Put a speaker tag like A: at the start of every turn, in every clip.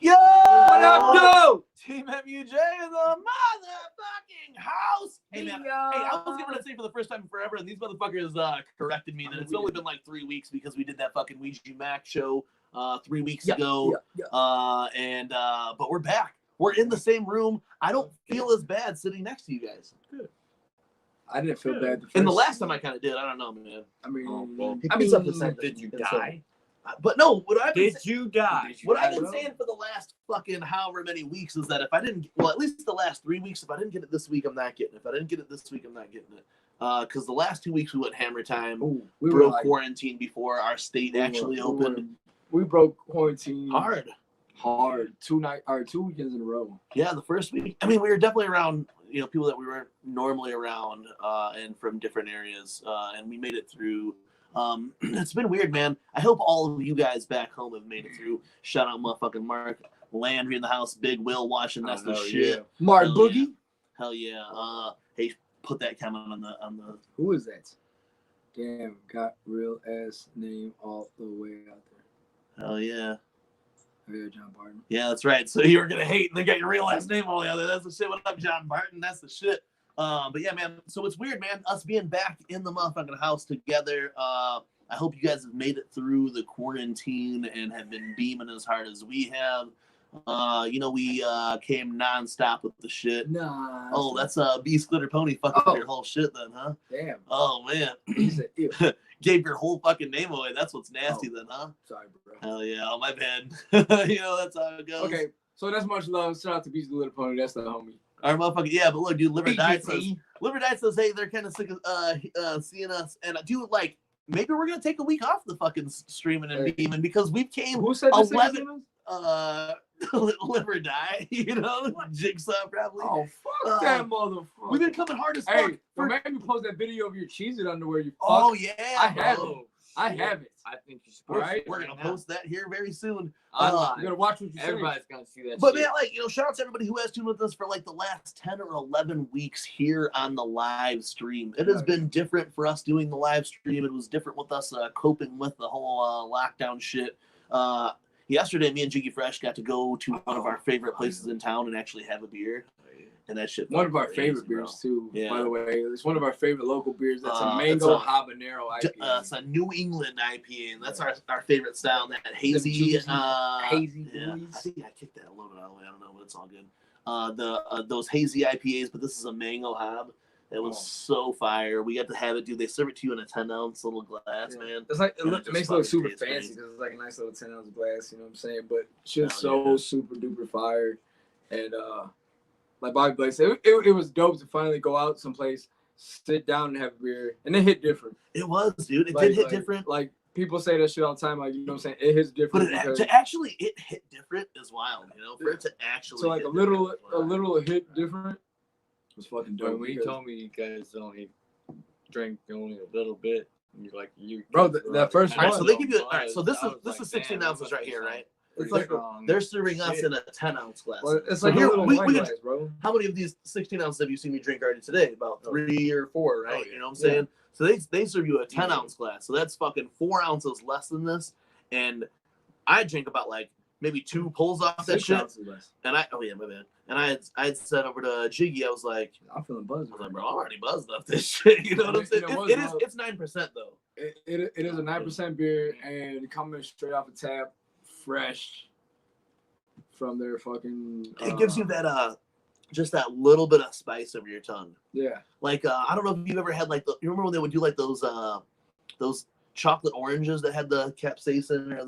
A: Yo!
B: What up, dude?
A: TeamMUJ in the motherfucking house. Hey, man.
B: Yo.
A: Hey, I was going to say for the first time in forever, and these motherfuckers corrected me that it's only been like 3 weeks because we did that fucking Ouija Mac show 3 weeks ago. But we're back. We're in the same room. I don't feel as bad sitting next to you guys.
B: Good. I didn't feel bad.
A: And the last time I kind of did. I don't know, man.
B: I mean,
A: did you die? But no, what I've been
B: you die?
A: What I've been saying for the last fucking however many weeks is that if I didn't, well, at least the last 3 weeks, if I didn't get it this week, I'm not getting it. If I didn't get it this week, I'm not getting it. Because the last 2 weeks we went hammer time.
B: Ooh,
A: we broke quarantine before our state actually opened.
B: We broke quarantine
A: hard.
B: 2 weekends in a row.
A: Yeah, the first week. I mean, we were definitely around, people that we weren't normally around, and from different areas, and we made it through. It's been weird, man. I hope all of you guys back home have made it through. Shout out motherfucking Mark Landry in the house, Big Will watching. That's the shit.
B: Yeah. Mark Boogie.
A: Hell yeah. Hey, put that comment on the.
B: Who is that? Damn, got real ass name all the way out there.
A: Hell yeah.
B: Oh yeah, John Barton.
A: Yeah, that's right. So you were gonna hate, and they got your real last name all the other. That's the shit. What up, John Barton? That's the shit. But yeah, man. So it's weird, man. Us being back in the motherfucking house together. I hope you guys have made it through the quarantine and have been beaming as hard as we have. We came nonstop with the shit.
B: Nah.
A: Oh, that's Beast Glitter Pony fucking your whole shit then, huh?
B: Damn.
A: Oh man. Gave your whole fucking name away. That's what's nasty then, huh?
B: Sorry, bro.
A: Hell yeah. Oh, my bad. That's how it goes.
B: Okay, so that's much love. Shout out to Beast Glitter Pony. That's the homie.
A: Our motherfucker, yeah, but look, dude, Liver Diet says, hey, they're kind of sick of seeing us, and dude, like, maybe we're gonna take a week off the fucking streaming and beaming because we've came 11. Liver Die, Jigsaw probably.
B: Oh fuck that motherfucker!
A: We've been coming hard as fuck.
B: Maybe post that video of your Cheez-It underwear. You fuck.
A: Oh yeah,
B: I have it. I have it.
C: I think you should.
A: We're gonna post that here very soon.
B: You're gonna watch what you say.
C: Everybody's gonna see that.
A: But man, shout out to everybody who has tuned with us for like the last 10 or 11 weeks here on the live stream. It has been different for us doing the live stream. It was different with us coping with the whole lockdown shit. Yesterday, me and Jiggy Fresh got to go to one of our favorite places in town and actually have a beer. And that shit.
B: One of our favorite beers too. Yeah. By the way, it's one of our favorite local beers. That's a mango habanero IPA.
A: It's a New England IPA, and that's our favorite style. That hazy,
B: hazy.
A: Yeah, I think I kicked that a little bit out of the way. I don't know, but it's all good. Those hazy IPAs, but this is a mango hab. It was so fire. We got to have it, dude. They serve it to you in a 10-ounce little glass, man.
B: It's like it makes it look super fancy because it's like a nice little 10-ounce glass. You know what I'm saying? But shit's super duper fire, and like Bobby Blake said, it was dope to finally go out someplace, sit down and have a beer, and it hit different.
A: It was, dude. It did hit different.
B: Like people say that shit all the time, like, you know what I'm saying? It hits different.
A: But it hit different is wild, for it to actually.
B: So like a little hit different was fucking dope.
C: When you told me you guys only drank only a little bit, you're like
B: bro, that first one.
A: All right, so they give you. All right, so this is 16 ounces right here, right? It's like they're serving us in a 10-ounce glass.
B: Well, it's like a little wine glass, bro.
A: How many of these 16 ounces have you seen me drink already today? About 3 or 4, right? You know what I'm saying? So they serve you a 10-ounce glass. So that's fucking 4 ounces less than this. And I drink about like maybe 2 pulls off that shit. And my bad. And I had said over to Jiggy, I was like,
B: I'm feeling buzzed.
A: I was like, bro, I'm already buzzed off this shit. You know what I'm saying? It's 9% though.
B: It is a 9% beer and coming straight off the tap. Fresh from their fucking
A: it gives you that just that little bit of spice over your tongue.
B: Yeah.
A: Like I don't know if you've ever had like you remember when they would do like those chocolate oranges that had the capsaicin or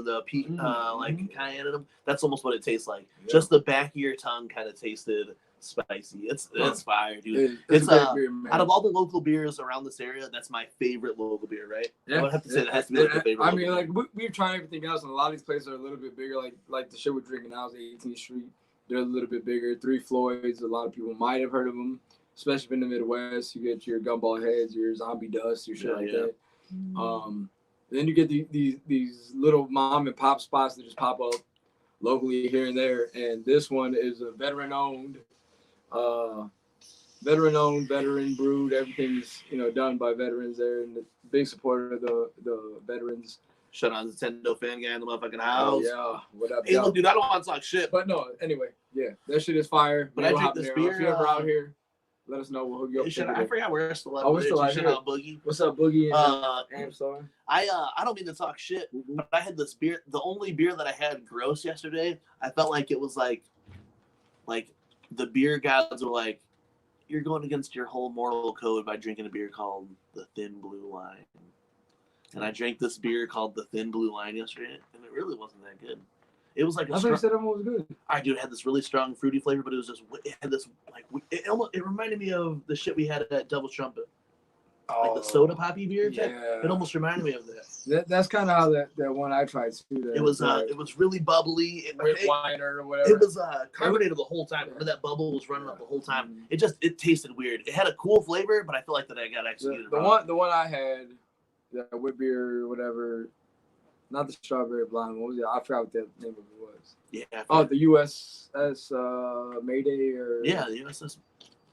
A: the peat like cayenne in them. That's almost what it tastes like. Yeah. Just the back of your tongue kind of tasted spicy. It's fire, dude. It's beer, out of all the local beers around this area, that's my favorite local beer, right? Yeah. I would have to say that has to be like the favorite.
B: I mean, like we've tried everything else, and a lot of these places are a little bit bigger. Like the shit we're drinking now is 18th Street. They're a little bit bigger. Three Floyds. A lot of people might have heard of them, especially in the Midwest. You get your Gumball Heads, your Zombie Dust, your shit like that. Then you get these little mom and pop spots that just pop up locally here and there, and this one is a veteran owned, veteran brewed. Everything's done by veterans there, and the big supporter of the veterans
A: Shout out Nintendo fan guy in the motherfucking
B: Oh
A: house.
B: yeah, what up,
A: Hey,
B: yo?
A: look, dude, I don't want to talk shit.
B: But no, anyway, yeah, that shit is fire.
A: But
B: Maybe
A: I
B: we'll
A: drink
B: hop in
A: this
B: there.
A: beer,
B: If you're ever out here, let us know. We'll hook you up.
A: Hey, I forgot we're still out.
B: Oh, we're still out
A: Shout
B: here.
A: out Boogie.
B: What's up, Boogie and
A: Uh,
B: Amstar?
A: I don't mean to talk shit, but I had this beer. The only beer that I had gross yesterday, I felt like it was like the beer gods were like, you're going against your whole moral code by drinking a beer called the Thin Blue Line. And I drank this beer called the Thin Blue Line yesterday, and it really wasn't that good. It was like
B: I thought you said that one was good.
A: Dude, it had this really strong fruity flavor, but it had this like it reminded me of the shit we had at Devil's Trumpet, like the soda poppy beer. Type.
B: Yeah.
A: It almost reminded me of that.
B: That's kind of how that one I tried too.
A: It was really bubbly.
B: Red wine or whatever.
A: It was carbonated the whole time. Remember that bubble was running up the whole time. It tasted weird. It had a cool flavor, but I feel like that I got executed wrong.
B: The one I had, the wit beer or whatever, not the strawberry blonde. What was it? I forgot what the name of it was.
A: Yeah.
B: The USS Mayday or
A: the USS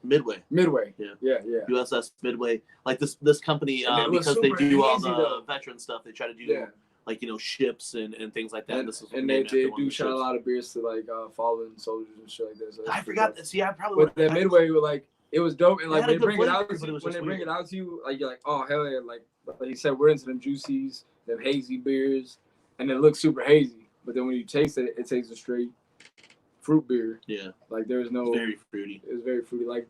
A: Midway.
B: Yeah.
A: USS Midway. Like this company, because they do all the veteran stuff, they try to do like ships and things like that.
B: And they do shot a lot of beers to like fallen soldiers and shit like that. So
A: I forgot that. See, I probably.
B: But that Midway was like it was dope, and like
A: they
B: bring it out
A: when
B: they bring it out to you, like you're like, oh hell yeah, like he said, we're into them juicies, them hazy beers, and it looks super hazy. But then when you taste it, it tastes a straight fruit beer. Yeah. Like there's no.
A: It's very fruity.
B: It was very fruity. Like,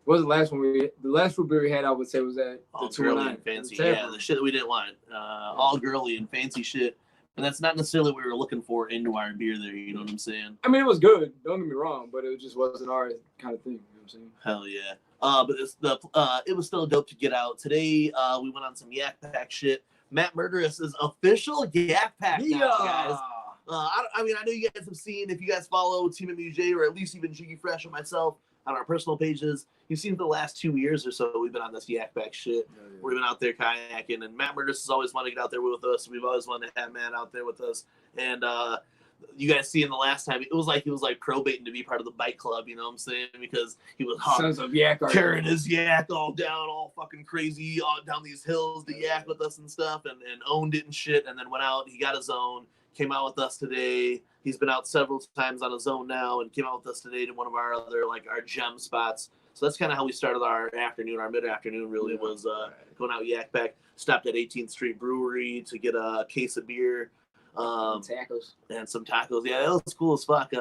B: what was the last one the last fruit beer we had? I would say was that
A: all girly and fancy. Yeah, the shit that we didn't want. All girly and fancy shit. And that's not necessarily what we were looking for into our beer there. You know what I'm saying?
B: I mean, it was good. Don't get me wrong, but it just wasn't our kind of thing. You know what I'm saying?
A: Hell yeah. But it was still dope to get out. Today, we went on some Yak Pack shit. Matt Murderous' official Yak Pack now, guys. I mean, I know you guys have seen, if you guys follow TeamMUJ or at least even Jiggy Fresh and myself on our personal pages, you've seen for the last 2 years or so, we've been on this Yak Pack shit. Yeah. We've been out there kayaking, and Matt Murderous has always wanted to get out there with us. We've always wanted to have Matt out there with us. And you guys see in the last time, it was like he was like pro-baiting to be part of the bike club, you know what I'm saying? Because he was carrying his yak all down, all fucking crazy, all down these hills to yak with us and stuff, and owned it and shit, and then went out. He got his own, came out with us today. He's been out several times on his own now, and came out with us today to one of our other, like, our gem spots. So that's kind of how we started our afternoon. Our mid-afternoon really was going out Yak Pack. Stopped at 18th Street Brewery to get a case of beer.
B: Tacos.
A: And some tacos. Yeah, that was cool as fuck.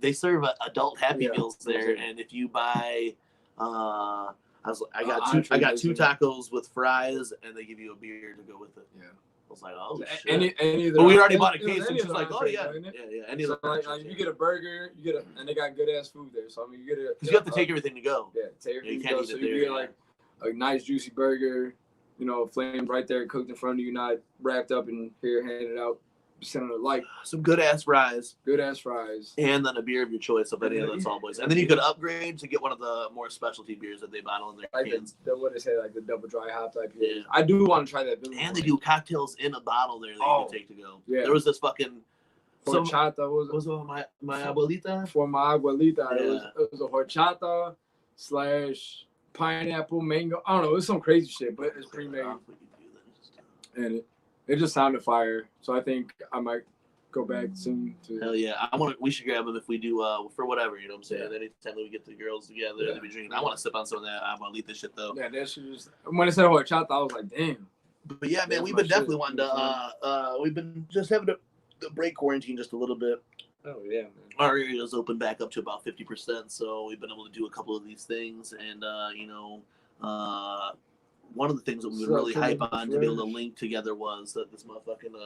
A: They serve adult Happy Meals there, and if you buy, I got two tacos with fries, and they give you a beer to go with it. Yeah. I was like, oh shit. But we already bought a case, and she's like, oh yeah. Any of the
B: you get a burger, and they got good ass food there. So I mean, you get a.
A: Because you have to take everything to go.
B: Yeah, take everything to go. So you get like a nice juicy burger, flamed right there, cooked in front of you, not wrapped up and here handed out. Like
A: some good ass fries,
B: and
A: then a beer of your choice of any of the tall boys, and then you could upgrade to get one of the more specialty beers that they bottle in their cans.
B: What they say, like the double dry hop type. Yeah, I do want to try that.
A: And they do cocktails in a bottle there that you can take to go. Yeah, there was this fucking
B: horchata. Was
A: my abuelita?
B: For my abuelita, it was a horchata / pineapple mango. I don't know. It was some crazy shit, but it's pre-made. And it just sounded fire, so I think I might go back soon.
A: Hell yeah, we should grab them if we do for whatever, you know what I'm saying. Yeah. Anytime that we get the girls together, they be drinking. I want to sip on some of that abuelita shit though.
B: Yeah, that shit just when it said horchata, I was like, damn.
A: But yeah, man, we've been definitely wanting to. We've been just having to break quarantine just a little bit.
B: Oh yeah, man.
A: Our area's opened back up to about 50%, so we've been able to do a couple of these things, and one of the things that we would really hype on to be able to link together was that this motherfucking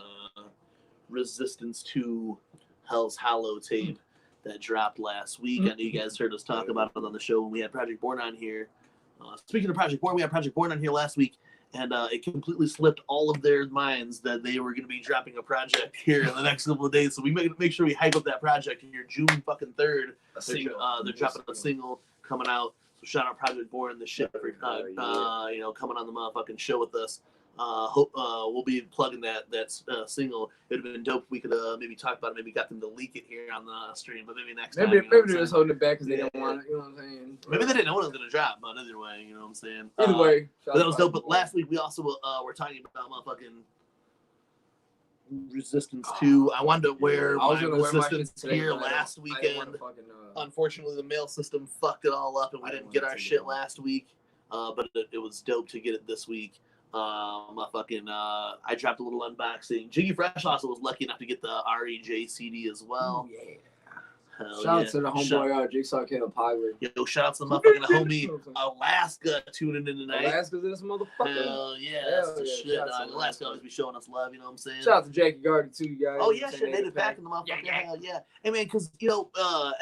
A: Resistance 2 Hell's Hollow tape that dropped last week. I know you guys heard us talk about it on the show when we had Project Born on here. Speaking of Project Born, we had Project Born on here last week, and it completely slipped all of their minds that they were going to be dropping a project here in the next couple of days. So we make sure we hype up that project here June fucking 3rd. They're dropping a single coming out. So shout out Project Born and the shit for coming on the motherfucking show with us. Hope we'll be plugging that single. It'd have been dope if we could maybe talk about it. Maybe got them to leak it here on the stream, but maybe next time.
B: Maybe they're just holding it back because they don't want it. You know what I'm saying?
A: Maybe they didn't know when it was gonna drop, but either way, you know what I'm saying.
B: Either way,
A: but that was dope. But last week we also were talking about motherfucking Resistance 2. I wanted to wear
B: I was
A: my
B: gonna wear my shit
A: Resistance
B: today,
A: gear
B: but I
A: last
B: didn't wanna
A: weekend.
B: fucking,
A: Unfortunately, the mail system fucked it all up, and we
B: I
A: didn't
B: didn't
A: get
B: wanna
A: our
B: take
A: shit
B: it.
A: last week. But it was dope to get it this week. I dropped a little unboxing. Jiggy Fresh also was lucky enough to get the REJ CD as well.
B: yeah.
A: Hell
B: Shout
A: yeah.
B: out to the homeboy Jigsaw Caleb Pogler.
A: Yo, shout out to the motherfucking homie Alaska tuning in tonight.
B: Alaska's this motherfucker.
A: Hell yeah, that's the shit.
B: Shout out to
A: Alaska always be showing us love, you know what I'm saying?
B: Shout out to Jackie Gardy too, you guys.
A: Oh yeah, shit, native pack in the motherfucker. Hell yeah. Hey man, because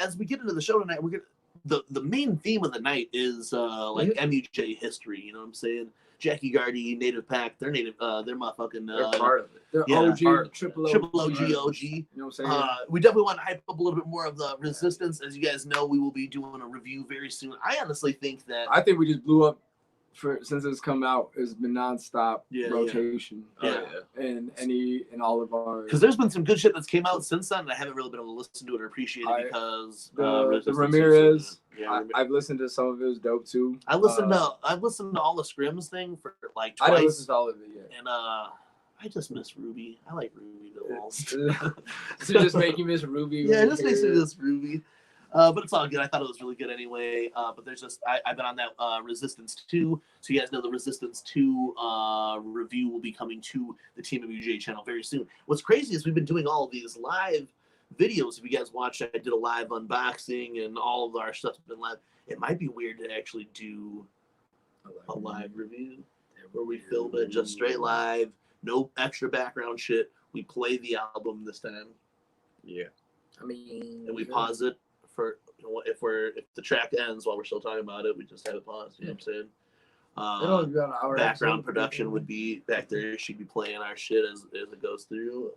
A: as we get into the show tonight, we're gonna the main theme of the night is MUJ history. You know what I'm saying? Jackie Gardy, native pack. They're native. They're motherfucking.
C: They're part of it.
B: They're OG, triple OG.
A: OG.
B: You know what I'm saying?
A: We definitely want to hype up a little bit more of the Resistance. As you guys know, we will be doing a review very soon. I honestly think that.
B: I think we just blew up since it's come out. It's been nonstop rotation.
A: Yeah.
B: And all of our.
A: Because there's been some good shit that's came out since then, and I haven't really been able to listen to it or appreciate it because
B: the Ramirez. I've listened to some of it. It was dope too.
A: I've listened to all the Scrims thing for like twice.
B: I didn't listen to all of it yet.
A: And I just miss Ruby. I like Ruby the most.
B: So just make you miss Ruby.
A: Yeah, it just makes me miss Ruby. But it's all good. I thought it was really good anyway. But there's just I've been on that Resistance 2. So you guys know the Resistance 2 review will be coming to the TeamMUJ channel very soon. What's crazy is we've been doing all of these live videos. If you guys watched, I did a live unboxing and all of our stuff's been live. It might be weird to actually do a live review where we film it just straight live, no extra background shit. We play the album this time.
C: Yeah.
B: I mean,
A: and we pause it for if the track ends while we're still talking about it, we just have it paused. You know what I'm saying? Background production would be back there. She'd be playing our shit as it goes through.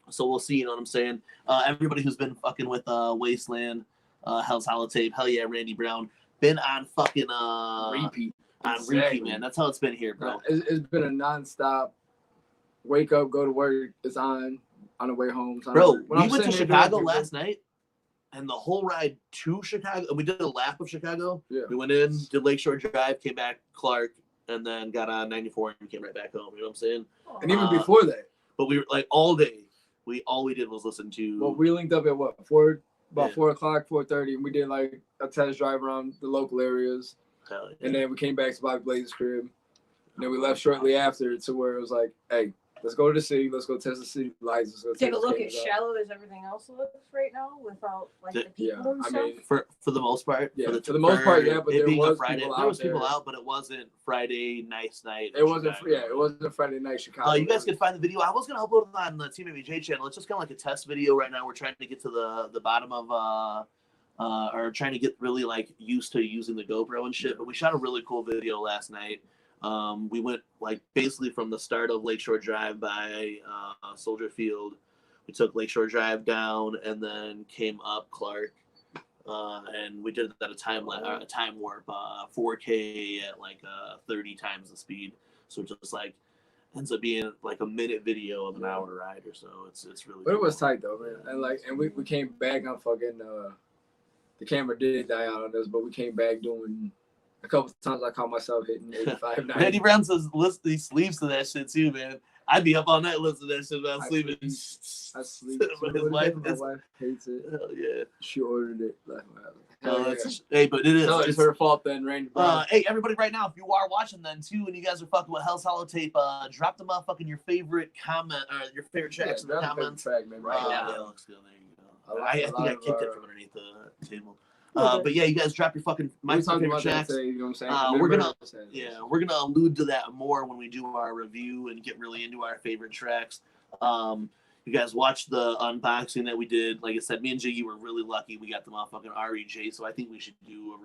A: So we'll see. You know what I'm saying? Everybody who's been fucking with Wasteland, Hell's Holotape, hell yeah, Randy Brown, been on fucking
B: repeat.
A: On repeat, man. That's how it's been here, bro.
B: It's been a nonstop. Wake up, go to work. It's on the way home.
A: Bro, we went to Chicago last night. And the whole ride to Chicago, we did a lap of Chicago. Yeah. We went in, did Lakeshore Drive, came back Clark, and then got on 94 and came right back home. You know what I'm saying?
B: And even before that.
A: But we were like all day. All we did was listen to.
B: Well, we linked up at what 4 o'clock, 4:30, and we did like a test drive around the local areas.
A: Hell yeah.
B: And then we came back to Bobby Blaze's crib. And then we left shortly after to where it was like, hey, let's go to the city. Let's go test the city lights. Let's go
D: take a look at shallow as everything else looks right now without like the people and stuff.
A: I mean, for the most part.
B: Yeah, for the most part, yeah. But there was
A: Friday. There was people out, but it wasn't Friday night.
B: It wasn't. Chicago. Yeah, it wasn't a Friday night Chicago.
A: You guys can find the video. I was gonna upload it on the TeamMUJ channel. It's just kind of like a test video right now. We're trying to get to the bottom of or trying to get really like used to using the GoPro and shit. But we shot a really cool video last night. We went like basically from the start of Lakeshore Drive by Soldier Field. We took Lakeshore Drive down and then came up Clark, and we did it at a time warp, 4K at like 30 times the speed. So it just like ends up being like a minute video of an hour ride or so. It's really.
B: But cool. It was tight though, man. And we came back on fucking the camera did die out on us, but we came back doing. A couple of times I caught myself hitting 85, 90.
A: Randy Brown says he sleeps to that shit too, man. I'd be up all night listening to that shit while sleeping.
B: I sleep.
A: My
B: wife hates it.
A: Hell yeah.
B: She ordered it.
A: Hey, but it is.
B: No, it's her fault then, Randy Brown.
A: Hey, everybody right now, if you are watching then too, and you guys are fucking with Hell's Holotape, drop the motherfucking your favorite comment or your favorite tracks in the comments.
B: Track, man, right now.
A: Yeah, it looks good. There you go. I think I kicked it from underneath the table. But yeah, you guys drop your fucking my favorite tracks.
B: Today, you know what I'm saying?
A: We're gonna allude to that more when we do our review and get really into our favorite tracks. You guys watched the unboxing that we did. Like I said, me and Jiggy were really lucky. We got the motherfucking REJ, so I think we should do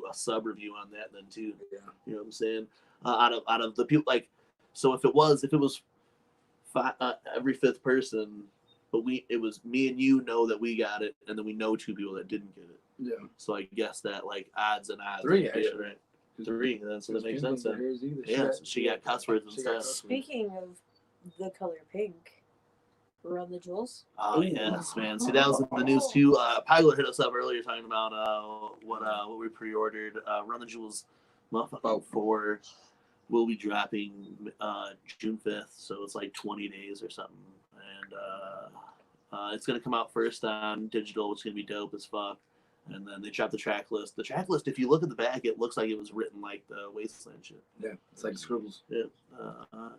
A: a sub review on that then too. Yeah. You know what I'm saying? Out of the people, like, so if it was every fifth person, but it was me and you know that we got it, and then we know 2 people that didn't get it.
B: Yeah.
A: So I guess that like odds and odds.
B: 3 actually.
A: Right. 3. That's what makes sense. Yeah. So she got cuss words and stuff.
D: Speaking of the color pink, Run the Jewels.
A: Oh yes, man. See, that was in the news too. Pagler hit us up earlier talking about what we pre-ordered. Run the Jewels, motherfucking 4. will be dropping June 5th, so it's like 20 days or something. And it's going to come out first on digital, which is going to be dope as fuck. And then they dropped the track list. The track list, if you look at the back, it looks like it was written like the Wasteland shit.
B: Yeah, it's like scribbles.
A: Yeah.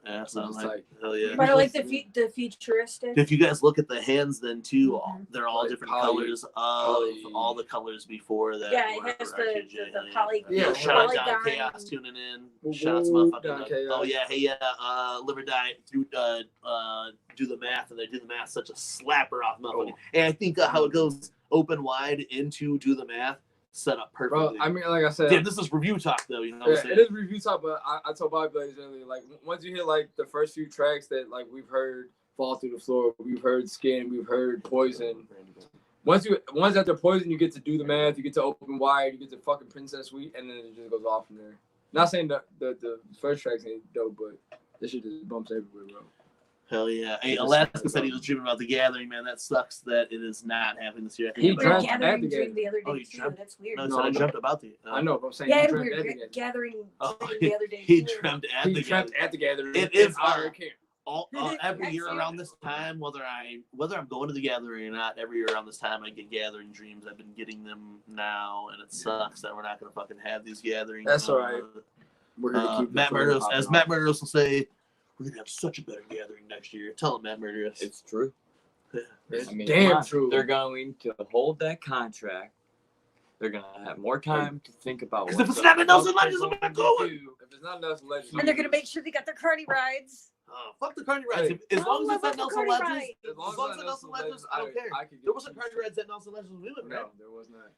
A: Yeah, sounds like, hell yeah.
D: But I like the futuristic.
A: If you guys look at the hands, then too, they're all
B: Like
A: different
B: poly-
A: colors of
B: poly-
A: all the colors before that.
D: Yeah,
A: were
D: it has the
A: RKJ.
D: poly.
B: Yeah,
A: Shout out Don
D: polygon.
A: Chaos tuning in.
B: Woo,
A: Shout out to
B: woo,
A: motherfucking.
B: Don Chaos.
A: Oh yeah, hey yeah. Live or Die do the math, and they do the math such a slapper off motherfucking. And I think how it goes open wide into do the math set up perfectly.
B: Bro, I mean, like I said,
A: Damn, this is review talk though. You know what I'm
B: yeah,
A: saying?
B: it is review talk, but I told Bobby Blaze earlier, like once you hit like the first few tracks that like we've heard Fall Through the Floor, we've heard Skin, we've heard Poison. Once after Poison, you get to do the math, you get to open wide, you get to fucking Princess Suite, and then it just goes off from there. Not saying that the first tracks ain't dope, but this shit just bumps everywhere, bro.
A: Hell yeah. Hey, Alaska said he was dreaming about The Gathering, man. That sucks that it is not happening this year. I think
B: He
A: it
D: We were
A: might-
B: dreamt-
D: gathering
B: at the
D: dream the other
A: Oh,
D: day
A: you
D: too.
A: dreamt-
D: That's weird.
A: No,
B: No,
A: so I
B: no.
A: dreamt about the.
B: I know, but I'm saying
D: Yeah,
B: he
D: we
B: dreamt
D: were
B: at the gathering.
D: gathering
A: Oh,
D: dream the other day
A: He
D: too.
A: dreamt at
B: He
A: the
B: dreamt
A: gathering.
B: at the gathering.
A: It is
B: our camp.
A: Every year
D: Excellent.
A: around this time, whether I'm going to the gathering or not, every year around this time I get gathering dreams. I've been getting them now, and it sucks that we're not going to fucking have these gatherings.
B: That's all right. We're gonna keep
A: Matt
B: the flavor
A: Murdos,
B: popping
A: as
B: off.
A: Matt Murdos will say, we're gonna have such a better gathering next year. Tell him, Matt Murdos.
C: It's true.
B: It's
C: I mean,
B: damn
C: come on.
B: true.
C: They're going to hold that contract. They're gonna have more time to think about.
A: Because
C: what
A: if it's
C: the
A: not Nelson
C: fuck
A: Legends,
C: they're
A: I'm not
C: going to
A: going.
C: do.
B: If it's not Nelson Legends,
D: And they're gonna make sure they got their carny rides.
A: Fuck the Cardi rides.
B: Hey.
A: As long as
D: Oh,
A: it's not
D: I love
A: Nelson
D: the Cardi
A: Legends,
D: ride.
A: as long as it's Nelson Legends, I don't care.
B: could get
A: There wasn't
B: cheap
A: Cardi rides at Nelson Legends. We went,
B: No,
A: right?
B: there was not.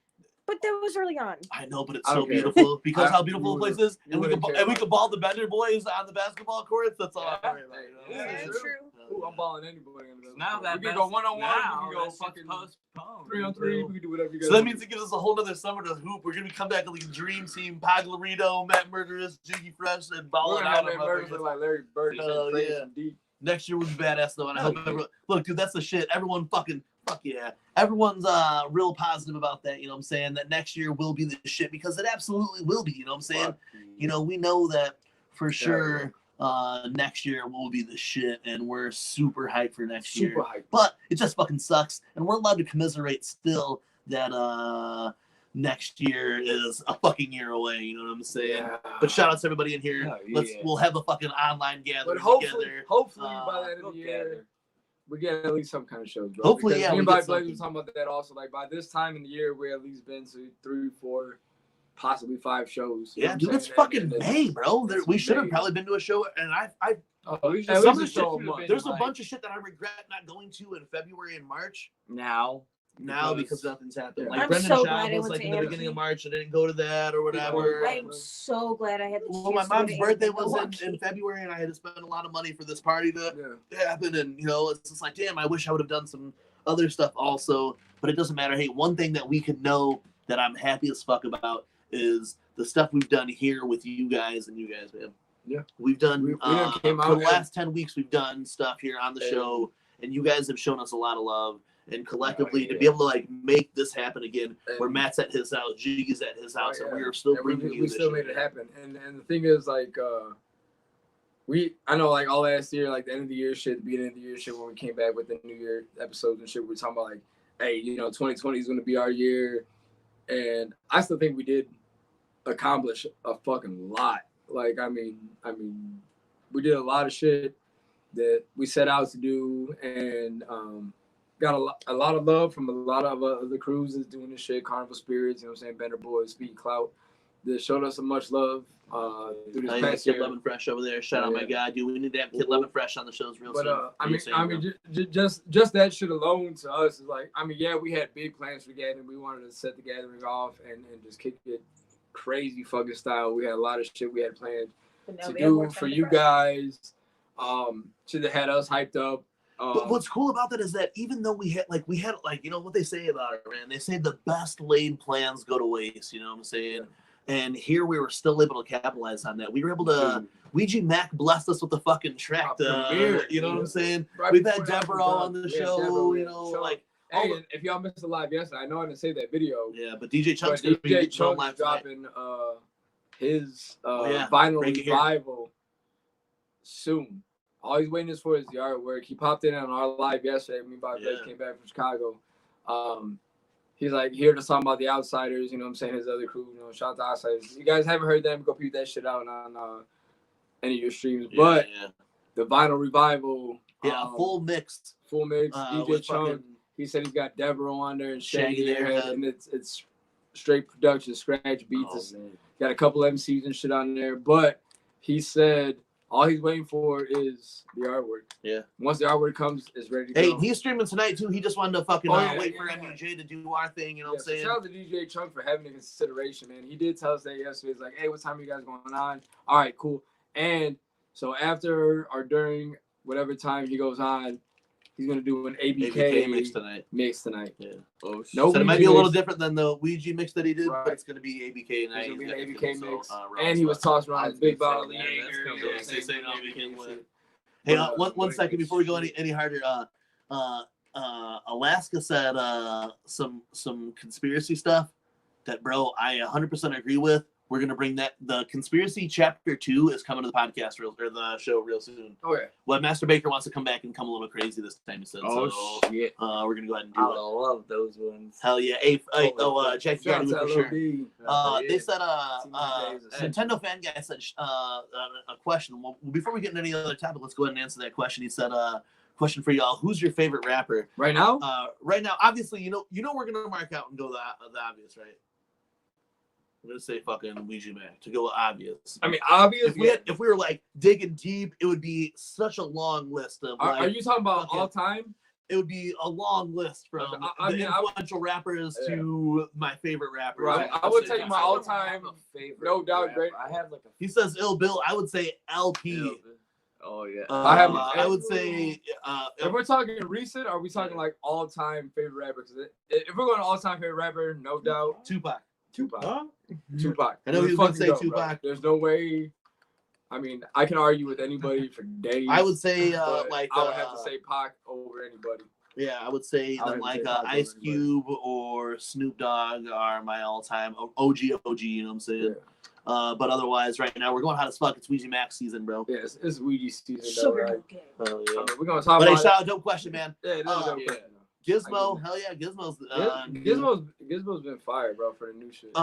D: But that was early on.
A: I know, but it's
B: I
A: so
B: don't care.
A: beautiful because
B: I-
A: how beautiful the place is,
B: you
A: and we
B: wouldn't
A: can
B: care
A: and we
B: about
A: can ball the Bender boys on the basketball courts. That's all
B: Yeah.
A: I worry about.
B: Hey,
A: You know?
B: yeah,
D: Yeah,
B: true.
D: true.
B: Ooh, I'm balling anybody.
C: Now that
B: we can go 1-on-1.
C: now,
B: We can go
C: that shit's
B: fucking
C: postponed.
B: 3-on-3. We can do whatever you guys.
A: So that means it gives us a whole other summer to hoop. We're gonna come back like a dream team: Paglarito, Matt Murderous, Jiggy Fresh, and
B: we're
A: balling
B: gonna have
A: out.
B: that murders look like Larry Bird.
A: Hell
B: Crazy
A: yeah.
B: and deep.
A: Next year will be badass though, and I
C: Hell
A: hope
C: yeah.
A: everyone look, dude. That's the shit. Everyone fucking fuck yeah. Everyone's real positive about that. You know what I'm saying? That next year will be the shit because it absolutely will be. You know what I'm saying?
B: Fuck
A: You know, we know that for sure. Next year will be the shit, and we're super hyped for next year.
B: Super hype.
A: But it just fucking sucks, and we're allowed to commiserate still that next year is a fucking year away. You know what I'm saying?
B: Yeah.
A: But shout out to everybody in here.
C: Oh,
A: Let's
C: yeah.
A: we'll have a fucking online gathering
B: But hopefully,
A: together.
B: hopefully by the end of
C: Go
B: the year,
C: gather.
B: we get at least some kind of shows, bro.
A: Hopefully,
B: Because
A: yeah,
B: Me
A: we
B: and
A: get
B: Bobby Blaze
A: something.
B: was talking about that also. Like by this time in the year, we at least been to 3, 4, possibly 5 shows. You know
A: Yeah,
B: what I'm
A: dude, it's
B: saying?
A: fucking
B: And it's-
A: May, bro.
B: it's
A: We should have
B: May.
A: probably been to a show, and I
C: We should-
B: At
A: some
B: least
A: of
B: a
A: the
B: show a
C: shit
B: month.
A: there's a
C: like-
A: bunch of shit that I regret not going to in February and March.
C: now.
A: Because nothing's happened.
B: Yeah.
A: Like
D: I'm
A: Brendan
D: so
A: Schaub
D: glad I
A: was
D: went
A: like
D: to
A: in the
D: Anarchy.
A: beginning of March. I didn't go to that or whatever.
D: I'm so glad I had the chance.
A: Well, my
D: to go
A: mom's
D: to
A: birthday
D: Anarchy.
A: was in February, and I had to spend a lot of money for this party to
B: Yeah.
A: happen. And you know, it's just like, damn, I wish I would have done some other stuff also. But it doesn't matter. Hey, one thing that we can know that I'm happy as fuck about is the stuff we've done here with you guys and you guys, man.
B: Yeah.
A: We've done
B: We done came
A: for
B: out
A: the
B: and-
A: last 10 weeks. We've done stuff here on the
B: And-
A: show, and you guys have shown us a lot of love. And collectively,
B: Oh,
A: to
B: yeah.
A: be able to like make this happen again,
B: And-
A: where Matt's at his house, Jiggy's at his house,
B: Oh,
A: and
B: yeah.
A: we are still
B: And
A: bringing you
B: we
A: this
B: still
A: shit,
B: made it
A: man.
B: happen. And the thing is, like, I know, like, all last year, like, the end of the year shit, the beginning of the year shit, when we came back with the New Year episodes and shit, we were talking about, like, hey, you know, 2020 is going to be our year. And I still think we did accomplish a fucking lot. Like, I mean, we did a lot of shit that we set out to do, and got a lot of love from a lot of the crews that's doing this shit, Carnival Spirits, you know what I'm saying, Bender Boys, Speed Clout, that showed us so much love through this
A: Oh, yeah,
B: past
A: Kid
B: year.
A: Lemon Fresh over there. Shout out,
B: Yeah.
A: my guy, dude. We need to have Kid Lemon Fresh on the shows real
B: But
A: soon.
B: I mean, just that shit alone to us is like, I mean, yeah, we had big plans for the gathering. We wanted to set the gathering off and just kick it crazy fucking style. We had a lot of shit we had planned
D: But now
B: to
D: we have more
B: do
D: time
B: for
D: to
B: you
D: prep.
B: guys. Should have had us hyped up.
A: But what's cool about that is that even though we had you know what they say about it, man. They say the best laid plans go to waste. You know what I'm saying? And here we were still able to capitalize on that. We were able to. Ouija Mac blessed us with the fucking track.
B: Premiere,
A: You know what I'm saying?
B: Right
A: We've
B: before
A: had
B: that
A: Deborah
B: was
A: on the
B: done. Yeah,
A: show.
B: Deborah,
A: You know,
B: show.
A: like.
B: Hey, and if y'all missed the live yesterday, I know I didn't say that video.
A: Yeah, but DJ
B: But
A: Chunk's gonna
B: DJ
A: be
B: Chunk
A: live
B: is
A: tonight.
B: dropping his
A: yeah.
B: vinyl
A: Break it here.
B: revival soon. All he's waiting is for his artwork. He popped in on our live yesterday. Me and Bobby Blake came back from Chicago. He's like here to talk about the Outsiders. You know what I'm saying? His other crew. You know, shout out to Outsiders. If you guys haven't heard them, go peep that shit out on any of your streams. But the vinyl revival.
A: Full mix.
B: Full mix. DJ Chunk. He said he's got Devereaux on there and Shaggy there, and it's straight production, scratch beats. Got a couple MCs and shit on there, but he said all he's waiting for is the artwork. Yeah. Once the artwork comes, it's ready to go.
A: Hey, he's streaming tonight too. He just wanted to fucking wait for MUJ to do our thing. You know what I'm saying?
B: Shout out to DJ Chunk for having a consideration, man. He did tell us that yesterday. He's like, hey, what time are you guys going on? All right, cool. And so after or during whatever time he goes on, he's gonna do an ABK mix tonight. Yeah. Oh shit.
A: So it might be a little different than the Ouija mix that he did, but it's gonna be ABK night.
B: It's gonna be an ABK mix, and he was tossing around his big bottle of Jaeger.
A: Hey, one second before we go any harder. Alaska said some conspiracy stuff that, bro, I 100% agree with. We're gonna bring that. The conspiracy chapter 2 is coming to the podcast or the show real soon.
B: Oh yeah.
A: Well, Master Baker wants to come back and come a little crazy this time. He said.
C: Oh
A: so,
C: shit.
A: We're gonna go ahead and do
C: I
A: it.
C: love those ones.
A: Hell yeah. Hey, Jackie got for sure. They said Nintendo fan guy said a question. Well, before we get into any other topic, let's go ahead and answer that question. He said question for y'all. Who's your favorite rapper
B: right now?
A: Right now, obviously, you know we're gonna mark out and go the obvious, right? I'm gonna say fucking Ouija Mac to go obvious.
B: I mean, obvious.
A: If we were like digging deep, it would be such a long list of.
B: Are you talking about all time?
A: It would be a long list from influential rappers to my favorite rappers.
B: Right. I would tell you my all-time favorite. No doubt, great.
C: I have like a.
A: He says Ill Bill. I would say LP.
C: Oh yeah.
A: I would say.
B: If we're talking recent, are we talking like all-time favorite rappers? If we're going all-time favorite rapper, no doubt,
A: Tupac.
B: Tupac.
A: I know he was going to say Tupac.
B: There's no way. I mean, I can argue with anybody for days.
A: I would say
B: I would have to say Pac over anybody.
A: Yeah, I would say then like Ice Cube or Snoop Dogg are my all-time OG. You know what I'm saying? Yeah. But otherwise, right now we're going hot as fuck. It's Ouija Max season, bro.
B: Yeah, it's Ouija season.
D: Sugar.
A: Hell yeah.
B: I mean, we're gonna talk
A: about. But hey, shout out, dope question, man.
B: Yeah, dope question.
A: Gizmo, hell yeah, Gizmo's
B: been fired, bro, for the new shit.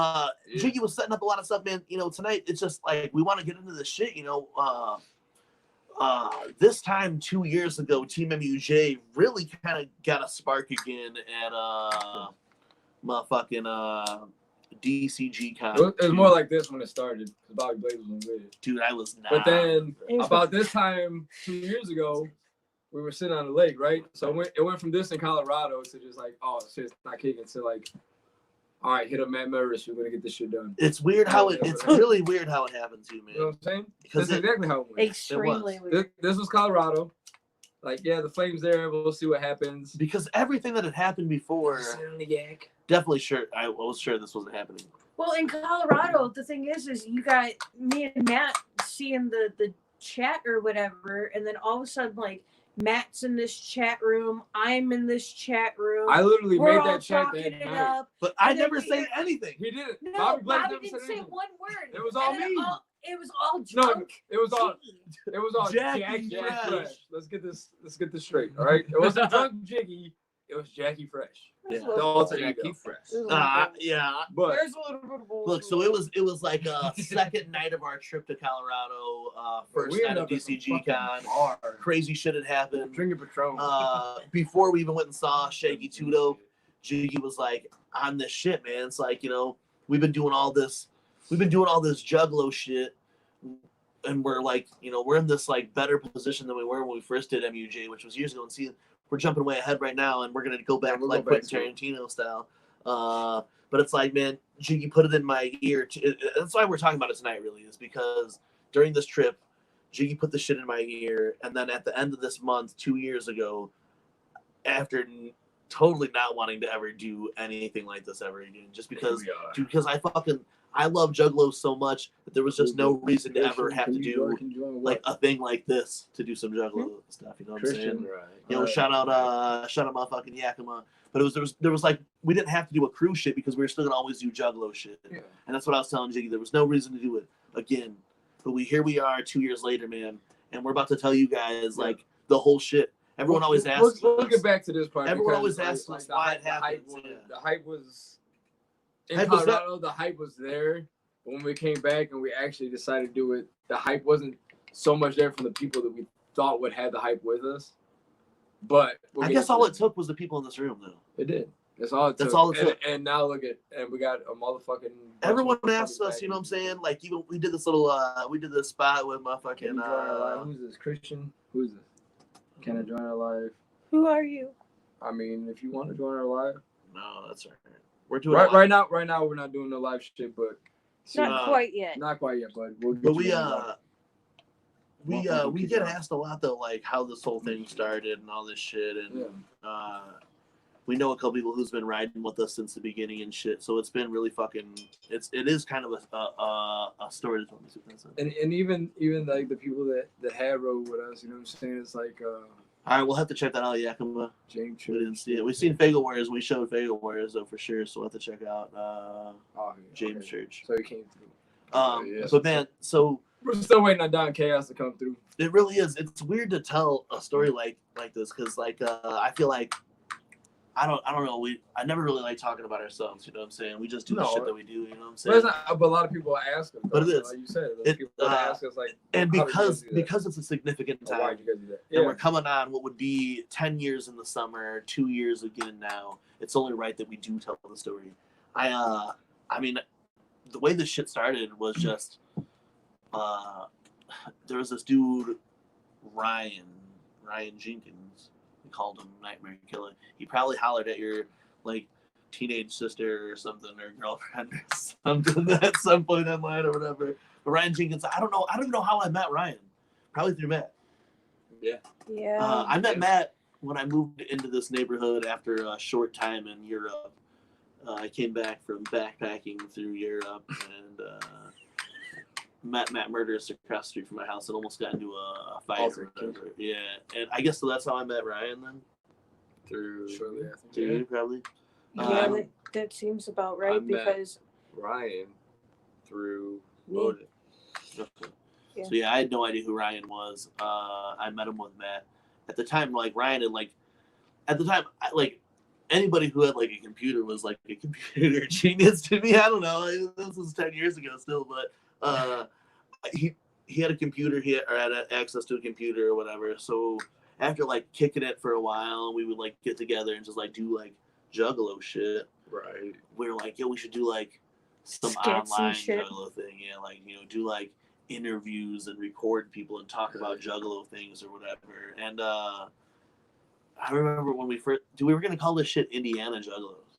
A: Jiggy was setting up a lot of stuff, man. You know, tonight it's just like we want to get into this shit. You know, this time 2 years ago, TeamMUJ really kind of got a spark again at motherfucking DCG Con.
B: It was more like this when it started. Because Bobby Blake was with it.
A: Dude, I was not.
B: But then about this time 2 years ago, we were sitting on the lake, right? So it went from this in Colorado to just like, oh, shit's not kicking. To like, all right, hit up Matt Merrish. We're going to get this shit done.
A: It's weird how it's really weird how it happened to you, man.
B: You know what I'm saying? That's exactly how it went.
D: Extremely weird.
B: This was Colorado. Like, yeah, the Flames there. We'll see what happens.
A: Because everything that had happened before, definitely sure. I was sure this wasn't happening.
D: Well, in Colorado, the thing is you got me and Matt seeing the chat or whatever, and then all of a sudden, like, Matt's in this chat room. I'm in this chat room.
B: I literally
D: We're
B: made that chat that
D: it
B: night.
D: up.
A: But I never say anything.
B: He didn't.
D: No, Bobby
B: didn't
D: say one word.
B: It was all me.
D: It was all drunk.
B: No, it was all Jackie Fresh. Let's get this straight. All right. It wasn't drunk Jiggy. It was Jackie Fresh.
A: Yeah.
B: The alter ego.
A: Yeah.
B: But
D: there's a little bit of bullshit.
A: Look, so it was like a second night of our trip to Colorado, first night of DCG Con. Crazy shit had happened.
B: Drinking Patron.
A: Before we even went and saw Shaggy Tudo, Jiggy was like on this shit, man. It's like, you know, we've been doing all this juggalo shit, and we're like, you know, we're in this like better position than we were when we first did MUJ, which was years ago. And see, we're jumping way ahead right now, and we're gonna go back like Quentin Tarantino style. But it's like, man, Jiggy put it in my ear. That's why we're talking about it tonight, really, is because during this trip, Jiggy put the shit in my ear, and then at the end of this month, 2 years ago, after totally not wanting to ever do anything like this ever again, just because, dude, because I love Juggalos so much that there was just no reason to ever have to do like a thing like this to do some Juggalo stuff. You know what I'm saying?
C: Right.
A: You know, shout out motherfucking Yakima. But there was like we didn't have to do a crew shit because we were still gonna always do Juggalo shit.
B: Yeah.
A: And that's what I was telling Jiggy. There was no reason to do it again. But here we are 2 years later, man, and we're about to tell you guys like the whole shit. Everyone always asks.
B: We'll get back to this part.
A: Everyone
B: because,
A: always asks us why it happens.
B: The hype was in
A: Hype was
B: Colorado. The hype was there. But when we came back and we actually decided to do it, the hype wasn't so much there from the people that we thought would have the hype with us. But
A: I guess all it took was the people in this room, though.
B: It did. That's all it took.
A: That's all it took.
B: And now look at, and we got a motherfucking.
A: Everyone asks us, you know what I'm saying? Like, even we did this little, we did this spot with my fucking.
B: Who's this? Christian? Who's this? Can I join our live?
D: Who are you?
B: I mean, if you want to join our live.
A: No, that's all right. We're doing
B: right now. Right now, we're not doing the live shit, but
D: Not quite yet.
B: Not quite yet, but we'll get
A: But we get asked a lot though, like how this whole thing started and all this shit, and we know a couple people who's been riding with us since the beginning and shit. So it's been really fucking. It is kind of a story to tell me.
B: And even like the people that had rode with us, you know what I'm saying? It's like.
A: All right, we'll have to check that out, Yakima.
B: James
A: We didn't see it. We've seen Fago Warriors. We showed Fago Warriors though for sure. So we'll have to check out James Church.
B: So he came through.
A: But man, so.
B: We're still waiting on Don Chaos to come through.
A: It really is. It's weird to tell a story like this because I feel like I don't know. I never really like talking about ourselves. You know what I'm saying? We just do the shit that we do. You know what I'm saying?
B: But a lot of people ask us.
A: But it is.
B: Like you said, people ask us like.
A: And because it's a significant time.
B: Why'd you guys do that?
A: And we're coming on what would be 10 years in the summer, 2 years again now. It's only right that we do tell the story. I mean, the way this shit started was just. There was this dude, Ryan Jenkins. We called him Nightmare Killer. He probably hollered at your like teenage sister or something, or girlfriend or something at some point online or whatever. But Ryan Jenkins, I don't even know how I met Ryan. Probably through Matt.
D: Yeah.
A: I met Matt when I moved into this neighborhood after a short time in Europe. I came back from backpacking through Europe and. Met Matt Murderous across the street from my house and almost got into a fight or whatever. Yeah, and I guess so that's how I met Ryan then. Through you probably.
D: Yeah, that seems about right because
C: Ryan through
D: Loaded.
A: Okay. Yeah. So I had no idea who Ryan was. I met him with Matt. At the time, like Ryan had anybody who had like a computer was like a computer genius to me. I don't know. This was 10 years ago still, but. He had a computer. He had access to a computer or whatever. So after like kicking it for a while, we would like get together and just like do like Juggalo shit.
C: Right.
A: We were like, yo, we should do like some online Juggalo thing. Yeah, like do like interviews and record people and talk about Juggalo things or whatever. And I remember when we were gonna call this shit Indiana Juggalos.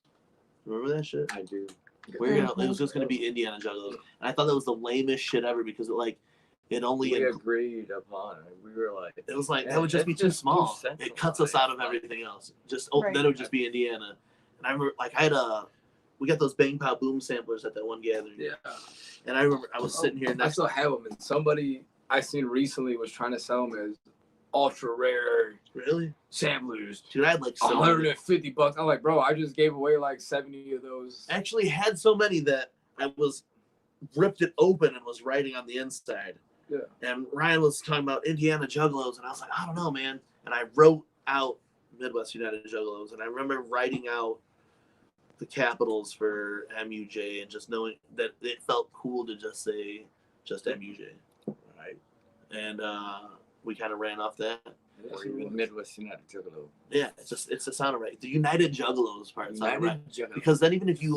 A: Remember that shit?
C: I do.
A: It was just gonna be Indiana Juggalos, and I thought that was the lamest shit ever because it only
C: agreed upon it. We were like,
A: it was like that would just be too small. It cuts us out of everything else. Then it would just be Indiana. And I remember like we got those Bang Pow Boom samplers at that one gathering.
B: Yeah.
A: And I remember I was sitting here.
B: I still have them, and somebody I seen recently was trying to sell them as ultra rare.
A: Really?
B: Samplers.
A: Dude, I had like
B: $150. I'm like, bro, I just gave away like 70 of those.
A: I actually had so many that I was ripped it open and was writing on the inside.
B: Yeah.
A: And Ryan was talking about Indiana Juggalos, and I was like, I don't know, man. And I wrote out Midwest United Juggalos, and I remember writing out the capitals for MUJ and just knowing that it felt cool to just say just MUJ. Right. And we kind of ran off that.
C: Or even Midwest United Juggalo.
A: Yeah, it's a sound right. The United Juggalos part sounded right.
C: Juggalos.
A: Because then even if you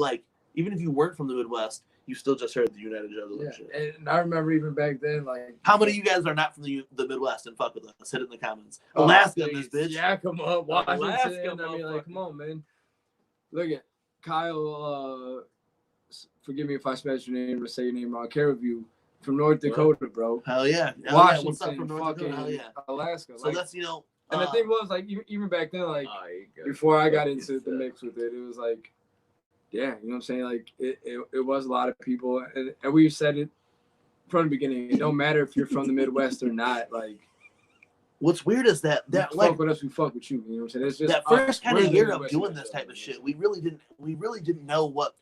A: weren't from the Midwest, you still just heard the United Juggalos shit.
B: And I remember even back then, like
A: how many of you guys are not from the Midwest and fuck with us? Hit it in the comments. Alaska, this bitch.
B: Yeah, come on, Washington.
C: Alaska,
B: I mean, like, come on, man. Look at Kyle. Forgive me if I smash your name or say your name wrong. Care of you. From North Dakota, bro.
A: Hell yeah.
B: Washington,
A: what's up from North Dakota? Hell yeah.
B: Alaska.
A: So that's,
B: and the thing was, like, even back then, like, before I got into the mix with it, it was like, yeah, you know what I'm saying? Like, it was a lot of people. And we said it from the beginning. It don't matter if you're from the Midwest or not. Like,
A: what's weird is that
B: You
A: like
B: fuck with us, we fuck with you. You know what I'm saying? It's just
A: that first kind
B: we're
A: of
B: the
A: year of
B: Midwest
A: doing
B: United
A: this type of
B: Juggalos.
A: shit, we really didn't know what.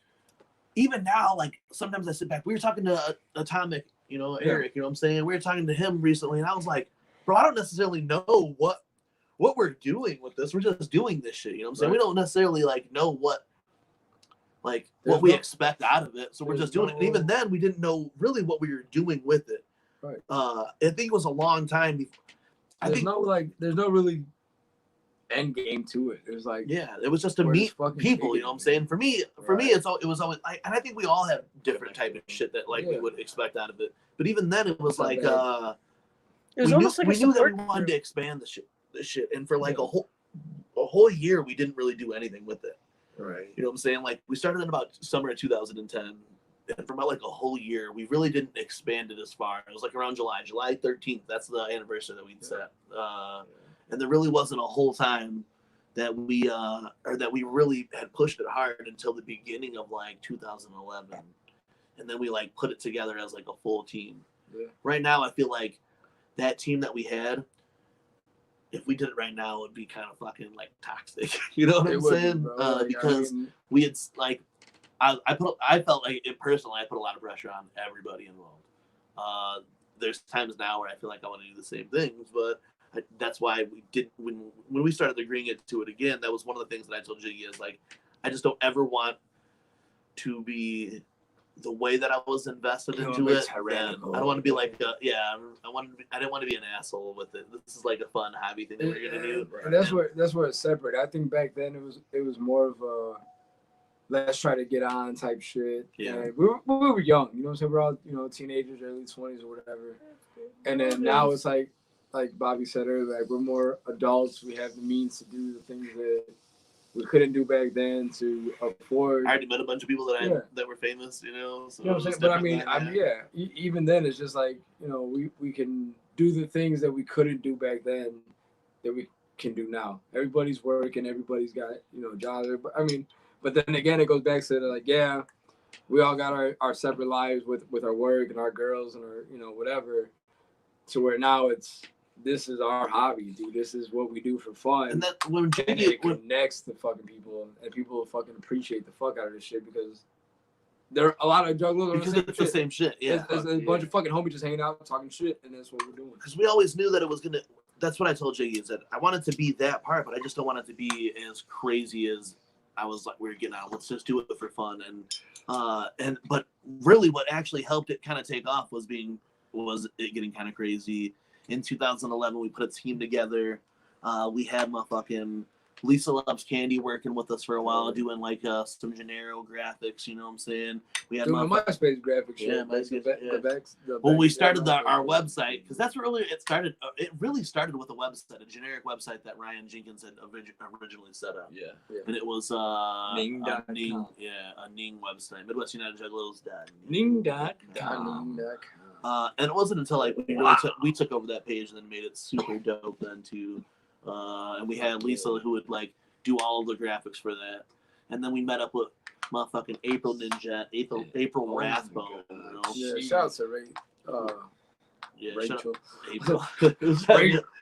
A: Even now, like sometimes I sit back. We were talking to Atomic, Eric. You know what I'm saying? We were talking to him recently, and I was like, bro, I don't necessarily know what we're doing with this. We're just doing this shit. You know what I'm saying?
B: Right.
A: We don't necessarily like know what
B: There's
A: we
B: no-
A: expect out of it. So we're
B: there's
A: just doing it. And even then, we didn't know really what we were doing with it.
B: Right.
A: I think it was a long time before.
B: There's no really end game to it. It was like,
A: Yeah, it was just to
B: We're
A: meet
B: just fucking
A: people. You know what I'm saying? For me,
B: Right.
A: it was always like, and I think we all have different type of shit that we
B: Yeah.
A: would expect out of it. But even then, it was
B: Not
A: like
B: bad.
D: It was
A: we
D: almost
A: knew,
D: like
A: we
D: a
A: knew that we
D: support
A: wanted
D: group.
A: to expand the shit, and for like
B: Yeah.
A: a whole year, we didn't really do anything with it.
B: right.
A: You know what I'm saying? Like we started in about summer of 2010, and for about like a whole year, we really didn't expand it as far. It was like around July 13th. That's the anniversary that we'd set, and there really wasn't a whole time that we really had pushed it hard until the beginning of like 2011, and then we like put it together as like a full team.
B: Yeah.
A: Right now, I feel like that team that we had, if we did it right now, it would be kind of fucking like toxic. You know what
B: It
A: I'm
B: would be,
A: saying?
B: bro. Like,
A: Because
B: I mean,
A: we had like I felt like it personally, I put a lot of pressure on everybody involved. There's times now where I feel like I want to do the same things, but that's why we did when we started agreeing to it again. That was one of the things that I told Jiggy is like, I just don't ever want to be the way that I was invested into it. Then I don't want to be like, I didn't want to be an asshole with it. This is like a fun hobby thing that we're gonna do.
B: and that's where it's separate. I think back then it was more of a let's try to get on type shit.
A: Yeah.
B: And we were young, you know what I'm saying? We're all, teenagers, early 20s or whatever. And then now it's like Bobby said earlier, like we're more adults. We have the means to do the things that we couldn't do back then to afford.
A: I already met a bunch of people that that were famous, So
B: You know what I'm
A: it was
B: saying? But I
A: different
B: mean,
A: then,
B: even then it's just like, we can do the things that we couldn't do back then that we can do now. Everybody's working, everybody's got, jobs. But then again, it goes back to like, we all got our separate lives with our work and our girls and our, whatever, to where now this is our hobby, dude. This is what we do for fun.
A: And that when
B: And it connects to fucking people, and people fucking appreciate the fuck out of this shit because there are a lot of juggalos on
A: because it's the same shit. Yeah,
B: There's a bunch of fucking homies just hanging out talking shit, and that's what we're doing.
A: because we always knew that it was gonna. That's what I told Jiggy is that I wanted to be that part, but I just don't want it to be as crazy as I was like. We were getting out. Let's just do it for fun, but really, what actually helped it kind of take off was it getting kind of crazy. In 2011, we put a team together. We had my fucking Lisa Loves Candy working with us for a while, doing like some Gennaro graphics. You know what I'm saying? We had
B: Doing
A: my
B: MySpace graphics.
A: Yeah, MySpace, yeah.
B: When
A: we started our website, because that's where it started. It really started with a website, a generic website that Ryan Jenkins had originally set up.
C: Yeah.
A: And it was
C: Ning.com.
A: a Ning website, Midwest United Juggalos.
C: Ning.com.
A: And it wasn't until like we took over that page and then made it super dope then too. And we had Lisa who would like do all of the graphics for that. And then we met up with motherfucking April Rathbone.
B: Yeah, shout out to
A: Rachel.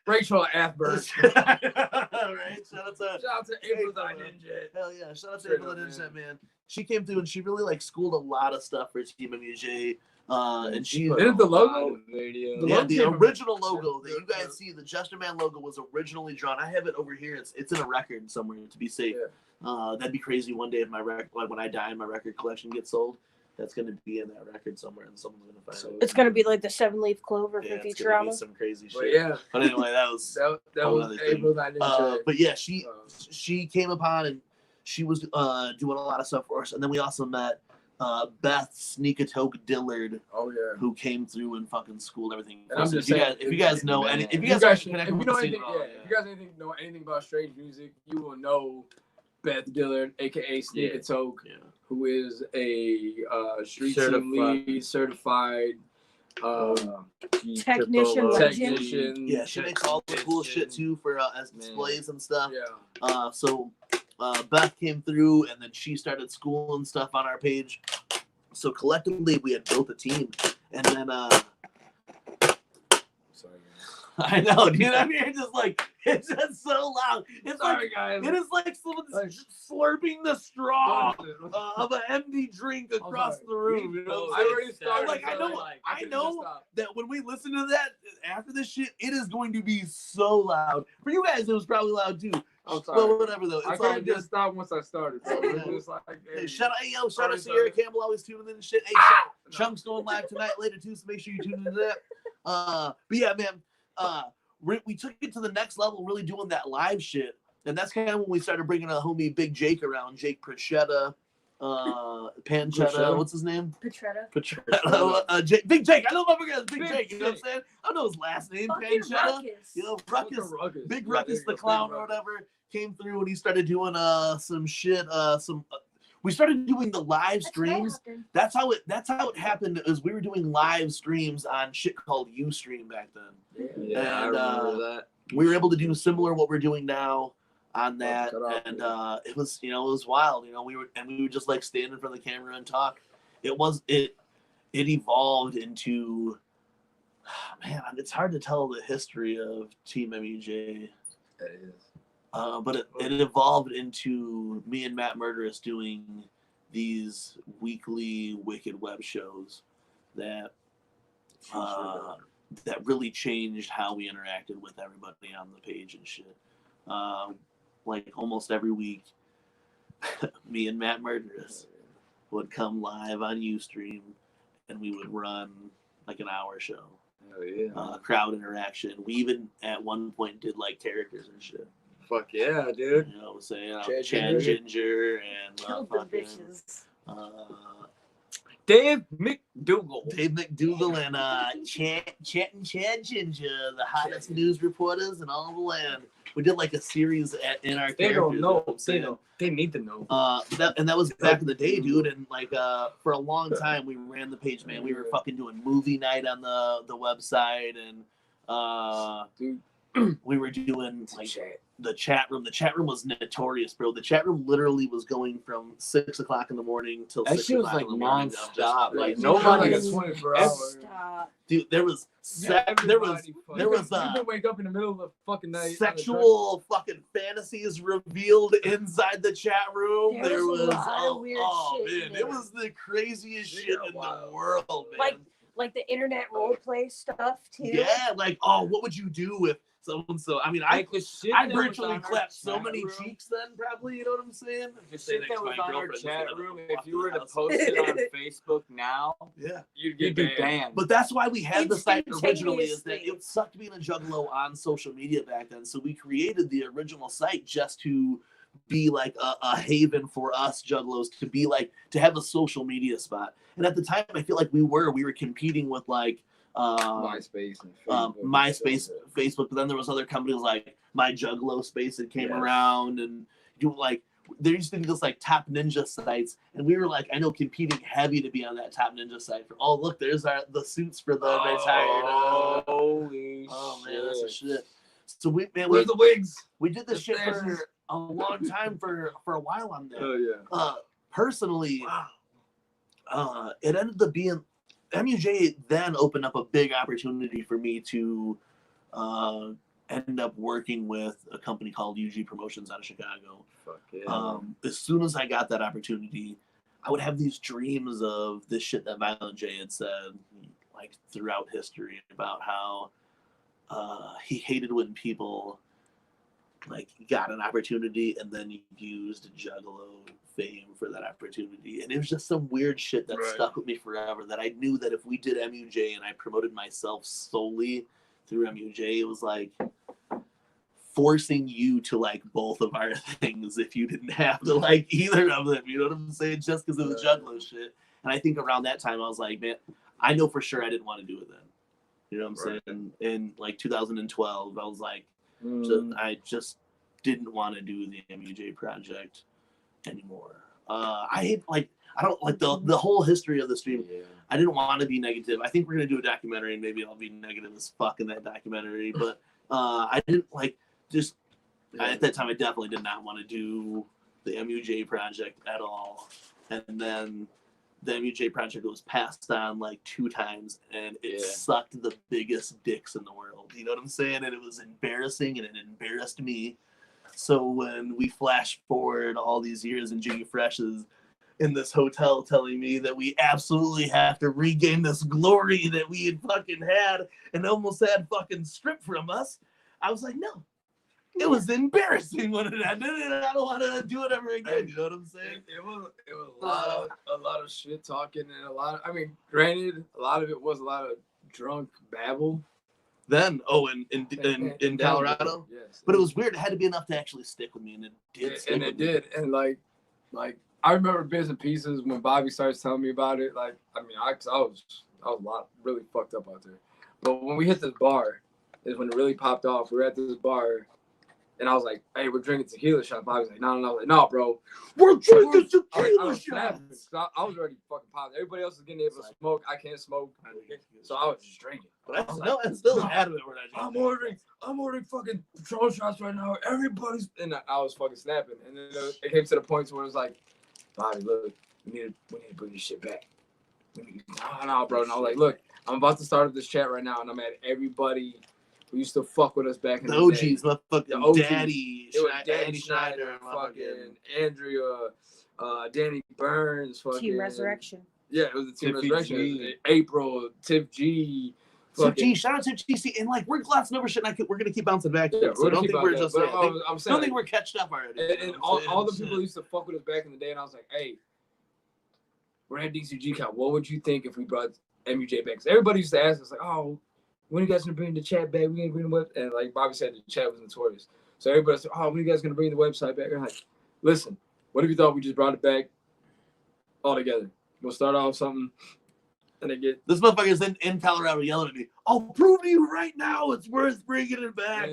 B: Rachel Athburst.
A: Right? Shout out to
B: April Ninja.
A: Hell yeah! Shout out to April Ninja, man. She came through and she really like schooled a lot of stuff for TeamMUJ. And she
B: Didn't the logo?
A: The original logo that you guys see, the Jester Man logo was originally drawn. I have it over here. It's in a record somewhere to be safe.
B: Yeah.
A: That'd be crazy one day if my record, like when I die and my record collection gets sold, that's gonna be in that record somewhere and someone's gonna find it.
D: It's gonna be like the 7-leaf clover for
A: It's gonna be
D: Futurama.
A: some crazy shit.
B: But yeah.
A: But anyway, that was
B: that was
A: thing.
B: April Ninja.
A: but yeah, she came upon and she was doing a lot of stuff for us, and then we also met Beth Sneakatoke Dillard, who came through and fucking schooled everything.
B: And I'm just
A: if you guys know
B: know anything about strange music, you will know Beth Dillard, aka Sneakatoke, who is a street team lead, certified
D: technician
B: legend.
A: Yeah, she makes all the cool shit too for as displays and stuff.
B: Yeah.
A: So Beth came through, and then she started schooling stuff on our page. So collectively, we had built a team, and then I know, dude. I mean, you're just like, it's just so loud. It's
B: Sorry,
A: like,
B: guys.
A: it is like someone's slurping the straw of an empty drink across the room. You know,
B: I already started.
A: Like, I know that when we listen to that after this shit, it is going to be so loud. For you guys, it was probably loud too.
B: I'm sorry.
A: Well, whatever though.
B: I
A: It's all
B: couldn't
A: good.
B: just stop once I started. Bro. It was just like,
A: Hey, shout out
B: sorry,
A: Sierra
B: sorry.
A: Campbell, always tuning in and shit. Hey, Chunk's going live tonight later too, so make sure you tune into that. But yeah, man, we took it to the next level, really doing that live shit, and that's kind of when we started bringing a homie Big Jake around, Jake Prachetta, Panchetta, what's his name? Patretta. Big Jake. I know my forget Big Jake. You know what I'm saying? I don't know his last name. Panchetta. You know, Ruckus. Big Ruckus the clown or whatever came through and he started doing some shit. We started doing the live streams. That's how it happened. Is we were doing live streams on shit called Ustream back then.
C: Yeah,
A: and,
C: I remember that.
A: We were able to do similar what we're doing now on that, and it was wild. You know, we would just like stand in front of the camera and talk. It evolved into, man, it's hard to tell the history of Team MUJ.
B: That is.
A: But it evolved into me and Matt Murderous doing these weekly Wicked web shows that that really changed how we interacted with everybody on the page and shit. Like almost every week, me and Matt Murderous would come live on Ustream, and we would run like an hour show.
C: Oh yeah.
A: Crowd interaction. We even at one point did like characters and shit.
C: Fuck yeah, dude.
A: You know what I'm saying?
B: Chad
A: Ginger and
D: Killed the bitches.
C: Dave McDougal.
A: Dave McDougal and Chad Ginger, the hottest news reporters in all the land. We did like a series in our
C: They don't
A: characters.
C: know.
A: You know
C: They need to know.
A: that was back in the day, dude. And like for a long time, we ran the page, man. We were fucking doing movie night on the website, and
B: Dude.
A: we were doing like the chat room. The chat room was notorious, bro. The chat room literally was going from 6 o'clock in the morning till
C: That
A: 6
C: shit was
A: o'clock
C: like
A: in the morning.
C: non-stop. Like
B: Nobody
C: nobody.
B: 24 hours.
D: Stop.
A: Dude, there was
B: You can wake up in the middle of the fucking night.
A: sexual fucking fantasies revealed inside the chat room.
D: There was a lot of
A: oh,
D: weird
A: oh
D: shit
A: man,
D: in
A: it
D: there.
A: was the craziest shit in
B: Wow.
A: the world, man.
D: Like the internet role play stuff too.
A: Yeah, like what would you do if someone? So I mean, I virtually clapped so many cheeks then, probably. You know what I'm saying?
C: The shit that was on our chat room, if you were to post it on Facebook now,
A: yeah,
C: you'd be banned.
A: But that's why we had the site originally. Is that
D: Instantaneously.
A: it sucked being a juggalo on social media back then. So we created the original site just to be like a haven for us juggalos to have a social media spot. And at the time, I feel like we were competing with like
B: MySpace and
A: Facebook, Facebook. But then there was other companies like My Juggalo Space that came around, and you like there used to be this like Top Ninja sites, and we were like, I know, competing heavy to be on that Top Ninja site. For look, there's the suits for the retired.
C: Holy
A: Man, that's a shit. So
B: where's the wigs?
A: We did this shit for a long time for a while on there.
B: Oh yeah.
A: Personally, it ended up being MUJ then opened up a big opportunity for me to end up working with a company called UG Promotions out of Chicago.
C: Fuck yeah.
A: As soon as I got that opportunity, I would have these dreams of this shit that Violent J had said like throughout history about how he hated when people like got an opportunity and then used Juggalo fame for that opportunity. And it was just some weird shit that stuck with me forever, that I knew that if we did MUJ and I promoted myself solely through MUJ, it was like forcing you to like both of our things if you didn't have to like either of them, you know what I'm saying, just because it was Juggalo shit. And I think around that time I was like, man, I know for sure I didn't want to do it then, you know what I'm saying. In like 2012 I was like, I just didn't want to do the MUJ project anymore. I don't like the whole history of the stream.
C: Yeah.
A: I didn't want to be negative. I think we're gonna do a documentary and maybe I'll be negative as fuck in that documentary. But I didn't like at that time I definitely did not want to do the MUJ project at all. And then the MUJ project was passed on like 2 times, and it
C: Yeah.
A: sucked the biggest dicks in the world. You know what I'm saying? And it was embarrassing, and it embarrassed me. So when we flash forward all these years, and Jiggy Fresh is in this hotel telling me that we absolutely have to regain this glory that we had fucking had and almost had fucking stripped from us, I was like, no. It was embarrassing when it ended, and I don't want to do it ever again. You know what I'm saying?
B: It was a lot of shit talking and a lot of, I mean, granted, a lot of it was a lot of drunk babble.
A: Then, in Colorado,
B: yes.
A: but it was weird. It had to be enough to actually stick with me, and it did. Stick
B: And
A: with
B: it
A: me.
B: did, and like I remember bits and pieces when Bobby starts telling me about it. Like, I mean, I was really fucked up out there. But when we hit this bar, is when it really popped off. We were at this bar. And I was like, hey, we're drinking tequila shots. I was like, no. I was like, no, bro.
A: We're drinking
B: I
A: tequila
B: was snapping.
A: shots.
B: I was already fucking popped. Everybody else is getting able to smoke. I can't smoke. So I was just drinking.
A: But I'm still adamant when I drink.
B: I'm ordering fucking Patron shots right now. Everybody's. And I was fucking snapping. And then it came to the point where it was like, Bobby, look, we need to bring this shit back. No, bro. And I was like, look, I'm about to start up this chat right now. And I'm at everybody who used to fuck with us back in the day.
A: The OGs,
B: The OGs.
A: Daddy,
B: It was
A: Daddy
B: Danny Schneider, fucking Andrea, Danny Burns, fucking
D: Team Resurrection.
B: Yeah, it was the Team
C: Tiffy
B: Resurrection.
C: G.
B: April, Tiff G.
A: Tiff G, shout out to Tiff G. And like, we're glossing over shit, and we're gonna keep bouncing back.
B: Yeah,
A: So I don't think we're just.
B: I'm
A: I
B: saying,
A: don't think we're catching up already.
B: And all the people who used to fuck with us back in the day, and I was like, hey, we're at DCG Cup. What would you think if we brought MUJ back? Because everybody used to ask us, like, oh, when are you guys gonna bring the chat back? We gonna bring the web, and like Bobby said, the chat was notorious. So everybody said, "Oh, when are you guys gonna bring the website back?" I'm like, "Listen, what if you thought we just brought it back all together? We'll start off something, and then get
A: this motherfucker's in Colorado yelling at me. I'll prove to you right now it's worth bringing it back."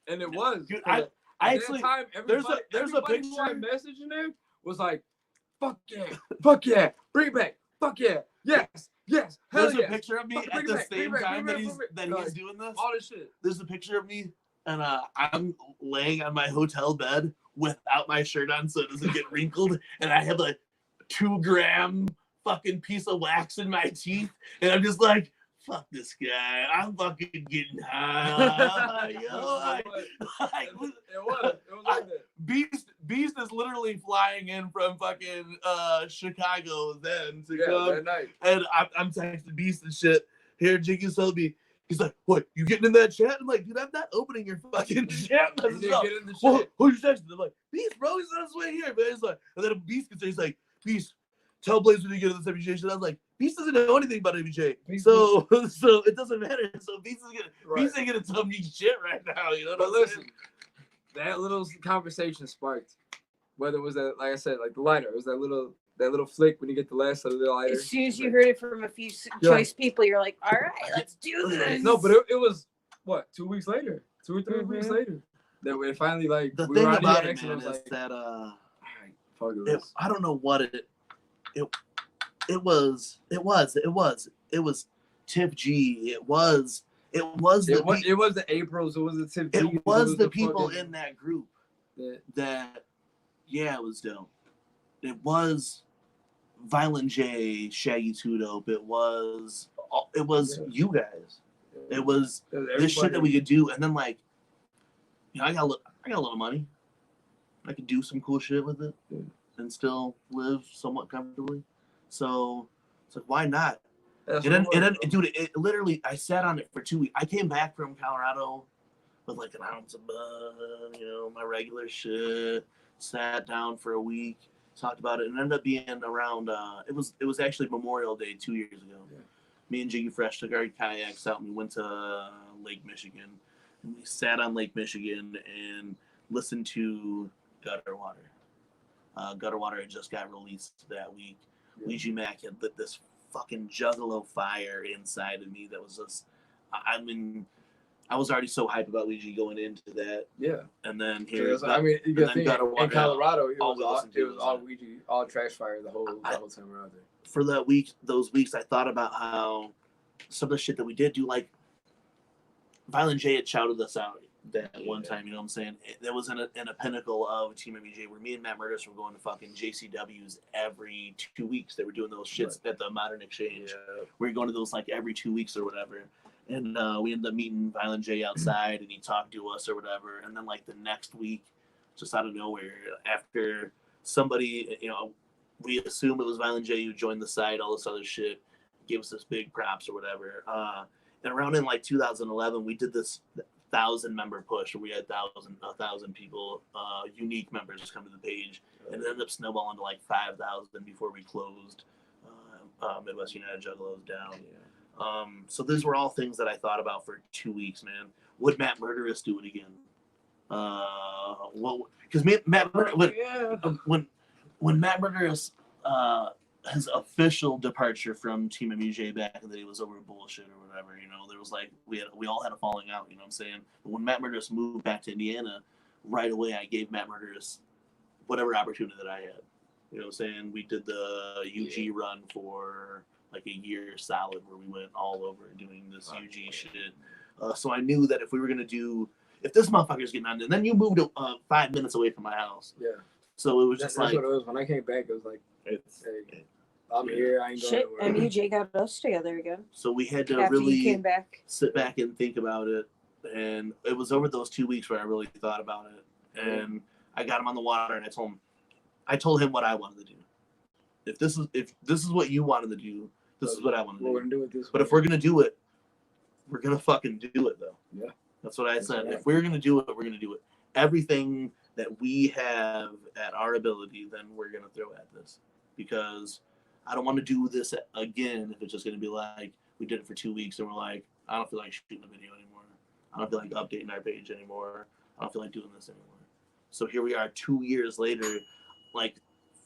B: And it was.
A: Dude,
B: I
A: actually,
B: time,
A: there's a
B: everybody
A: picture.
B: who I messaged in there was like, "Fuck yeah, bring it back, fuck yeah, yes." Yes, hell
A: there's
B: yeah.
A: a picture of me
B: Fuck,
A: at
B: bring
A: the
B: it back,
A: same
B: bring it back,
A: time
B: bring
A: that
B: it back,
A: he's
B: Like,
A: doing this.
B: all this shit.
A: There's a picture of me, and I'm laying on my hotel bed without my shirt on, so it doesn't get wrinkled, and I have a 2-gram fucking piece of wax in my teeth, and I'm just like, fuck this guy. I'm fucking getting high. Yo,
B: It was like that.
A: Beast is literally flying in from fucking Chicago then to come.
B: That night.
A: And I'm texting Beast and shit. Here, Jiggy's told me. He's like, what? You getting in that chat? I'm like, dude, I'm not opening your fucking chat.
B: He didn't get in the
A: Well,
B: shit.
A: who you texting? I'm like, Beast, bro. He's on his way here, man. He's like, and then Beast gets there. He's like, Beast, tell Blaze when you get in this MJ shit. I was like, Beast doesn't know anything about MJ. So it doesn't matter. So Beast ain't gonna tell me shit right now. You know what I'm saying?
B: That little conversation sparked. Whether it was that, like I said, like the lighter, it was that little flick when you get the last of the lighter.
D: As soon as you heard it from a few choice people, you're like, all right, let's do this.
B: No, but it was what, 2 weeks later, 2 or 3 weeks later, that we finally like.
A: The
B: we
A: thing
B: were on
A: about
B: DX
A: it, man, is
B: like,
A: that
B: all right, fuck this.
A: I don't know what it was Tiff G. It was
B: the Aprils. It was the Tip.
A: It was the people in that group that it was dope. It was Violent J, Shaggy Two Dope. It was you guys. It was this shit that we could do, and then like, you know, I got a little money. I could do some cool shit with it and still live somewhat comfortably. So it's like, why not? Dude, it literally, I sat on it for 2 weeks. I came back from Colorado with like an ounce of bud, you know, my regular shit. Sat down for a week, talked about it, and ended up being around. It was actually Memorial Day 2 years ago. Yeah. Me and Jiggy Fresh took our kayaks out and we went to Lake Michigan. And we sat on Lake Michigan and listened to Gutter Water. Gutter Water had just got released that week. Yeah. Ouija Mac had lit this fucking juggalo fire inside of me that was just, I mean, I was already so hyped about Ouija going into that.
B: Yeah.
A: And then here,
B: in Colorado, it was all Ouija, all trash fire the whole time we're out there.
A: For those weeks, I thought about how some of the shit that we did do, like Violent J had shouted us out that one time. You know what I'm saying? That was in a pinnacle of TeamMUJ where me and Matt Murdis were going to fucking JCWs every 2 weeks. They were doing those shits at the Modern Exchange.
B: Yeah.
A: We were going to those like every 2 weeks or whatever. And we ended up meeting Violent J outside, and he talked to us or whatever. And then like the next week, just out of nowhere, after somebody, you know, we assume it was Violent J who joined the site, all this other shit, gave us this big props or whatever. And around in like 2011, we did this 1,000-member push where we had 1,000 people, unique members come to the page, and it ended up snowballing to like 5,000 before we closed Midwest United Juggalos down. So these were all things that I thought about for 2 weeks, man. Would Matt Murderous do it again? Well, because Matt when Matt Murderous his official departure from TeamMUJ back in the day was over bullshit or whatever, you know, there was like we all had a falling out, you know what I'm saying? But when Matt Murderous moved back to Indiana, right away I gave Matt Murderous whatever opportunity that I had. You know what I'm saying? We did the UG run for like a year solid where we went all over doing this UG shit. So I knew that if we were gonna do, if this motherfucker's getting on, and then you moved 5 minutes away from my house.
B: Yeah.
A: So it was just
B: that's
A: like,
B: what it was. When I came back, it was like, hey, I'm here. I ain't going
D: Shit,
B: nowhere.
D: MUJ got us together again.
A: so we had to
D: After you
A: really
D: came back.
A: sit back and think about it. And it was over those 2 weeks where I really thought about it. And I got him on the water, and I told him what I wanted to do. If this is what you wanted to do, this is what I want to do.
B: We're gonna do it this
A: But
B: way.
A: if we're gonna do it, we're gonna fucking do it though.
B: Yeah.
A: That's what I
B: That's
A: said.
B: right.
A: If we're gonna do it, we're gonna do it. Everything that we have at our ability, then we're gonna throw at this. Because I don't want to do this again if it's just gonna be like we did it for 2 weeks and we're like, I don't feel like shooting a video anymore. I don't feel like updating our page anymore. I don't feel like doing this anymore. So here we are 2 years later, like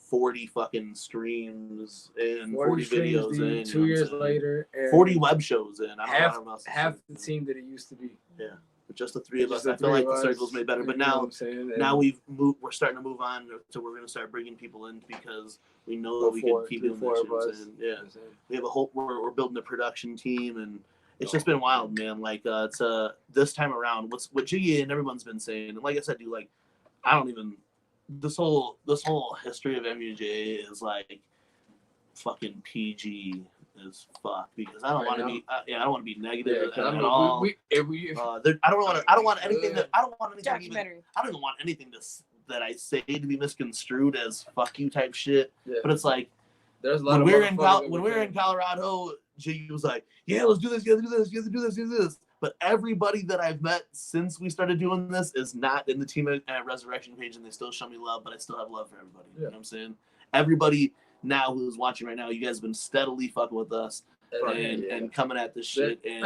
A: 40 fucking streams in, 40 videos
B: dude,
A: in.
B: 2 years later, and
A: 40 web shows in. I don't know what
B: half the team that it used to be.
A: Yeah, with just the three of us.
B: Just the
A: I feel
B: three
A: like
B: of
A: the
B: us,
A: circle's made better. But
B: you know
A: now,
B: what I'm saying?
A: now we've moved. We're starting to move on to we're going to start bringing people in because we know that we can keep doing
B: four
A: this.
B: of
A: You know what I'm
B: us.
A: saying? Yeah, we have a whole. We're building a production team, and it's just been wild, man. Like it's this time around, what Jiggy and everyone's been saying, and like I said, dude, like I don't even. This whole history of MUJ is like fucking PG as fuck because I don't want to be I don't want to be negative at all. I don't want anything that I don't want anything
D: Documentary.
A: I don't even want anything that I say to be misconstrued as fuck you type shit.
B: Yeah.
A: But it's like
B: There's a lot
A: when we
B: of
A: were in Colorado, Jiggy was like, "Yeah, let's do this. You have to do this. You have to do this. Do this." But everybody that I've met since we started doing this is not in the Team Resurrection page, and they still show me love. But I still have love for everybody. You know what I'm saying? Everybody now who's watching right now, you guys have been steadily fucking with us and coming at this shit. And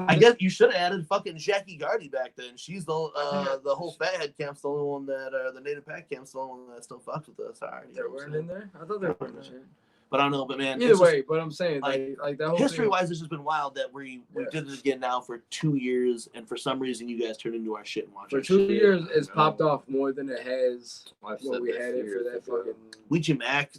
A: I guess you should have added fucking Jackie Gardy back then. She's the whole Fathead camp's the only one that the Native Pack camp's the only one that still fucks with us. Alright,
B: They weren't in there. I thought they were in there.
A: But I don't know. But man,
B: Either way, but I'm saying like that whole
A: history-wise, it's just been wild that we did it again now for 2 years, and for some reason, you guys turned into our shit and watched.
B: For
A: our
B: 2
A: shit.
B: years, it's popped off more than it has
C: I've
B: when
C: said
B: we
C: this
B: had it for
C: years
B: that
C: ago.
B: fucking.
A: Ouija Mac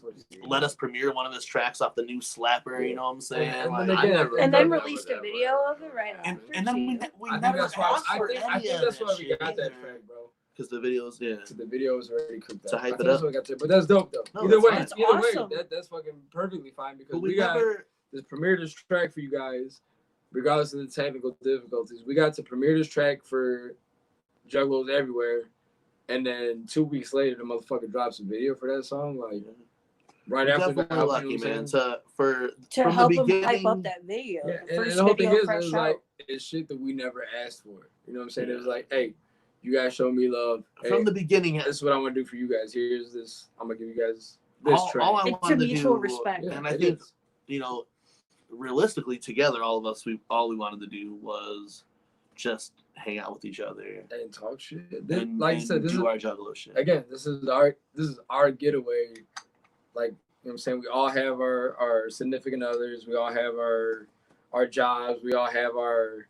A: let us premiere one of his tracks off the new Slapper. You know what I'm saying?
B: And
A: Like,
B: then
C: I
B: again,
C: never-
D: And then
C: Never
D: released
C: that
D: a video of it right
A: and
D: after.
A: then we
B: I think
A: never
B: that's why.
A: asked for
B: I think
A: any
B: that's
A: of
B: why
A: that
B: we
A: shit
B: got that
A: either.
B: track, bro.
A: Because the videos, yeah.
B: So the video is already cooked up.
A: To hype
B: I
A: it
B: think that's
A: up.
B: what we got to. But that's dope though.
A: No,
B: either
A: that's
B: way,
A: fine.
D: That's
B: either
D: awesome.
B: way, that's fucking perfectly fine because
A: But
B: we got this premiered this track for you guys, regardless of the technical difficulties. We got to premiere this track for Juggalos everywhere, and then 2 weeks later, the motherfucker drops a video for that song. Like right
A: We're
B: after that,
A: definitely
B: you know
A: lucky,
B: what I'm
A: man.
B: saying?
A: To
D: To
A: from
D: help
A: the
D: him hype
A: beginning,
D: up that video.
B: Yeah,
D: The
B: and
D: first
B: the whole thing
D: video
B: is
D: fresh
B: like
D: out.
B: it's shit that we never asked for. You know what I'm saying? It was like, hey, you guys show me love.
A: from
B: Hey,
A: the beginning,
B: this is what I want to do for you guys. Here's this. I'm gonna give you guys this track.
A: all I
D: It's
A: wanted
D: a
A: to
D: mutual
A: do,
D: respect.
B: Yeah,
A: and I
B: it
A: think
B: is.
A: realistically, together, all of us, all we wanted to do was just hang out with each other
B: And talk shit.
A: and,
B: Like you said, this is
A: do our Juggalo shit.
B: again, this is our getaway. Like, you know what I'm saying? We all have our significant others. We all have our jobs. We all have our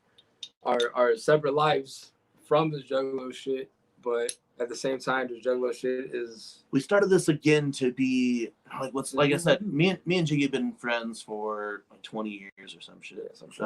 B: separate lives from this Juggalo shit. But at the same time, this Juggalo shit is
A: We started this again to be like I said, me and Jiggy have been friends for like 20 years or some shit.
B: some shit.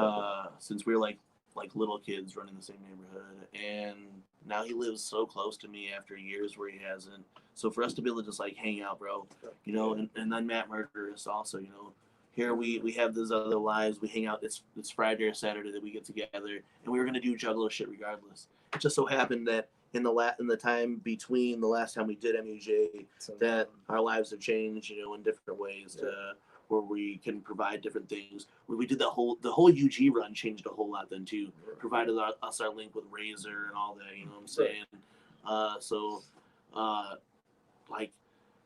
A: Since we were like like little kids running the same neighborhood, and now he lives so close to me after years where he hasn't. So for us to be able to just like hang out, bro, you know, and then Matt Murder is also, you know, here we have these other lives. We hang out. It's Friday or Saturday that we get together, and we were gonna do Juggalo shit regardless. It just so happened that in the time between the last time we did MUJ, that our lives have changed, you know, in different ways to where we can provide different things. When we did the whole UG run changed a whole lot then too. Provided us our link with Razor and all that, you know what I'm saying? Like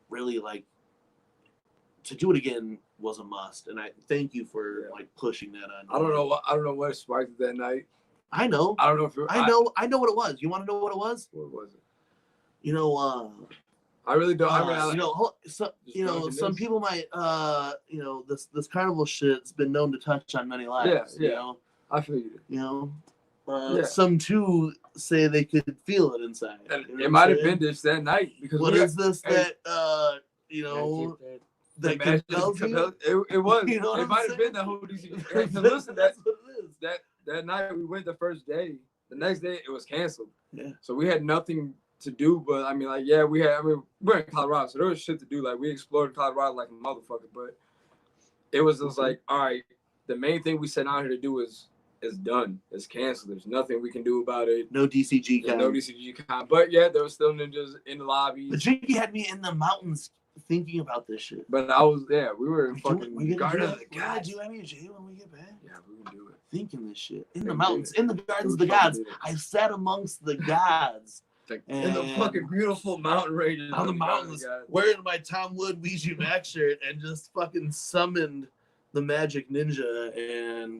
A: really like to do it again was a must, and I thank you for like pushing that on.
B: I don't know what sparked that night.
A: I know.
B: I don't know if
A: I know what it was. You want to know what it was?
B: What was it?
A: You know,
B: I really don't.
A: Some people might, this carnival shit's been known to touch on many lives.
B: Yeah.
A: You know,
B: I feel you.
A: You know, some too say they could feel it inside.
B: And
A: you know
B: it might have been this that night because
A: what is this that
B: the
A: that compels you?
B: It was.
A: You know what
B: it
A: I'm
B: might have
A: saying?
B: been the whole DC. Listen,
A: that's what it is.
B: that night we went the first day. The next day it was canceled.
A: Yeah.
B: So we had nothing to do, but I mean, like, we're in Colorado, so there was shit to do. Like, we explored Colorado like a motherfucker, but it was just like, all right, the main thing we set out here to do is done. It's canceled. There's nothing we can do about it.
A: No DCG con.
B: No DCG con. But yeah, there were still ninjas in the lobby.
A: The Jinky had me in the mountains thinking about this shit.
B: But we were in fucking Garden of the
A: Gods.
B: Gods.
A: Do MUJ when we get back?
B: Yeah, we can do it.
A: Thinking this shit. In the mountains, in the gardens of the gods. I sat amongst the gods.
B: In the fucking beautiful mountain ranges.
A: On the mountains, wearing my Tom Wood Ouija Mac shirt and just fucking summoned the magic ninja. And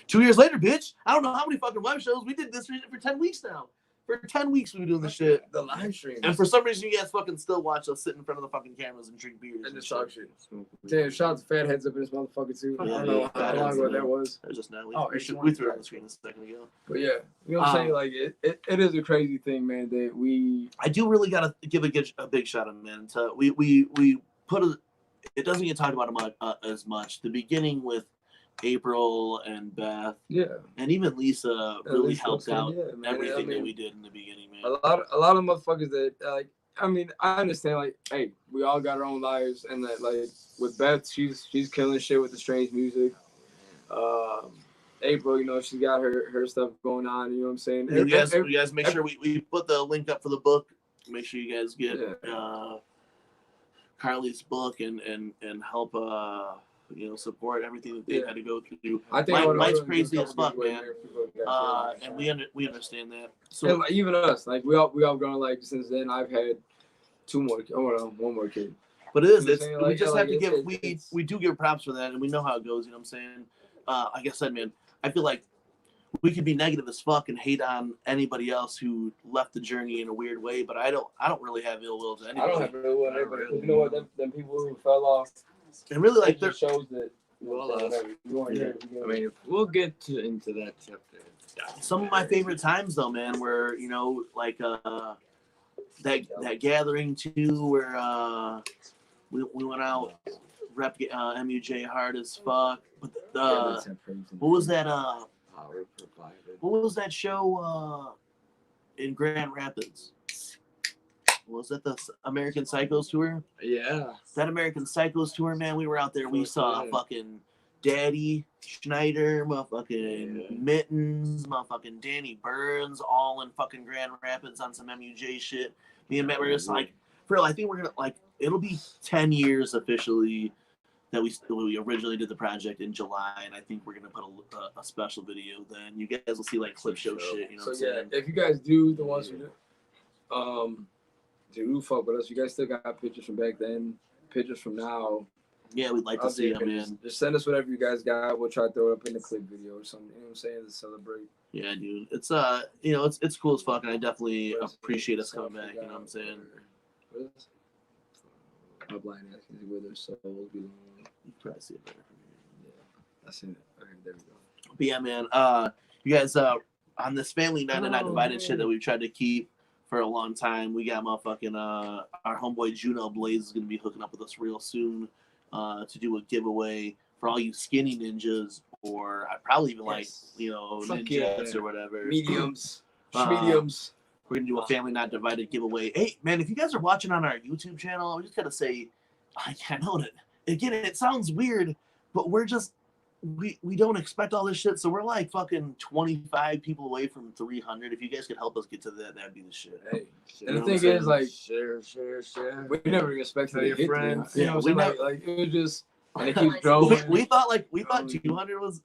A: 2 years later, bitch, I don't know how many fucking web shows we did this for 10 weeks now. For 10 weeks we've been doing this shit.
B: The live stream.
A: And for some reason you guys fucking still watch us sit in front of the fucking cameras and drink beers.
B: And just talk shit. Damn, shout out to Fat Heads up in this motherfucker too. I don't know how long ago that was.
A: That was just now.
B: We
A: threw it on the screen a second ago.
B: But yeah, you know what I'm saying? Like it is a crazy thing, man, that
A: I do really gotta give a big shout out, man. We put it doesn't get talked about as much. The beginning with April and Beth, and even Lisa really helped out everything that we did in the beginning, man.
B: A lot of motherfuckers that like. I mean, I understand. Like, hey, we all got our own lives, and that like with Beth, she's killing shit with the strange music. April, you know, she's got her stuff going on. You know what I'm saying?
A: You guys make sure we put the link up for the book. Make sure you guys get Carly's book and help support everything that they've had to go through. I think Mike's crazy as fuck, man. And we understand that. So
B: and, like, even us, like we all grown. Like since then, I've had one more kid.
A: But it is. We just have to give. We do give props for that, and we know how it goes. You know what I'm saying? Like I said, man, I feel like we could be negative as fuck and hate on anybody else who left the journey in a weird way, but I don't really have ill will to anybody.
B: I don't have ill will to anybody. You know what? Them people who fell off.
A: And really, like,
B: it shows that. I mean,
C: we'll get into that chapter.
A: Some of my favorite times, though, man, were like that gathering too, where we went out, rep MUJ hard as fuck. But what was that? What was that show in Grand Rapids? Was that the American Psychos tour?
C: Yeah.
A: That American Psychos tour, man, we were out there. We saw fucking Daddy Schneider, motherfucking Mittens, motherfucking Danny Burns, all in fucking Grand Rapids on some MUJ shit. Me and Matt were just like, for real, I think we're going to, it'll be 10 years officially that we originally did the project in July, and I think we're going to put a special video then. You guys will see, clip show shit, you know what I'm saying?
B: If you guys do, the ones who do fuck with us, you guys still got pictures from back then, pictures from now.
A: Yeah, we'd like to see them, man.
B: Just send us whatever you guys got. We'll try to throw it up in the clip video or something. You know what I'm saying? To celebrate.
A: Yeah, dude. It's it's cool as fuck, and I definitely appreciate us coming back. You know what I'm saying?
B: What is this? My blind ass is where their souls belong.
A: You can probably see it better.
B: Yeah, I seen it. Okay, there we go.
A: But yeah, man. You guys on this family night and not divided shit that we've tried to keep for a long time. We got motherfucking our homeboy Juno Blaze is gonna be hooking up with us real soon to do a giveaway for all you skinny ninjas or I probably even like
B: Yes.
A: ninjas
B: yeah.
A: or whatever.
B: Mediums.
A: Mediums. We're gonna do a Family Not Divided giveaway. Hey man, if you guys are watching on our YouTube channel, we just gotta say, I know that again. It sounds weird, but we're just we don't expect all this shit. So we're like fucking 25 people away from 300. If you guys could help us get to that, that'd be the shit.
B: Hey,
A: You
B: and
A: know
B: the
A: what
B: thing
A: I'm
B: is, like,
C: share.
B: we never expected
C: Tell
B: to
C: your
B: hit
C: friends.
B: 300. You know what I'm saying? Like it was just, and it keeps
A: we
B: growing.
A: thought 200 was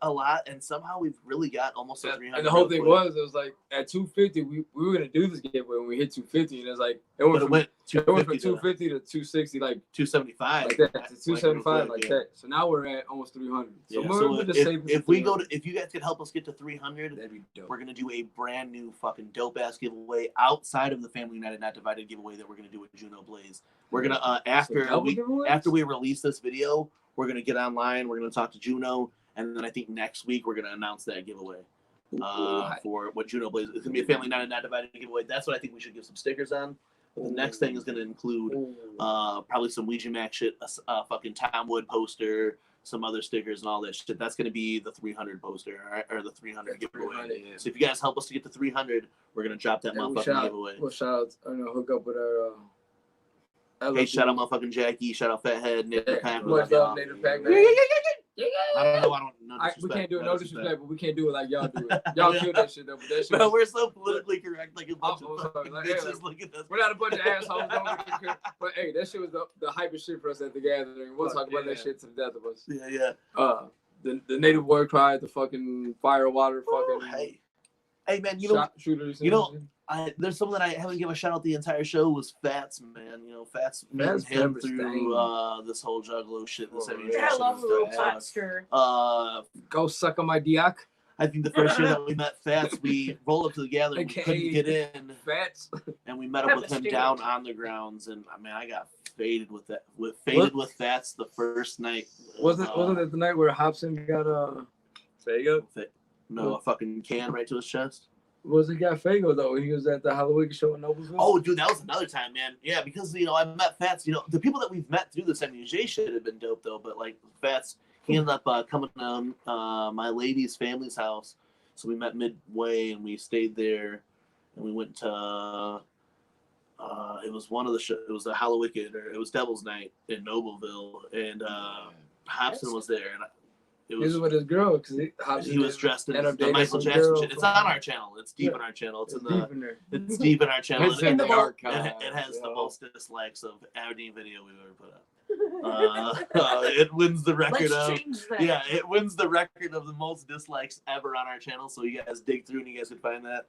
A: a lot, and somehow we've really got almost a 300.
B: And the whole thing was, it was like at 250, we were gonna do this giveaway when we hit 250, and it's like it went from 250 to 260, like
A: 275,
B: like that, to 275, like
A: yeah.
B: that. So now we're at almost 300. So
A: Yeah,
B: we're just saving.
A: if we go to, if you guys could help us get to 300,
B: that'd be dope.
A: we're gonna do a brand new fucking dope ass giveaway outside of the Family United Not Divided giveaway that we're gonna do with Juno Blaze. We're gonna after we release this video, we're gonna get online. We're gonna talk to Juno, and then I think next week we're gonna announce that giveaway for what Juno Blaze. It's gonna be a Family United Not Divided giveaway. That's what I think we should give some stickers on. But the next thing is gonna include probably some Ouija Mac shit, a fucking Tom Wood poster, some other stickers and all that shit. That's gonna be the 300 poster or the 300 giveaway. So if you guys help us to get to 300, we're gonna drop that motherfucking giveaway.
B: We'll shout out, hook up with our.
A: Hey, shout out motherfucking Jackie. Shout out Fathead. Native Pac.
B: What's up, Native Pac?
A: I don't know.
B: We can't do it. No disrespect, but we can't do it like y'all do it. Y'all kill that shit though. But that shit.
A: No, we're so politically correct, like a bunch of fucking
B: like,
A: bitches. Look at us.
B: We're not a bunch of assholes. But hey, that shit was the hypest shit for us at the gathering. We'll talk about that shit to the death of us.
A: Yeah.
B: The native war cry, the fucking fire, water, fucking.
A: Hey man, you know,
B: shooters.
A: There's someone that I haven't given a shout out the entire show was Fats, man. Fats meeting him through this whole Juggalo shit.
D: I love a little pot stir.
B: Go suck on my diak.
A: I think the first year that we met Fats, we rolled up to the gathering, we couldn't get in.
B: Fats.
A: And we met up with him down on the grounds, and I got faded with that. With Fats the first night.
B: Wasn't it the night where Hobson got
C: Fago?
A: No, a fucking can right to his chest.
B: Was it got Fago though? He was at the Halloween show in Noblesville.
A: Oh, dude, that was another time, man. Yeah, because I met Fats. The people that we've met through the TeamMUJ's shit have been dope though. But like Fats, he ended up coming to my lady's family's house, so we met midway and we stayed there, and we went to. It was one of the it was the Halloween or it was Devil's Night in Noblesville, and Hobson was there, and.
B: He was with his girl because
A: he was dressed in the Michael Jackson shit. It's on our channel. It's deep in our channel. It's deep in our channel.
C: It's in the archive.
A: It has the most dislikes of any video we've ever put up. It wins the record it wins the record of the most dislikes ever on our channel. So you guys dig through and you guys can find that.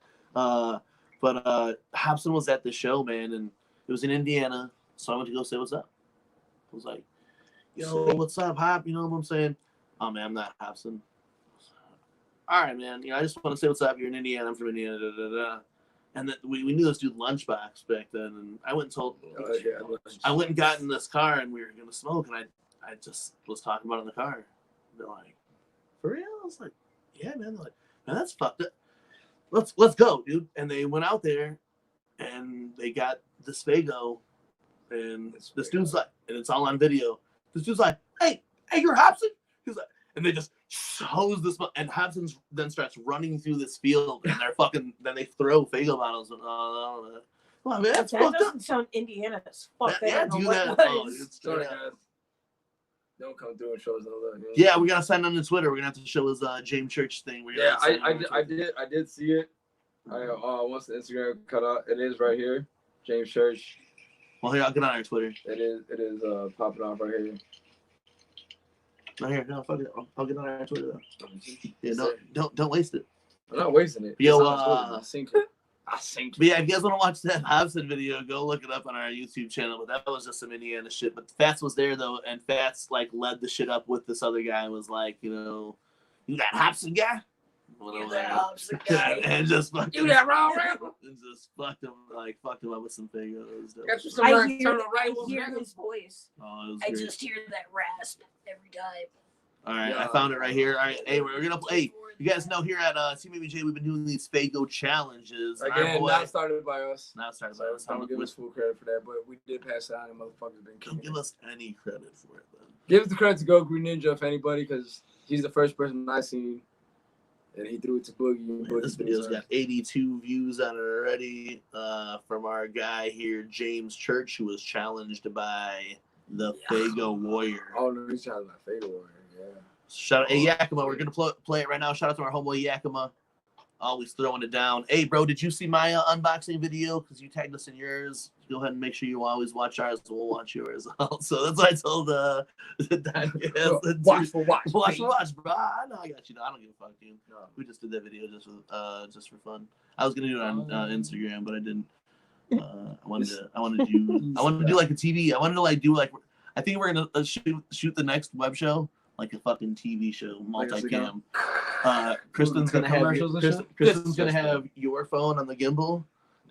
A: But Hobson was at the show, man, and it was in Indiana. So I went to go say what's up. I was like, yo, what's up, Hop? You know what I'm saying? Oh man, I'm not Hobson. All right, man. I just want to say what's up. You're in Indiana. I'm from Indiana. Da, da, da. And then we knew this dude Lunchbox back then, and I went and told. I went and got in this car, and we were gonna smoke, and I just was talking about it in the car. They're like, for real? I was like, yeah, man. They're like, man, that's fucked up. Let's go, dude. And they went out there, and they got this Fago, and this dude's like, and it's all on video. This dude's like, hey, you're Hobson. He's like, and they just hose this, and Hobson then starts running through this field, and then they throw Fago bottles. Oh, man, that's
D: that
A: fucked
D: doesn't
A: up.
D: sound Indiana as fuck.
A: Yeah, do that.
B: Sorry, guys. Don't come through and show us all that.
A: Yeah, we gotta sign on to Twitter. We're gonna have to show his James Church thing.
B: I did see it. Once the Instagram cut out, it is right here, James Church.
A: Well, here, I'll get on our Twitter.
B: It is popping off right here.
A: Right here, no, fuck it. I'll get on our Twitter though. Yeah, don't waste it.
B: I'm not wasting it.
A: Yo,
B: I synced it.
A: But yeah, if you guys want to watch that Hobson video, go look it up on our YouTube channel. But that was just some Indiana shit. But Fats was there though, and Fats like led the shit up with this other guy and was like, you that Hobson guy? And just fucking
B: you that wrong rapper?
A: And just fucked him up with some Fagos.
D: I hear his voice.
A: Oh,
D: I just hear that rasp every time.
A: All right, I
B: Yeah.
A: found it right here. All right, hey, we're gonna play. You guys know here at TeamMUJ, we've been doing these Fago challenges. And our
B: Again,
A: boy,
B: not started by us.
A: not started by
B: So
A: us.
B: don't give us full credit for that, but we did pass it on, and motherfuckers been kicking
A: Don't give
B: it.
A: us any credit for it, then.
B: Give the credit to Go Green Ninja, if anybody, because he's the first person I seen, and he threw it to Boogie. And Boogie
A: This
B: threw it
A: video's
B: to
A: got
B: us.
A: 82 views on it already from our guy here, James Church, who was challenged by the Fago Warrior.
B: Oh no, he's trying to my fatal warrior. Yeah.
A: Shout out, hey Yakima, we're gonna play it right now. Shout out to our homeboy Yakima, always throwing it down. Hey bro, did you see my unboxing video? Because you tagged us in yours. Go ahead and make sure you always watch ours. We'll watch yours also. That's what I told
B: Watch for watch.
A: watch, bro. I know I got you. I don't give a fuck, dude.
B: No.
A: We just did that video just for fun. I was gonna do it on Instagram, but I didn't. I wanted to do like a TV. I wanted to like do like. I think we're gonna shoot the next web show like a fucking TV show, multicam. Kristen's gonna have Kristen's gonna have your phone on the gimbal.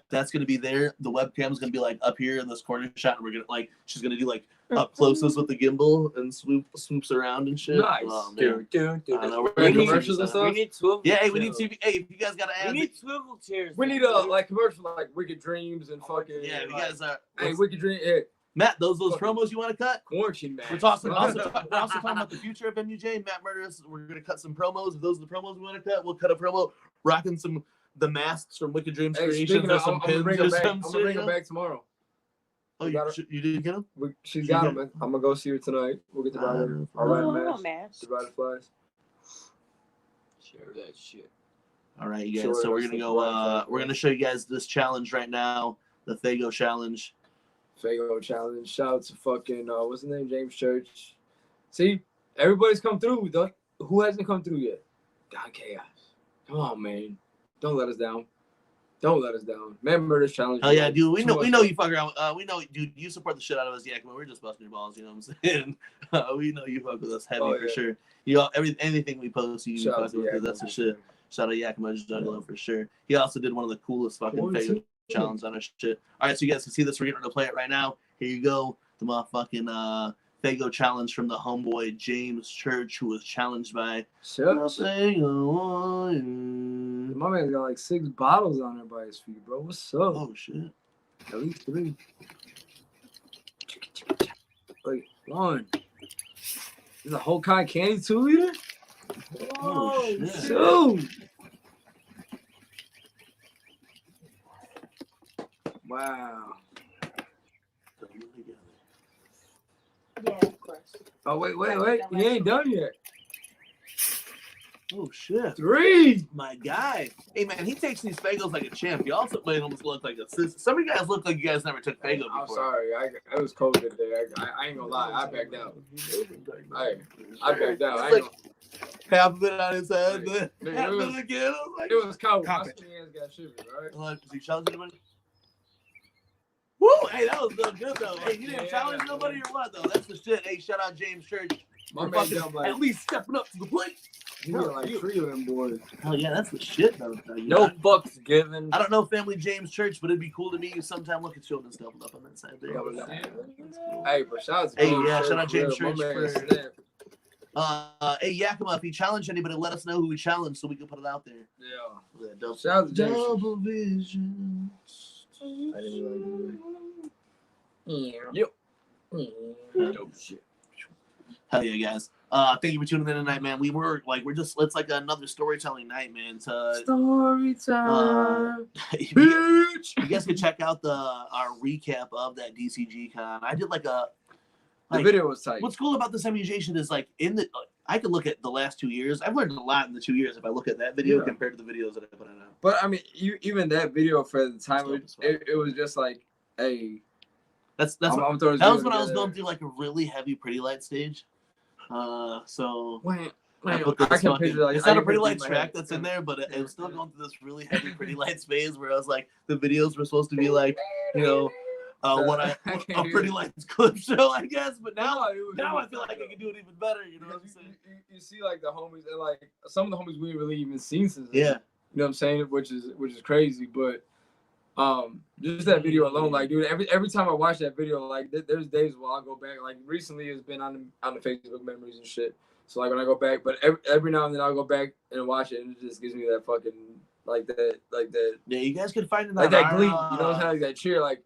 A: That's gonna be there. The webcam's gonna be like up here in this corner shot, and we're gonna like she's gonna do like up closes with the gimbal and swoops around and shit.
C: Nice.
A: Oh,
C: Dude.
A: I don't know, we're
B: We
A: gonna
B: need
A: do
B: commercials and stuff?
C: We need swivel
A: Yeah, hey, we need
C: chairs.
A: TV. Hey, if you guys gotta add,
C: We need swivel chairs.
B: We need like commercial like Wicked Dreams and fucking.
A: yeah, if you
B: like,
A: guys are.
B: Hey, Wicked Dream. Yeah,
A: Matt, those
B: Fucking-
A: promos you want to cut?
B: quarantine man.
A: We're also talking about the future of MUJ. Matt Murders. We're gonna cut some promos. If those are the promos we want to cut, we'll cut a promo rocking the masks from Wicked Dreams
B: Hey,
A: Creations
B: speaking
A: or
B: of,
A: some
B: I'm gonna
A: pins
B: bring
A: or
B: her back.
A: some
B: I'm gonna
A: shit.
B: bring her back tomorrow.
A: Oh, you didn't get them?
B: She's got them. I'm gonna go see her tonight. We'll get to buy them. I'll
D: Oh,
B: ride a
D: no
B: mask.
D: mask.
B: To buy the flies.
C: Share that shit.
A: All right, you guys.
B: Sure,
A: So we're
B: that's
A: gonna
B: the
A: go.
B: right
A: We're gonna show you guys this challenge right now, the Fago challenge.
B: Fago challenge. Shout out to fucking what's his name? James Church. See, everybody's come through. Who hasn't come through yet? God Chaos. Come on, man. Don't let us down. Don't let us down. Man, Murders challenge.
A: Oh yeah, dude. We
B: Too
A: know
B: much
A: you fuck around. We know, dude. You support the shit out of us, Yakima. We're just busting your balls. You know what I'm saying? We know you fuck with us heavy
B: Oh,
A: for
B: yeah.
A: sure. You know, anything we post, you
B: Shout out
A: fuck
B: to
A: with.
B: Yakima.
A: That's the shit. Shout out Yakima's Juggalo for sure. He also did one of the coolest fucking Fago challenge on our shit. All right, so you guys can see this. We're getting to play it right now. Here you go. The motherfucking Fago challenge from the homeboy James Church, who was challenged by
B: Shut
A: the
B: up.
A: Fago Warrior.
B: My man's got like 6 bottles on there by his feet, bro. What's up?
A: Oh shit.
B: At least 3. Like, one. There's a whole kind candy 2 liter?
A: Oh, shit.
B: 2. Wow.
D: Yeah, of course.
B: Oh, wait. He ain't done yet.
A: Oh shit.
B: 3.
A: My guy. Hey man, he takes these Fagos like a champ. You also made almost look like a sis. Some of you guys look like you guys never took Fago before.
B: I'm sorry. It was COVID today. I ain't gonna lie. I backed out. I backed out. I ain't gonna,
A: Half of it on his head,
B: Hey,
A: then
B: nigga,
A: half
B: it
A: of
B: was-
A: it again. I was like,
B: it was COVID.
A: Cop
B: My
A: it.
B: hands got shivered, right?
A: hold on, did he challenge anybody? Woo! Hey, that was good though. Hey, you didn't
B: Yeah,
A: challenge
B: man.
A: nobody or what though? That's the shit. Hey, shout out James Church.
B: My
A: for
B: man
A: fucking
B: jumped like
A: at least stepping up to the plate.
B: he got like 3 of them boys.
A: Hell yeah, that's the shit though.
C: No fucks given.
A: I don't know Family James Church, but it'd be cool to meet you sometime. Look at children stuff up on that side there.
B: Hey, but shout out to
A: Hey,
B: James
A: yeah,
B: Church,
A: shout out James
B: real. My
A: Church
B: man
A: for-
B: snapped.
A: Hey Yakima, if you challenge anybody, let us know who we challenge so we can put it out there.
B: Yeah.
A: Yeah, double,
B: Shout out to James.
A: double vision.
B: I didn't really do
C: Yep.
B: it.
C: Dope shit.
A: Hell yeah, guys. Thank you for tuning in tonight, man. We're just it's like another storytelling night, man.
B: Story time.
A: You guys can check out our recap of that DCG con. I did
B: The video was tight.
A: What's cool about this emulation is like I could look at the last 2 years. I've learned a lot in the 2 years if I look at that video
B: Yeah.
A: compared to the videos that I put out.
B: But I mean, even that video for the time,
A: Dope as fuck.
B: it was just like, hey,
A: That's
B: I'm throwing this
A: that was
B: video
A: when I was
B: together.
A: going through like a really heavy pretty light stage. So
B: Wait,
A: I
B: wait,
A: put
B: I
A: this
B: can
A: fucking-
B: picture like
A: it's
B: I
A: not a
B: can
A: pretty
B: picture
A: lights
B: in my
A: track
B: head.
A: that's in there, but it was still going through this really heavy pretty lights phase where I was like, the videos were supposed to be like, what
B: I
A: a
B: can't
A: pretty
B: hear
A: lights clip show, I guess. But now
B: it was-
A: I feel like I can do it even better. You know what I'm
B: Because
A: saying?
B: you see like the homies and like some of the homies we ain't really even seen since then.
A: Yeah.
B: You know what I'm saying? Which is crazy, but Just that video alone, like, dude, every time I watch that video, like, there's days where I'll go back. Like, recently it's been on the Facebook memories and shit. So like when I go back, but every now and then I'll go back and watch it, and it just gives me that fucking like that.
A: Yeah, you guys can find it
B: like
A: on
B: that
A: our,
B: glee. You know what I'm saying? Like that cheer. Like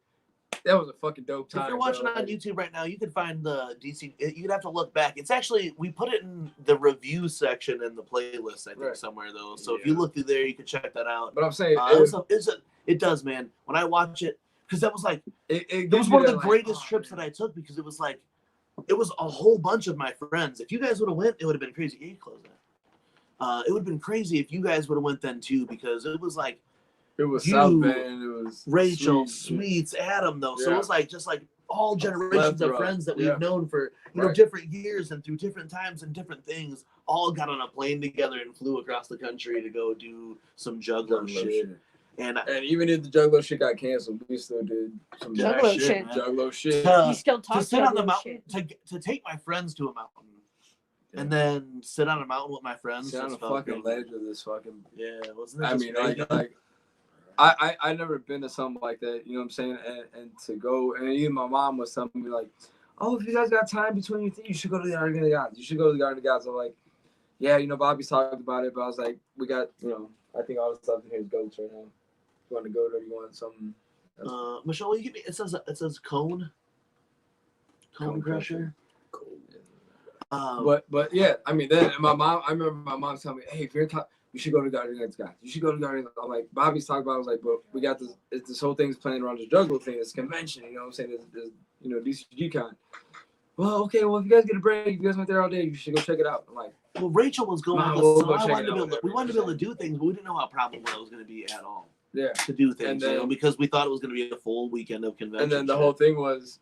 B: that was a fucking dope time.
A: If you're watching
B: bro.
A: on YouTube right now, you can find the DC. You'd have to look back. It's actually, we put it in the review section in the playlist, I think, somewhere though. So if you look through there, you can check that out.
B: But I'm saying
A: it does, man. When I watch it, because that was like
B: it
A: was one of the greatest trips that I took, because it was like it was a whole bunch of my friends. If you guys would have went, it would have been crazy. You close that. It would have been crazy if you guys would have went then too, because it was like.
B: It was
A: you,
B: South Bend. It was
A: Rachel, Sweets, Adam, though. So it was like just like all generations of friends that we've known for different years and through different times and different things, all got on a plane together and flew across the country to go do some juggalo shit. And
B: even if the juggalo shit got canceled, we still did some
D: juggalo shit.
B: Juggalo shit.
D: You still talk
A: to sit on the mountain,
D: shit.
A: to take my friends to a mountain. And then sit on a mountain with my friends.
B: Sit on the fucking ledge of this fucking.
A: Yeah, wasn't it?
B: I mean, like I never been to something like that, you know what I'm saying? And to go, and even my mom was telling me like, oh, if you guys got time between your things, you should go to the Garden of the Gods. You should go to the Garden of the Gods. I'm like, yeah, you know, Bobby's talked about it, but I was like, we got, you know, I think all the stuff in here is goats right now. You want to go there? You want something?
A: Michelle, will you give me? It says cone crusher.
B: But yeah, I mean, then I remember my mom telling me, hey, if you're in you should go to Garden of the Gods. You should go to Garden. I'm like, Bobby's talking about it. I was like, but we got this. This whole thing's playing around this juggalo thing. This convention. You know what I'm saying? This you know, DCG con. Well, okay. Well, if you guys get a break, if you guys went there all day, you should go check it out. I'm like,
A: well, Rachel was going with us, so we wanted to be able to do things, but we didn't know how probable it was going to be at all.
B: Yeah.
A: To do things,
B: and then,
A: you know, because we thought it was going to be a full weekend of convention.
B: And then the whole thing was,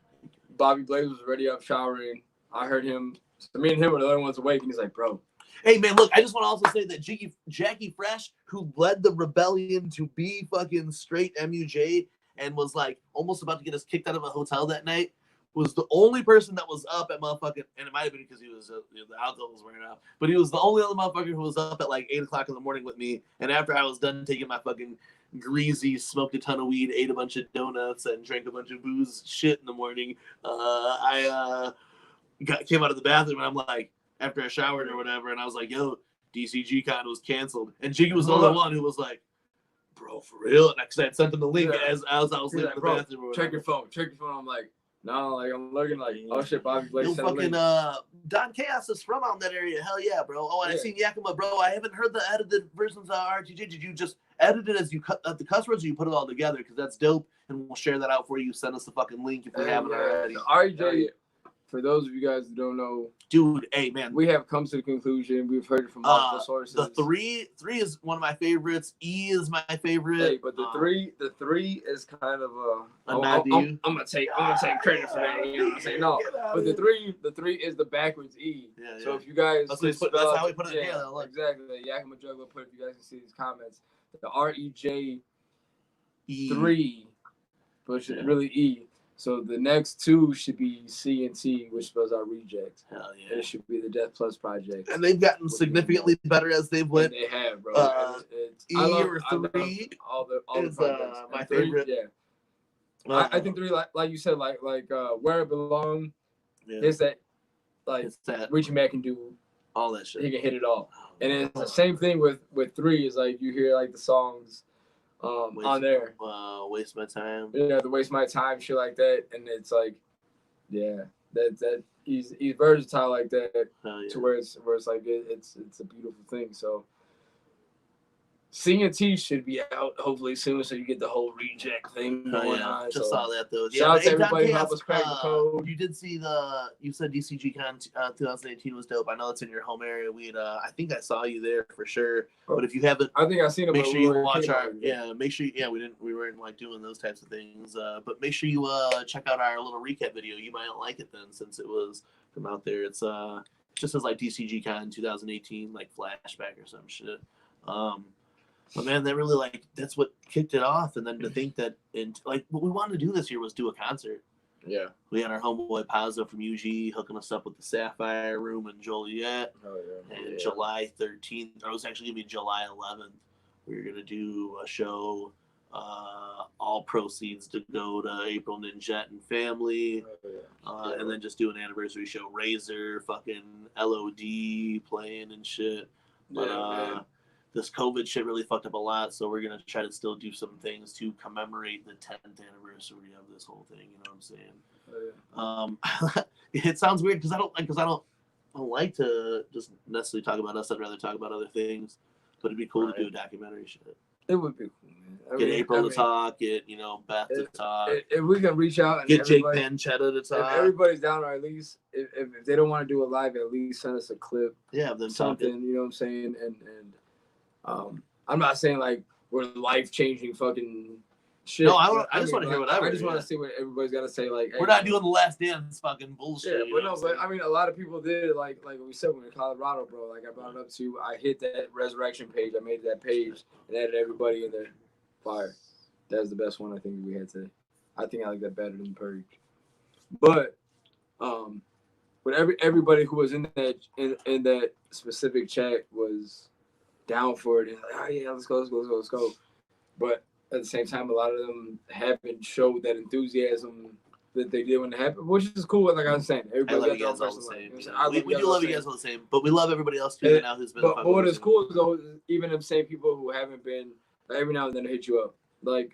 B: Bobby Blaze was already up showering. I heard him. So me and him were the only ones awake, and he's like, bro.
A: Hey, man, look, I just want to also say that Jackie Fresh, who led the rebellion to be fucking straight MUJ and was, like, almost about to get us kicked out of a hotel that night, was the only person that was up at motherfucking, and it might have been because he was, you know, the alcohol was wearing out, but he was the only other motherfucker who was up at, like, 8 o'clock in the morning with me, and after I was done taking my fucking greasy, smoked a ton of weed, ate a bunch of donuts, and drank a bunch of booze shit in the morning, I came out of the bathroom, and I'm like, after I showered or whatever, and I was like, yo, DCG Con was canceled. And Jiggy was the only one who was like, bro, for real? Because I had sent him the link as I was leaving the bathroom.
B: Check your phone. I'm like, no, like, I'm looking like, oh shit, Bobby Blaze.
A: Fucking Don Chaos is from out in that area. Hell yeah, bro. Oh, and I seen Yakima, bro. I haven't heard the edited versions of RTJ. Did you just edit it as you cut the cuss words, or you put it all together? Because that's dope, and we'll share that out for you. Send us the fucking link if we haven't already.
B: RJ, for those of you guys who don't know,
A: dude, hey man,
B: we have come to the conclusion. We've heard it from multiple sources.
A: The three is one of my favorites. E is my favorite.
B: Hey, but the three is kind of I'm gonna take credit for that. You know what I'm saying? No, but the three is the backwards E.
A: Yeah,
B: so if you guys,
A: that's how we put it together.
B: Exactly. Yakima Juggalo put it. If you guys can see these comments, the REJ 3, but it's really E. So the next two should be C and T, which spells out reject.
A: Hell yeah!
B: It should be the Death Plus project.
A: And they've gotten significantly better as they've went.
B: And they have, bro.
A: E or 3
B: all
A: is my favorite.
B: Yeah. I think 3, like you said, like Where It Belong, is that like Richie Mac can do
A: all that shit.
B: He can hit it all. And it's the same thing with 3. Is like you hear like the songs. On there,
A: Waste My Time.
B: Yeah, the Waste My Time, shit like that, and it's like, yeah, that he's versatile like that, to where it's like it's a beautiful thing. So C and T should be out hopefully soon, so you get the whole reject thing going on.
A: Just saw that though.
B: Shout out to everybody who helped us crack the code.
A: You did see you said DCG Con 2018 was dope. I know it's in your home area. I think I saw you there for sure. But if you haven't,
B: I think I've seen it.
A: Make sure you watch our make sure we weren't like doing those types of things. But make sure you check out our little recap video. You might like it then, since it was from out there. It's just says like DCG Con 2018 like flashback or some shit. But man, that really that's what kicked it off. And then to think that what we wanted to do this year was do a concert.
B: Yeah.
A: We had our homeboy Pazzo from UG hooking us up with the Sapphire Room in Joliet.
B: Oh yeah.
A: And July 13th, or it was actually gonna be July 11th. We were gonna do a show All proceeds to go to April Ninjet and family. And then just do an anniversary show. Razor, fucking LOD playing and shit. But this COVID shit really fucked up a lot, so we're gonna try to still do some things to commemorate the 10th anniversary of this whole thing. You know what I'm saying? It sounds weird because I don't like to just necessarily talk about us. I'd rather talk about other things. But it'd be cool to do a documentary shit.
B: It would be cool, man.
A: Get April to talk. Get Beth to talk.
B: If we can reach out and
A: get Jake Panchetta to talk.
B: If everybody's down, or at least if they don't want to do it live, at least send us a clip.
A: Yeah, of them
B: something.
A: Talking.
B: You know what I'm saying? And I'm not saying like we're life changing fucking shit.
A: No, I just want to hear whatever.
B: I just want to see what everybody's got to say. Like,
A: we're not doing the Last Dance fucking bullshit.
B: Yeah, but I mean, a lot of people did. Like we said, when in Colorado, bro. Like I brought it up to you. I hit that resurrection page. I made that page and added everybody in there. Fire. That's the best one I think we had today. I think I like that better than Purge. But everybody who was in that specific chat was down for it and like, oh yeah, let's go. But at the same time, a lot of them haven't showed that enthusiasm that they did when it happened, which is cool. Like I'm saying, everybody got their own personal life.
A: We do love you guys all the same, but we love everybody else too. Now who's been.
B: But what is cool though, is even them same people who haven't been, every now and then they hit you up, like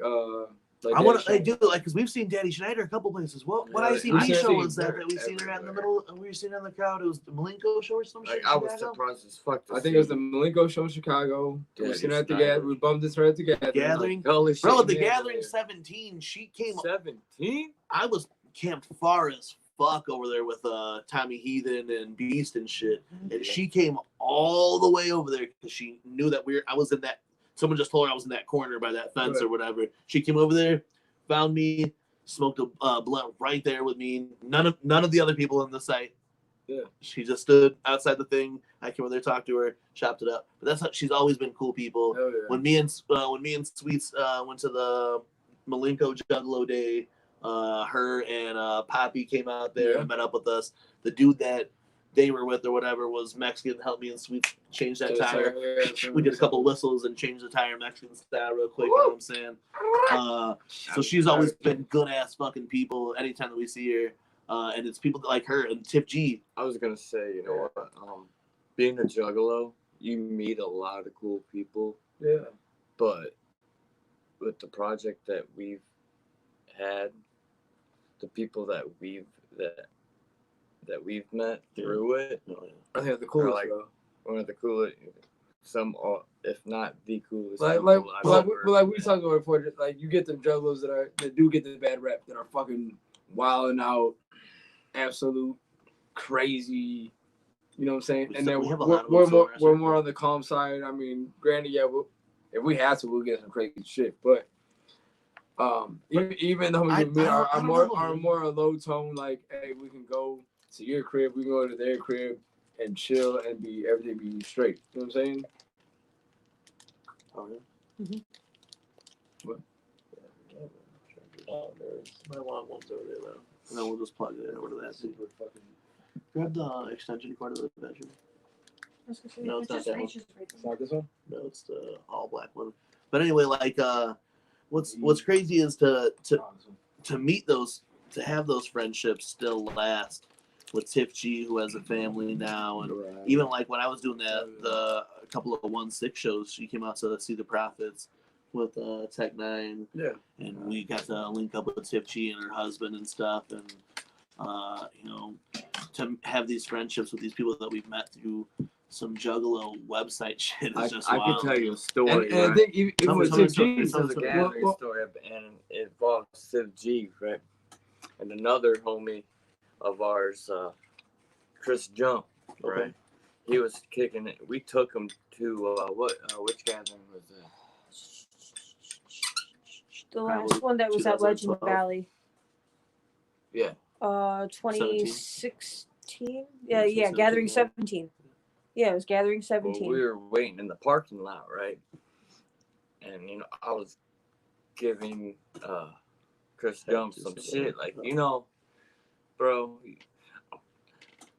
A: I want to do it because we've seen Daddy Schneider a couple places. What ICP show was that we seen her in the middle? We were seeing her in the crowd. It was the Malenko show or some shit.
E: I was surprised as fuck.
B: I think it was the Malenko show in Chicago. We seen her at the Gathering. We bumped into her at the
A: Gathering.
E: Holy shit,
A: bro, at the Gathering 17, she came.
C: 17.
A: I was camped far as fuck over there with Tommy Heathen and Beast and shit, and she came all the way over there because she knew that I was in that. Someone just told her I was in that corner by that fence or whatever. She came over there, found me, smoked a blunt right there with me. None of the other people in the site.
B: Yeah. She
A: just stood outside the thing. I came over there, talked to her, chopped it up. But that's how she's always been cool people.
B: Yeah.
A: When me and Sweets went to the Malenko Juggalo Day, her and Poppy came out there and met up with us. The dude that they were with or whatever was Mexican, helped me and Sweet change that tire. We did a couple whistles and changed the tire Mexican style real quick, you know what I'm saying? So she's always been good ass fucking people anytime that we see her. And it's people like her and Tip G.
E: I was gonna say, you know what? Being a juggalo, you meet a lot of cool people.
B: Yeah.
E: But with the project that we've had, the people that we've met through it,
B: I think the coolest,
E: like
B: bro.
E: One of the coolest, if not the coolest.
B: Like we talked about before, like you get them juggalos that do get the bad rep, that are fucking wilding out, absolute crazy. You know what I'm saying? And then we're more on the calm side. I mean, granted, yeah, if we have to, we'll get some crazy shit. But even though we are more a low tone, like, hey, we can go to your crib, we can go to their crib and chill and everything be straight. You know what I'm saying?
A: Oh yeah.
D: Mm-hmm.
A: What? Might want one over there though. And then we'll just plug it in over to that. Super fucking. Grab the extension cord of the bedroom. No, it's not that one.
B: It's not this one?
A: No, it's the all black one. But anyway, like what's crazy is to meet those, to have those friendships still last with Tiff G, who has a family now, and even like when I was doing a couple of 1-6 shows, she came out to see the Prophets with Tech 9, and we got to link up with Tiff G and her husband and stuff, and you know, to have these friendships with these people that we've met through some Juggalo website shit is just wild.
E: I can tell you a story.
B: And I think even with Civ G,
E: it's a gathering story, and it involves Civ G, right? And another homie of ours, Chris Jump, right? Okay. He was kicking it. We took him to which gathering was that?
D: The last one that was at Legend Valley.
E: Yeah.
D: 2016. Yeah, Gathering 17. Yeah, it was Gathering 17.
E: Well, we were waiting in the parking lot, right? And you know, I was giving Chris Jump some shit, like, you know, bro,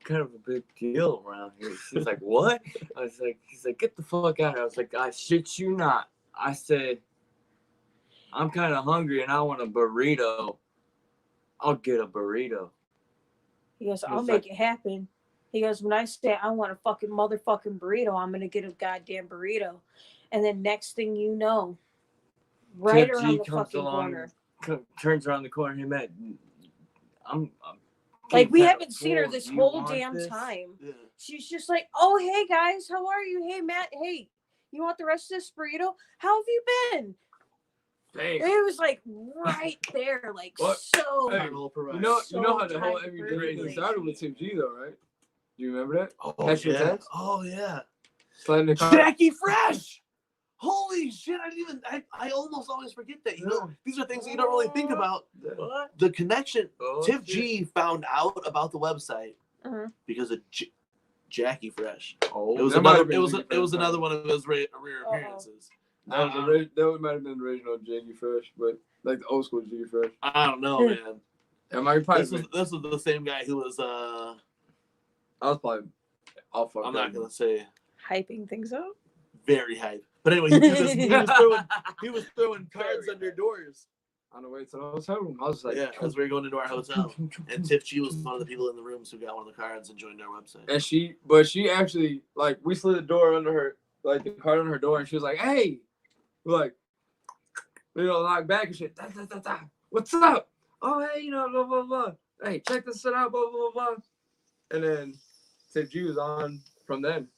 E: kind of a big deal around here. He's like, what? I was like, he's like, get the fuck out of here. I was like, I shit you not. I said, I'm kind of hungry and I want a burrito. I'll get a burrito.
D: He goes, I'll
E: It's
D: make
E: like-
D: it happen. He goes, when I say I want a fucking motherfucking burrito, I'm gonna get a goddamn burrito. And then next thing you know, right
E: Tip G
D: around the
E: comes
D: fucking
E: along,
D: corner.
E: Turns around the corner. Hey, Matt, I'm
D: Like, we
E: kinda
D: haven't seen her
E: full.
D: this
E: Do you
D: whole
E: want
D: damn
E: this?
D: time.
A: Yeah.
D: She's just like, oh, hey, guys, how are you? Hey, Matt, hey, you want the rest of this burrito? How have you been?
B: Damn.
D: It was like right there, like
B: What?
D: so.
B: Hey,
A: Time will provide.
B: You know how
D: So
B: the whole
D: tight
B: MUJ
D: for
B: thing started with Tip G though, right? Do you remember that?
A: Oh,
B: Catch your
A: yeah.
B: text?
A: Oh, yeah.
B: Sliding the car.
A: Jackie Fresh. Holy shit! I didn't even. I almost always forget that. You know, these are things that you don't really think about.
E: What?
A: The connection.
E: Oh,
A: Tiff
E: shit.
A: G found out about the website
D: Uh-huh.
A: because of Jackie Fresh.
B: Oh,
A: It was
B: that might
A: another.
B: have been
A: It was.
B: Jiggy
A: It was
B: Fresh.
A: another one of his rare appearances.
B: That might have been the original Jiggy Fresh, but like the old school Jiggy Fresh.
A: I don't know, man.
B: That might probably
A: This was the same guy who was.
B: I was probably all fucked
A: I'm
B: up.
A: not gonna say
D: Hyping things up.
A: very hype, but anyway, he was throwing cards under doors.
B: On the way to the hotel room, I was like,
A: Yeah, as we were going into our hotel, and Tiff G was one of the people in the rooms who got one of the cards and joined our website.
B: and she actually like we slid the door under her, like the card under her door, and she was like, hey, we're like, knock back and shit. Da, da, da, da. What's up? Oh, hey, blah blah blah. Hey, check this shit out, blah blah blah. And then Tip G was on from then.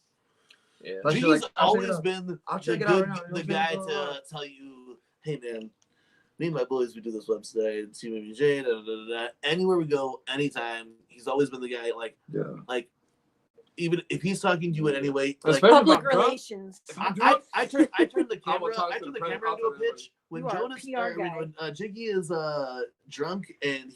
E: Yeah.
B: Like, she's
A: G's
B: like, I'll check it
A: always
B: out.
A: been
B: I'll
A: the
B: check it out
A: good,
B: right now.
A: the
B: Okay,
A: guy
B: blah, blah,
A: to tell you, hey man, me and my boys, we do this website, TeamMUJ, da, da, da, da. Anywhere we go, anytime. He's always been the guy, like even if he's talking to you in any way, like
B: Especially
D: Public
B: if I'm drunk.
D: relations.
A: I turned the
B: I will
A: camera
B: talk
A: I
B: to
A: turned
B: the
A: the
B: press
A: camera into a
B: conference.
A: pitch when
D: You are a
A: Jonas
D: PR
A: or
D: guy.
A: when Jiggy is drunk and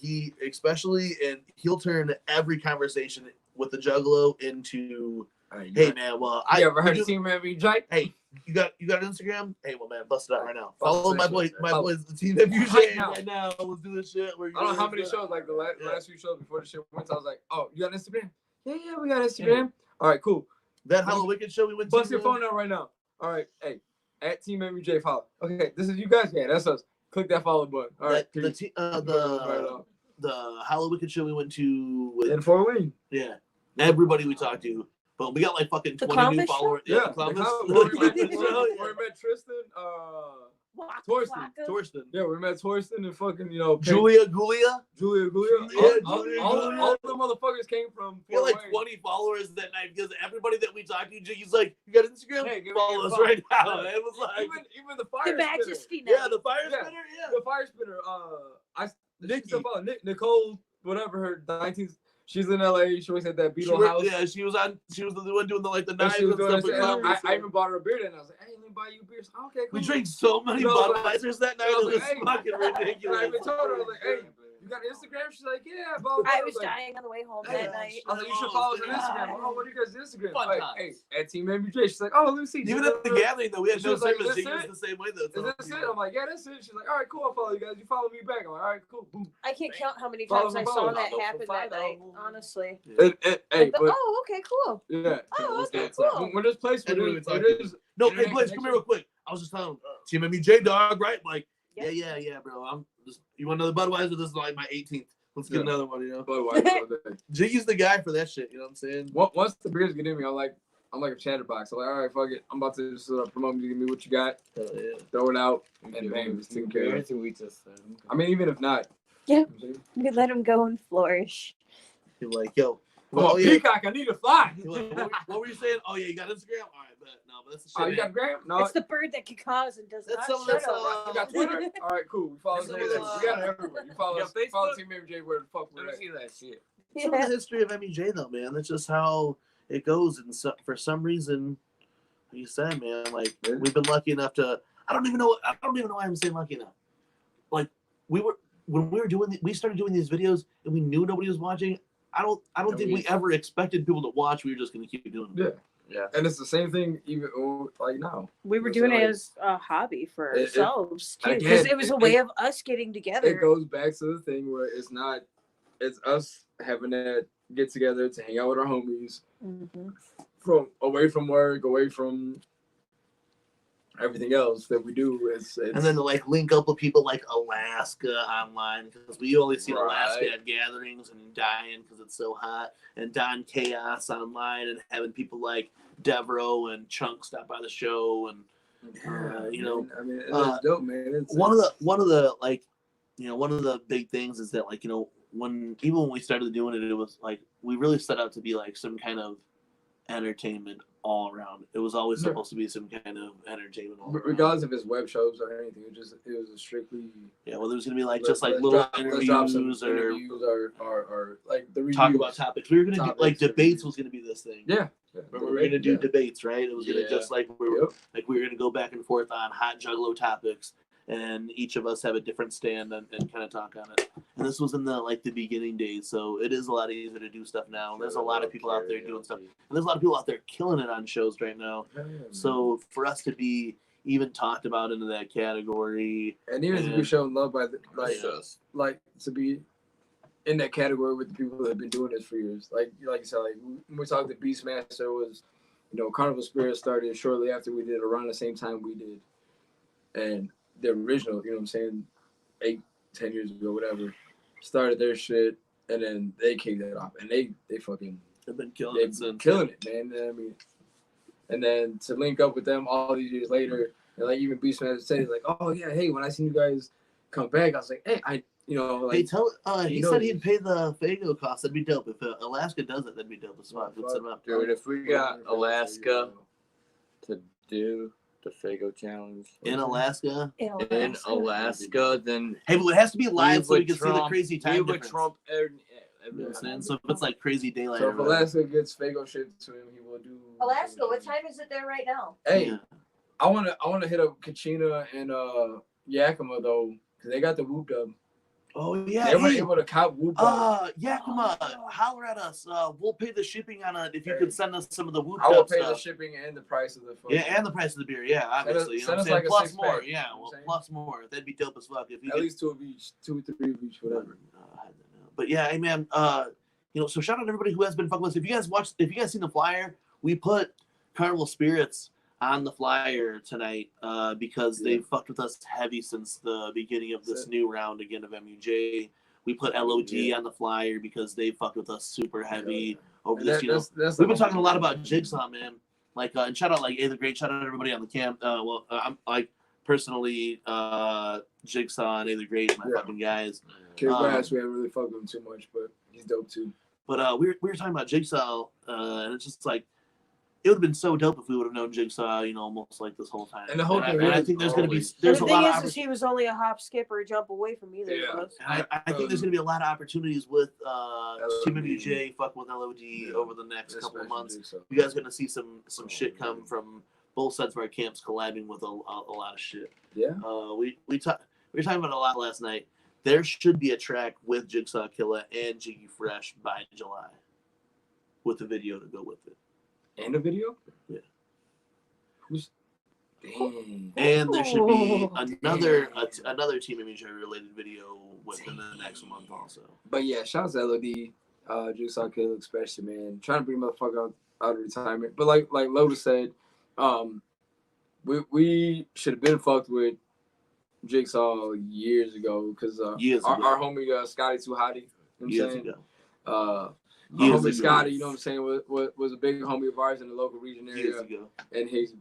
A: he'll turn every conversation with the Juggalo into hey man, well
B: You ever
A: we
B: heard
A: do-
B: of Team MUJ?
A: hey, you got Instagram? Hey, well, man, bust it out right now.
B: Bust
A: Follow
B: this
A: my
B: shit, man.
A: boys, the Team MUJ
B: Right now.
A: right now. Let's do this shit.
B: I don't know how many shows, like the last few shows before the shit went, I was like, oh, you got Instagram? Yeah, we got Instagram. All right, cool.
A: That Hello Wicked show we went to.
B: Bust your phone out right now. All right, hey, at Team MUJ follow. Okay, this is you guys. Yeah, that's us. Click that follow button. All right,
A: The Hello Wicked show we went to with,
B: in Fort Wayne.
A: yeah, everybody we talked to. But we got like fucking
D: The
A: 20 new
D: Clownfish show?
A: followers.
B: Yeah,
A: the Clownfish.
B: where we met Tristan, Torsten.
A: Torsten.
B: Yeah, we met Torsten and fucking,
A: Julia Gulia.
B: Julia.
A: Julia
B: All
A: Gulia.
B: the motherfuckers came from
A: We had
B: Fort
A: like
B: Wayne.
A: 20 followers that night because everybody that we talked to, Jiggy's like, you got Instagram?
B: Hey, give me
A: Follow
B: your
A: us
B: phone.
A: right now.
B: Yeah.
A: It was like,
B: Even the
D: The
B: fire spinner.
D: Majesty night.
A: yeah, the fire
B: Yeah.
A: spinner, yeah.
B: The fire spinner.
A: Nikki.
B: Nicole, whatever her 19th. She's in LA. She always had that Beetle house.
A: Yeah, she was the one doing the
B: And
A: knives
B: she was
A: and
B: doing
A: stuff.
B: this,
A: with
B: and
A: Clownfish.
B: I even bought her a beer, and I was like, "Hey, let me buy you a beer." So, okay, cool.
A: We drank so many
B: You know, like-
A: Budweisers that night.
B: I
A: It
B: was
A: was
B: like, hey.
A: fucking
B: And I
A: ridiculous.
B: even told her, I was like, "Hey, you got Instagram?" She's like, "Yeah." Blah, blah, blah.
D: I was
B: like,
D: dying on the way home
B: Hey,
D: that night.
B: I was like, "You should follow us on Instagram." Oh, what are you guys' Instagram?
E: Fun
B: Like,
E: times.
B: hey, at Team MUJ. She's like, "Oh, let me see."
A: Even at the gathering, though, we had
B: She
A: no
B: was like,
A: service.
B: "This
A: Jiggy was
B: it?
A: the same way, though.
B: Is this it? I'm like, "Yeah, that's it." She's like, "All right, cool. I'll follow you guys. You follow me back." I'm like, "All right, cool." Boom.
D: I can't count how many
B: Follow
D: times I
B: me,
D: saw
B: follow.
D: that
E: Follow
D: happen
E: for
D: that night.
E: follow.
D: Honestly.
B: Hey,
D: Like
B: but
D: oh, okay, cool.
B: yeah.
D: Oh, okay,
E: That's
D: cool.
B: When this place,
A: And we
B: it
A: talked
B: is.
A: No,
B: Internet
A: hey, Blaze, come
B: connection.
A: here real quick. I was just telling him, Team MUJ, dog, right? Like,
D: Yeah.
A: yeah, bro. I'm just, you want another Budweiser? This is like my 18th. Let's get
B: Yeah.
A: another one, you know?
B: But why all day?
A: Jiggy's the guy for that shit, you know what I'm saying?
B: Once the beers get in me, I'm like a chatterbox. I'm like, all right, fuck it. I'm about to just promote me. Give me what you got.
A: Hell yeah.
B: Throw it out.
E: And
B: And
E: bang,
B: bang, it's taken care of.
E: we just said.
B: I mean, even if not.
D: Yeah. We let him go and flourish.
A: You're like, yo.
B: Come on,
A: yeah.
B: Peacock, I need to fly.
A: You're like, what were you saying? Oh, yeah, you got Instagram? All right, but no, but that's the shit.
B: Oh, you got
A: man.
B: Graham? No.
D: It's the bird that can cause and does
A: That's
D: not
A: some of
D: shut
A: this,
D: up.
B: You got Twitter? All right, cool. We follow
A: Some
B: us.
A: of
B: We
A: this,
B: got it everywhere. You follow
E: You
B: us.
E: got
B: Follow
E: Facebook?
B: Team MJ where the fuck we're
E: Let
B: at.
E: me see that shit.
A: Some of the history of MUJ, though, man. That's just how it goes. And so, for some reason, like you said, man, like we've been lucky enough to. I don't even know why I'm saying lucky enough. Like when we were doing, we started doing these videos, and we knew nobody was watching. I don't think we ever expected people to watch. We were just gonna keep doing it.
B: Yeah.
E: Yeah.
B: And it's the same thing even like now.
D: We were
B: So,
D: doing it
B: like,
D: as a hobby for
B: it-
D: ourselves too,
B: again,
D: because it was a
B: it-
D: way of us getting together.
B: It goes back to the thing where it's us having that get together to hang out with our homies
D: Mhm.
B: from away from work, away from everything else that we do is.
A: And then to like link up with people like Alaska online because we only see Alaska
B: Right.
A: at gatherings and dying because it's so hot, and Don Chaos online and having people like Devereaux and Chunk stop by the show, and you know,
B: I mean, it's dope, man. It's
A: one of the like, you know, one of the big things is that like, you know, when we started doing it, it was like we really set out to be like some kind of entertainment all around. It was always
B: Yeah.
A: supposed to be some kind of entertainment all around.
B: regardless if it's web shows or anything. It was a strictly
A: Yeah, well, there's gonna be like
B: let's-
A: just like
B: let's
A: little
B: drop some
A: interviews
B: or like the reviews.
A: talk about topics. We were gonna do like
B: Topics or
A: debates
B: reviews.
A: was gonna be this thing.
B: Yeah.
A: Remember, we were gonna do debates, right? It was gonna
B: Yeah.
A: just like we were gonna go back and forth on hot juggalo topics, and each of us have a different stand and kind of talk on it. And this was in the beginning days, so it is a lot easier to do stuff now. And there's a lot of people out there doing stuff, and there's a lot of people out there killing it on shows right now. So for us to be even talked about into that category,
B: and even to be shown love by the like to be in that category with the people that have been doing this for years. Like you said, like when we talked to Beastmaster was, you know, Carnival Spirit started shortly after we did, around the same time we did. And the original, you know what I'm saying, 8-10 years ago, whatever, started their shit, and then they kicked that off, and they fucking
A: they've been killing
B: they've
A: it
B: been
A: since.
B: killing it, man. I mean, and then to link up with them all these years later, and like even Beastmaster said, like, oh yeah, hey, when I seen you guys come back, I was like, hey, you know, like,
A: Hey, tell he
B: you know
A: said
B: this.
A: he'd pay the Fago cost. That'd be dope. If Alaska does it, that'd be dope as well. Let's set 'em up.
E: Dude, if we got Alaska to do the Fago challenge
A: In Alaska.
E: in Alaska, then
A: Hey, but it has to be live so we can see the
E: trump-
A: crazy time
E: we would
A: difference.
E: trump every,
A: You know what I'm saying? So if it's like crazy daylight.
B: So
A: or
B: if
A: whatever.
B: Alaska gets Fago shit to him, he will do
D: Alaska, what time is it there right now?
B: Hey,
A: Yeah.
B: I wanna hit up Kachina and Yakima though, because they got the whoop dub.
A: Oh yeah.
B: They were
A: Hey,
B: able to cop whoop dub.
A: Yakima, holler at us. We'll pay the shipping on it if you could send us some of the whoop
B: I will
A: up
B: pay the
A: stuff.
B: shipping and the price of the phone.
A: Yeah, and the price of the beer. Yeah, obviously. You know
B: send
A: what I'm
B: us
A: saying?
B: like a
A: Plus
B: six-pack,
A: more.
B: you
A: Yeah,
B: know what I'm saying?
A: plus more. That'd be dope as fuck if you
B: at
A: could.
B: least 2 of each, 2 or 3 of each, whatever.
A: But yeah, hey man, you know, so shout out to everybody who has been fucking with us. If you guys seen the flyer, we put Carnival Spirits on the flyer tonight because they fucked with us heavy since the beginning of this new round again of MUJ. We put LOD on the flyer because they fucked with us super heavy over
B: And
A: this. You know,
B: that's
A: we've been talking a lot about Jigsaw, man. Like, and shout out like A the Great. Shout out everybody on the camp. I'm like personally Jigsaw and A the Great, my fucking guys.
B: Kid Brass, we haven't really fucked with him too much, but he's dope too.
A: But we were talking about Jigsaw, and it's just like it would have been so dope if we would have known Jigsaw, you know, almost like this whole time.
B: And the whole thing
A: I
B: is
A: think there's going to be
B: always-
A: there's
D: the
A: a
D: thing
A: lot of
D: is he was only a hop, skip, or a jump away from either of us.
A: I think there's going to be a lot of opportunities with TeamMUJ fucking with LOD over the next couple of months.
B: Jigsaw.
A: You guys are going to see some shit come from both sides of our camps collabing with a lot of shit.
B: Yeah.
A: We were talking about it a lot last night. There should be a track with Jigsaw Killa and Jiggy Fresh by July, with a video to go with it.
B: And a video?
A: Yeah.
B: Who's dang.
A: And there should be
D: Oh,
A: another TeamMUJ related video within the next month also.
B: But yeah, shout out to LOD, Jigsaw Killer especially, man. Trying to bring motherfucker out of retirement. But like Lotus said, we should have been fucked with Jigsaw years ago because our homie Scotty Too Hotty, you know what I'm
A: Years
B: saying?
A: ago.
B: Our
A: Years
B: homie
A: ago.
B: Scotty, you know what I'm saying, was a big homie of ours in the local region
A: Years
B: area,
A: ago.
B: and he's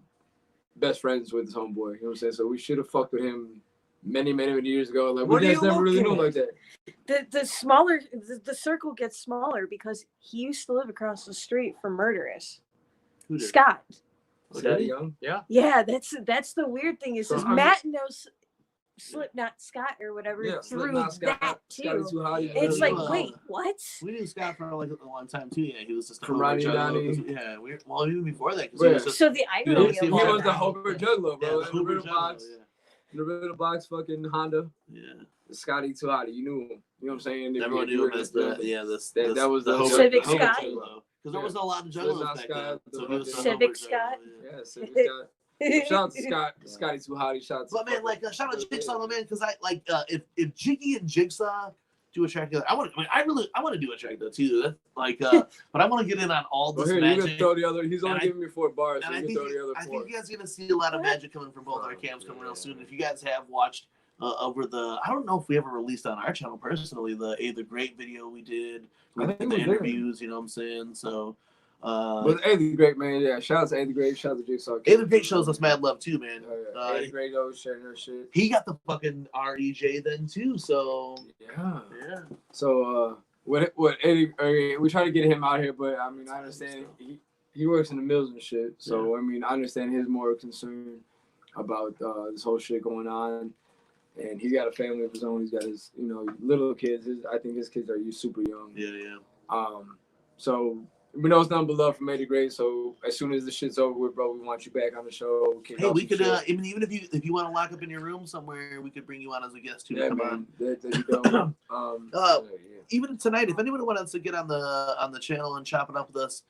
B: best friends with his homeboy. You know what I'm saying? So we should have fucked with him many years ago. Like
E: What
B: we
E: are
B: just
E: you
B: never really knew
E: looking
B: like that.
D: The smaller the circle gets smaller because he used to live across the street from Murderous.
A: Who did?
D: Scott.
B: Scotty Young.
D: Yeah, that's the weird thing is
B: So, I mean-
D: Matt knows Slipknot Scott or whatever
B: Yeah,
D: through
B: Slipknot Scott,
D: that
B: Scotty
D: too.
B: Too Hotty.
D: It's
A: Yeah.
D: like,
A: Well,
D: wait, what?
A: We knew Scott for like a long time too. Yeah, he was just a
B: From
A: Hobart
B: Ronnie and
A: Juggalo.
B: Donnie.
A: Yeah, well, even before that, because
B: Yeah.
A: he was just
D: So the
A: You know,
D: irony
A: see,
D: of
B: He
A: Yeah.
D: all
B: was the
D: that.
B: Hobart Juggalo, bro.
A: the
B: in the
A: Hobart
B: riddle
A: Juggalo,
B: box, in the riddle box, fucking Honda.
A: Yeah.
B: Scotty Too Hotty. You knew him. You know what I'm saying? If
A: Everyone
B: you
A: knew
B: were
A: him
B: in
A: as
B: the
A: the
B: building. That was the
A: Hobart-
D: Civic
A: Hobart
D: Scott.
A: Juggalo. Because there
B: Yeah.
A: wasn't a lot of
B: Slipknot
A: juggalos back
B: Scott,
A: then. So he was the
D: Civic
A: Hobart
D: Scott.
A: Juggalo,
B: Yeah, Civic Scott. Shout out to Scotty Too Hotty. Shout out to
A: But man, like shout out to Jigsaw, man, because I like if Jiggy and Jigsaw do a track together. I want to do a track though too. That's like, but I want to get in on all this
B: Well, here,
A: magic.
B: you can throw the other. He's only giving me 4 bars, so
A: And
B: you can throw the other 4.
A: I think you guys are gonna see a lot of magic coming from both our cams coming real soon. If you guys have watched over the, I don't know if we ever released on our channel personally the Great video we did with the interviews. You know what I'm saying? So.
B: But the Great, man, yeah. Shout out to the Great. Shout out to Jigsaw.
A: The Great shows us mad love too, man.
B: The Great always sharing her shit.
A: He got the fucking REJ then too, so
B: yeah.
A: So
B: what Eddie? We try to get him out here, but I mean, I understand he works in the mills and shit. So I mean, I understand his more concern about this whole shit going on, and he's got a family of his own. He's got his little kids. I think his kids are super young.
A: Yeah.
B: So. We know it's nothing but love from Eddie Gray, so as soon as the shit's over with, bro, we want you back on the show.
A: Hey, we could even if you want to lock up in your room somewhere, we could bring you on as a guest too.
B: Yeah,
A: Come
B: man. There you go.
A: Even tonight, if anyone wants to get on the channel and chop it up with us,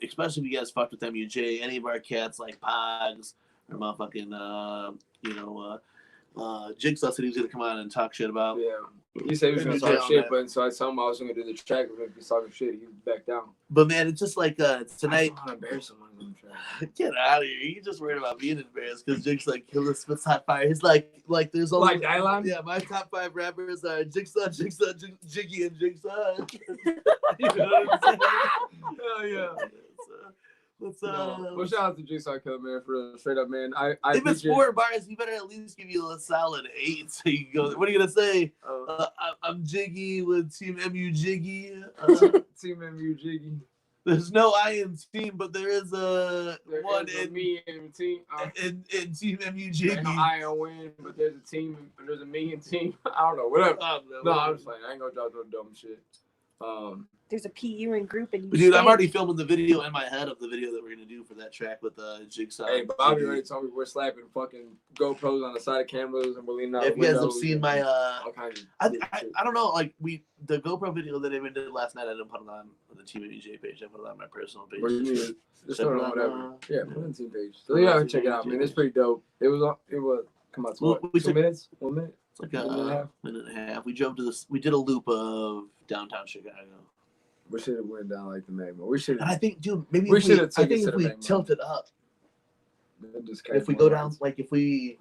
A: especially if you guys fucked with MUJ, any of our cats like Pogs or motherfucking Jigsaw said he was gonna come on and talk shit about.
B: Yeah. He said he was going to talk shit, but so I told him I was going to do the track. If he was talking shit, he back down.
A: But man, it's just like tonight.
B: I don't want to embarrass someone on the track.
A: Get out of here! You just worried about being embarrassed because Jig's like Killer Smith's hot fire. He's like there's only
B: like Dylon.
A: Yeah, my top 5 rappers are Jigsaw, Jiggy, and Jigsaw. You know what I'm saying?
B: Hell yeah.
A: Well,
B: shout out to Jigsaw Killer, man, for real. Straight up, man.
A: If it's 4 bars, you better at least give you a solid 8. So you go. What are you gonna say? I'm Jiggy with Team MU Jiggy.
B: Team MU Jiggy.
A: There's no I in team, but there is one in
B: me and team.
A: In Team MU Jiggy.
B: There's no I in win, but there's a team. There's a me and team. I don't know. Whatever. No, I'm just like I ain't gonna drop no dumb shit.
D: There's a PU in group, and
A: dude, I'm already filming the video in my head of the video that we're gonna do for that track with Jigsaw.
B: Hey, Bobby already told me we're slapping fucking GoPros on the side of cameras and we're leaning out.
A: If you guys have seen my
B: I
A: don't know, like the GoPro video that I even did last night, I didn't put it on the TeamMUJ page. I put it on my personal page.
B: What do you mean? Just throw it on whatever. Yeah, put it on the team page. So yeah, check it out, man. It's pretty dope. It was come out to what? 2 minutes? 1 minute?
A: It's like a minute and a half. We drove to we did a loop of downtown Chicago.
B: We should have went down like the Magma. We should.
A: And I think, dude, maybe
B: we should have.
A: I think if we tilt it up, if we go down, like if we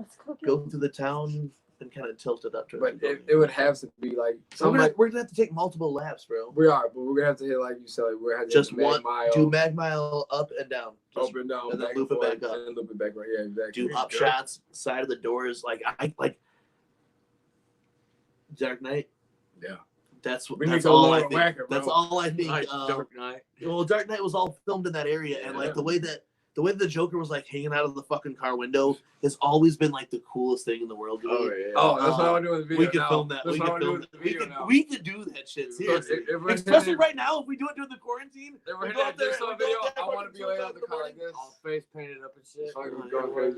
A: go through the town and kind of tilt it up.
B: But it would have to be like.
A: We're gonna have to take multiple laps, bro.
B: We are, but we're gonna have to hit like you said. Like we're
A: just one mile. Do mag mile up and down.
B: Up and down.
A: And then loop it back up.
B: And loop it back right. Yeah, exactly.
A: Do up shots, side of the doors, like Dark Knight.
B: Yeah.
A: That's all I think.
B: Whacker,
A: that's all I think.
E: Dark Knight.
A: Well, Dark Knight was all filmed in that area, and like the way that the Joker was like hanging out of the fucking car window has always been like the coolest thing in the world.
B: Oh yeah. Oh, that's what I want to do with the video.
A: We can film that. We can do that shit. Seriously. Especially right now, if we do it during the quarantine.
B: If we're hitting that Jigsaw video, I want to be laid out the car like this,
E: all face painted up and shit.
B: Fucking going crazy.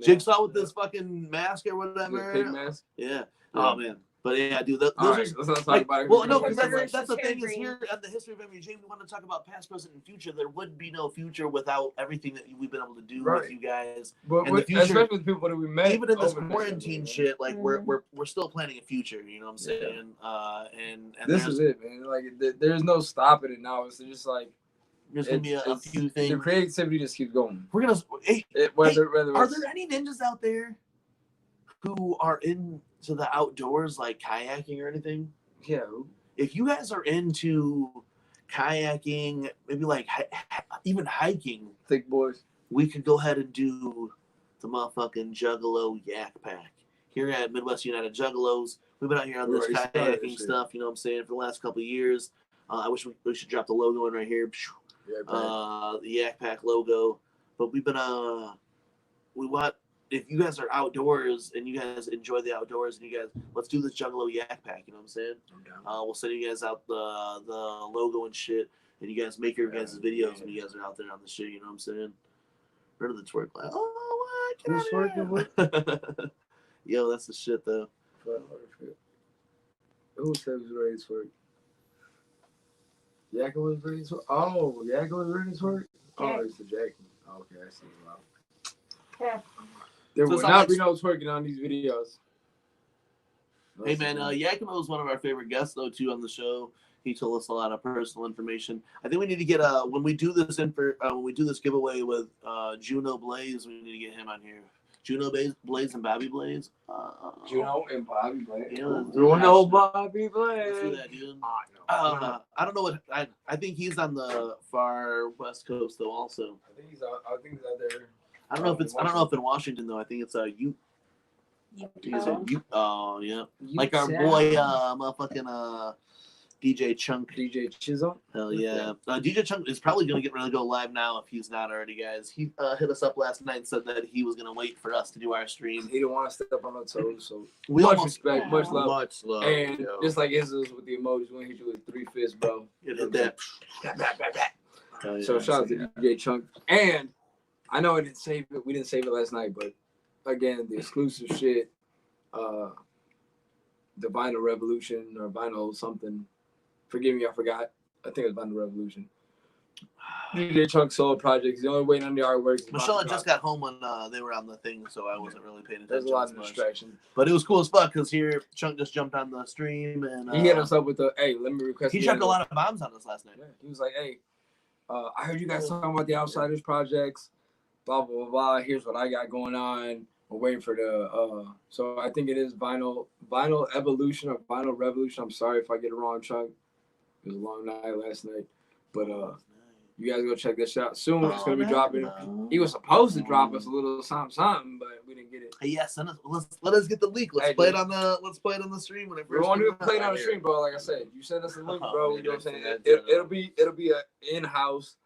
A: Jigsaw with this fucking mask or whatever.
B: Pig mask.
A: Yeah. Oh man. But yeah, dude, those
B: are let's not talk about it.
A: Well, no, because that's the thing is here at the history of MUJ, we want to talk about past, present, and future. There would be no future without everything that we've been able to do with you guys.
B: But the future, especially with people that we met,
A: even in this quarantine shit, like we're still planning a future. You know what I'm saying? And
B: this is it, man. Like there's no stopping it now. It's just like
A: there's gonna be a few things.
B: The creativity just keeps going.
A: We're gonna.
B: Whether
A: are there any ninjas out there who are into the outdoors, like kayaking or anything?
B: Yeah.
A: If you guys are into kayaking, maybe like even hiking,
B: thick boys,
A: we could go ahead and do the motherfucking Juggalo Yak Pack here at Midwest United Juggalos. We've been out here on this kayaking stuff, you know what I'm saying, for the last couple of years. I wish we should drop the logo in right here. The Yak Pack logo. But we've been if you guys are outdoors and you guys enjoy the outdoors and you guys, let's do this Juggalo Yak Pack, you know what I'm saying? We'll send you guys out the logo and shit, and you guys make your guys' videos when you guys are out there on the shit, you know what I'm saying? Rid of the twerk laugh. Oh, what? Yo, that's the shit, though.
B: Who said he was ready to twerk? Yakko was ready to twerk? Oh, Yakko was ready to twerk? Oh, it's the Jackie. Okay, I see him out.
D: Yeah.
B: There will not be no twerking on these videos.
A: Hey man, Yakima was one of our favorite guests though too on the show. He told us a lot of personal information. I think we need to get when we do this giveaway with Juno Blaze, we need to get him on here. Juno Blaze and Bobby Blaze.
B: Juno and Bobby Blaze.
A: Yeah, let's do
E: Juno
A: that.
E: Bobby
A: Let's do
E: Blaze.
A: that, dude. I don't know what I think he's on the far west coast though. Also,
B: I think he's out there.
A: I don't know if in Washington though. I think it's oh yeah, like our boy motherfucking DJ Chunk.
B: DJ Chisholm.
A: Hell yeah. DJ Chunk is probably going to get ready to go live now if he's not already, guys. He hit us up last night and said that he was going to wait for us to do our stream.
B: He didn't want to step up on our toes, so
A: We
B: much
A: almost
B: respect, much love.
E: Much love.
B: And
E: yo.
B: just like his is with the emojis, when he hit you with 3 fists, bro.
A: hit that. Hell yeah.
B: So shout out to DJ Chunk. And I know I didn't save it. We didn't save it last night, but again, the exclusive shit, the Vinyl Revolution or Vinyl something. Forgive me, I forgot. I think it was Vinyl Revolution. DJ Chunk solo projects. The only way on the artwork.
A: Michelle had just got home when they were on the thing, so I wasn't really paying attention.
B: There's a lot
A: as
B: of
A: much.
B: distraction.
A: But it was cool as fuck because here Chunk just jumped on the stream and
B: He hit us up with the, hey, let me request.
A: he dropped a lot of bombs on us last night.
B: Yeah, he was like, hey, I heard you guys talking about the Outsiders projects, blah, blah, blah, blah. Here's what I got going on. We're waiting for the, so I think it is Vinyl Evolution or Vinyl Revolution. I'm sorry if I get it wrong, Chuck. It was a long night last night. But you guys go check this out soon. It's going to be dropping.
A: No.
B: He was supposed to drop us a little something, but we didn't get it.
A: Hey, yeah, let us get the leak. Let's
B: Hey,
A: play
B: dude.
A: it on the stream when it
B: We
A: first
B: want to
A: comes out.
B: play it on the stream, bro. Like I said, you send us a link,
A: Oh,
B: bro.
E: man,
B: You know what I'm
E: I
B: saying?
E: see that,
B: It'll be a in-house.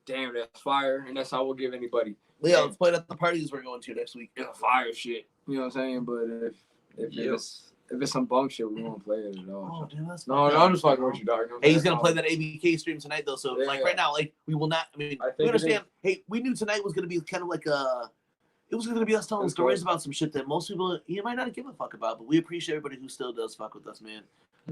B: Damn, that's fire, and that's how we'll give anybody.
A: Yeah, let's play it at the parties we're going to next week.
B: It's a fire shit. You know what I'm saying? But if it's some bunk shit, we won't play it at all.
A: Oh, dude, that's
B: No, I'm just fucking with you, dog.
A: Hey, he's gonna play that ABK stream tonight though. So
B: Yeah.
A: like right now, like we will not. I mean,
B: I think
A: we
B: it
A: understand. Hey, we knew tonight was gonna be kind of like it was gonna be us telling
B: Of
A: stories
B: course.
A: about some shit that most people you might not give a fuck about, but we appreciate everybody who still does fuck with us, man.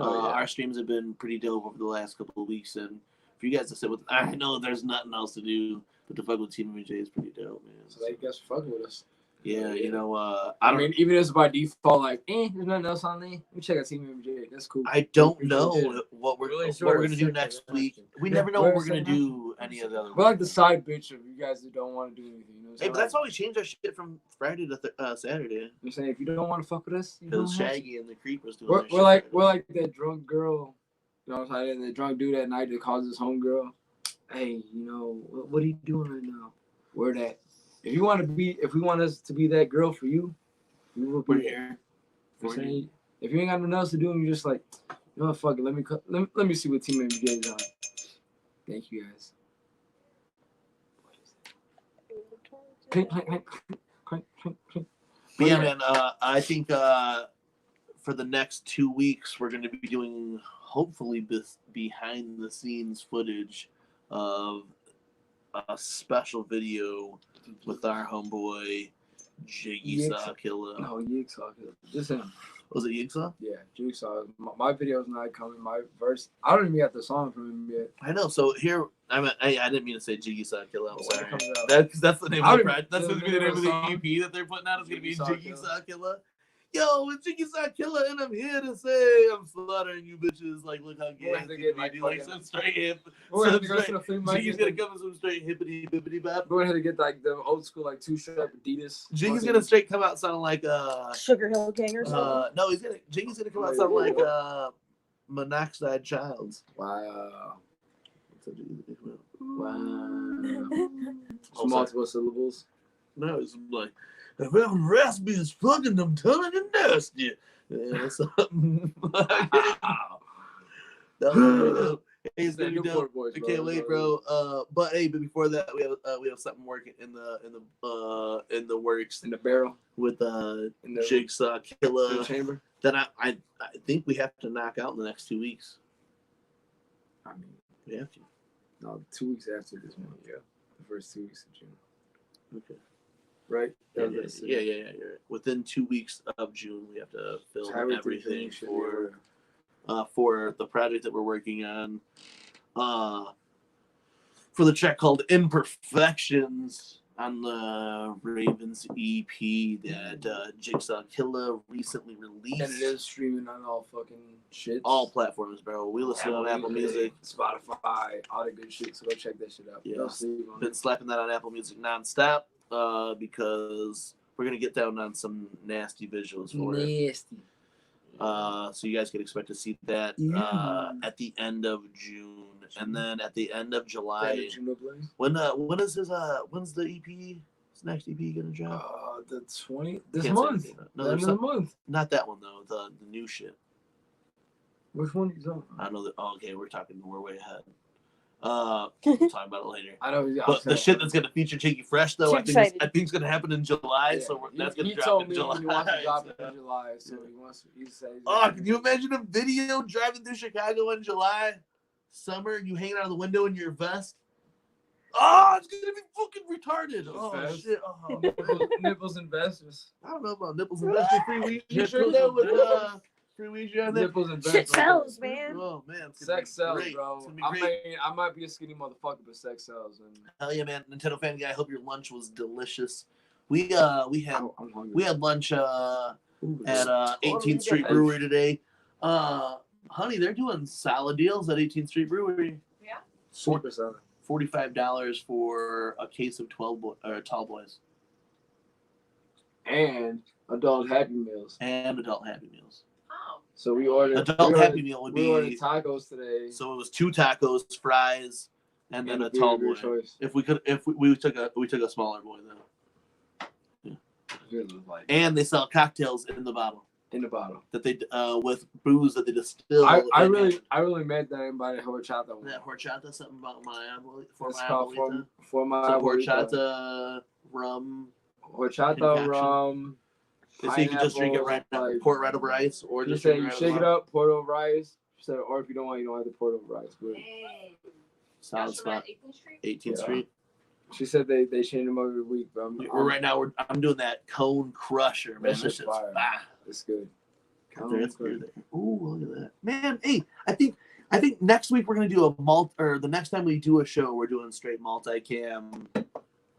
E: Oh, yeah.
A: Our streams have been pretty dope over the last couple of weeks, and for you guys to sit with, I know there's nothing else to do, but to fuck with TeamMUJ is pretty dope, man.
B: So you guys are fucking with us.
A: Yeah, you know,
B: I mean, even if it's by default, like, there's nothing else on there. Let me check out TeamMUJ. That's cool.
A: I don't
B: Yeah.
A: know what we're
E: Really
A: what
E: sure
A: we're gonna do
E: we're
A: next
E: sick of
A: week.
E: that.
A: We never know
B: We're
A: what we're gonna
B: sick of
A: do any of the other.
B: We're like the side bitch of you guys that don't want to do anything. You know what I'm
A: Hey,
B: saying?
A: but that's why we changed our shit from Friday to Saturday.
B: I'm saying if you don't want to fuck with us, you don't
A: Because
B: have to.
A: Shaggy and the Creepers doing
B: We're
A: their
B: like
A: shit.
B: we're like that drunk girl, you know what I'm saying? The drunk dude at night that calls his homegirl. Hey, you know what are you doing right now? We're that. If we want us to be that girl for you, we will be
A: We're
B: there.
A: here.
B: You know what I'm saying? If you ain't got nothing else to do, and you're just like, you know what, fuck it, let me see what TeamMUJ is on. Thank you guys. Clink, clink, clink, clink, clink, clink.
A: But yeah, man, I think for the next 2 weeks, we're going to be doing hopefully this behind the scenes footage of a special video with our homeboy Jigsaw Killer.
B: No, Jigsaw. Just him.
A: Was it Jigsaw?
B: Yeah, Jigsaw. My video's not coming. My verse. I don't even got the song from him yet.
A: I know. So here, I didn't mean to say Jigsaw Killer. I'm
B: When
A: sorry.
B: it comes out.
A: That's the name
B: I
A: of the
B: don't
A: project. That's
B: even-
A: going to be the name of the
B: song.
A: EP that they're putting out. It's going to be
B: Jigsaw
A: Jigsaw Killer. Yo, it's Jigsaw Killer, and I'm here to say I'm slaughtering you bitches. Like, look how
B: Boys,
A: gay
B: they
A: I
B: get,
A: can
B: like,
A: be. Like
B: fucking-
A: some straight hip.
B: We're
A: Some
B: gonna go to
A: straight.
B: the flea
A: Jiggy's
B: market.
A: gonna come with some straight hippity bippity bop.
B: Go ahead and get like the old school like 2 strap Adidas.
A: Jiggy's gonna straight come out sounding like
D: Sugar Hill Gang or something.
A: no, Jiggy's gonna come out sounding like Monoxide Childs.
B: Wow.
A: Wow.
B: Some multiple syllables.
A: No, it's like well, raspy as fucking I'm telling you nasty. Yeah, something like that. That was pretty dope. Hey, it's gonna be dope. I can't wait, bro. But hey, but before that, we have something working in the works
B: In the barrel.
A: with
B: In the
A: Jigsaw
B: in
A: Killer
B: the chamber.
A: that I think we have to knock out in the next 2 weeks.
B: I mean,
A: We have to.
B: no, 2 weeks after this one. Yeah. The first 2 weeks of June.
A: Okay.
B: Right?
A: Yeah,
B: That was it.
A: yeah. You're right. Within 2 weeks of June, we have to film
B: Everything
A: everything
B: should be
A: for the project that we're working on. For the track called Imperfections, on the Ravens EP that Jigsaw Killa recently released.
B: And it is streaming on all fucking shit.
A: All platforms, bro. We listen to it on Apple Music,
B: Spotify, all the good shit. So go check that shit out.
A: Yeah.
B: Don't sleep on
A: been
B: it.
A: slapping that on Apple Music nonstop because we're gonna get down on some nasty visuals for it.
B: Nasty.
A: So you guys can expect to see that at the end of June, and then at the end of July. When is his when's the EP? His next EP gonna drop?
B: The 20th this
A: Can't say
B: month.
A: anything. No,
B: The
A: there's
B: end of the
A: some,
B: month.
A: not that one though. The new shit.
B: Which one is on?
A: I know that. Oh, okay, we're way ahead. We'll talk about it later.
B: I know.
A: But the shit that's gonna feature Cheeky Fresh though,
D: Too
A: I think
D: excited.
A: it's gonna happen in July.
B: Yeah.
A: So that's gonna
B: he
A: drop
B: told
A: in
B: me
A: July.
B: he wants to drop it in July, so he said.
A: Oh, can you imagine a video driving through Chicago in July, summer, you hanging out of the window in your vest? Oh, it's gonna be fucking retarded. Oh
B: Vest?
A: shit. Oh,
B: Nipples and vests.
A: I don't know about nipples and vest. Free weed shirt though with free weed shirt on there.
B: Nipples and
D: Shit
B: vests.
D: sells, man.
A: Oh man, it's gonna
B: Sex
A: be
B: sells,
A: great.
B: bro.
A: It's gonna be great.
B: I might be a skinny motherfucker, but sex sells. And
A: Hell yeah, man! Nintendo fan guy. I hope your lunch was delicious. We had
B: I'm hungry.
A: we had lunch at
B: Ooh,
A: 18th Street Brewery today. Honey, they're doing solid deals at 18th Street Brewery.
D: Yeah.
B: super solid.
A: $45 for a case of tall boys
B: And adult Happy Meals.
A: and adult Happy Meals.
D: Oh.
B: So we ordered.
A: Adult Happy Meal would
B: We ordered
A: be
B: tacos today.
A: so it was 2 tacos, fries, and then a
B: beer
A: tall
B: of your
A: boy.
B: choice.
A: If we took a smaller boy then.
B: It was like
A: And they sell cocktails in the bottle
B: in the bottle.
A: that they with booze that they distill.
B: I
A: in
B: really met that everybody horchata one.
A: that horchata, something about my
B: It's called
A: abuelita.
B: for my
A: Some
B: abuelita.
A: horchata rum.
B: Horchata
A: concoction.
B: rum.
A: They say you can just drink it right now,
B: pineapple,
A: pour it right over ice, or
B: She
A: just
B: said
A: drink
B: you
A: right
B: shake
A: over
B: it up, pour it over rice. She said, or if you don't want, you don't have to pour it over rice. But
A: Solid spot. 18th
B: Yeah.
A: Street.
B: she said they change them every week. But
A: I'm doing that cone crusher, man.
B: That
A: This
B: shit's
A: shit's
B: fire.
A: fire.
B: It's good.
A: That's good. Ooh, look at that, man. Hey, I think next week we're gonna do or the next time we do a show, we're doing straight multicam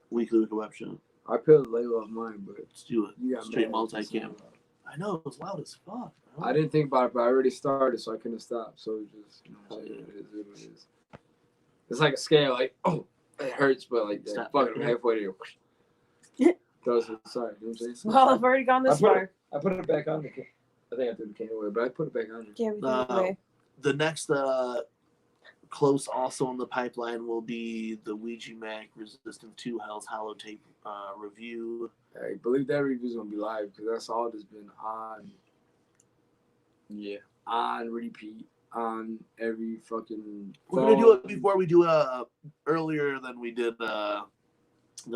A: weekly web show.
B: I peeled the label off mine, but
A: Let's do it.
B: you got
A: Straight
B: mad.
A: multicam. I know it was loud as fuck. Bro.
B: I didn't think about it, but I already started, so I couldn't stop. So it just,
A: Oh, yeah.
B: it is what it is. It's like a scale, like, oh, it hurts, but like,
A: Stop.
B: fucking halfway there. Throws it aside, you know what I'm saying?
D: Well, I've already gone this far.
B: I put it back on the can. I think I threw the can away, but I put it back on.
D: Yeah, we threw it
A: Uh,
D: away.
A: The next close also in the pipeline will be the Ouija Mac Resistant 2 Hell's Hollow Tape review.
B: I believe that review's gonna be live because that's all that's been on repeat on every fucking.
A: We're gonna do it before we do earlier than we did the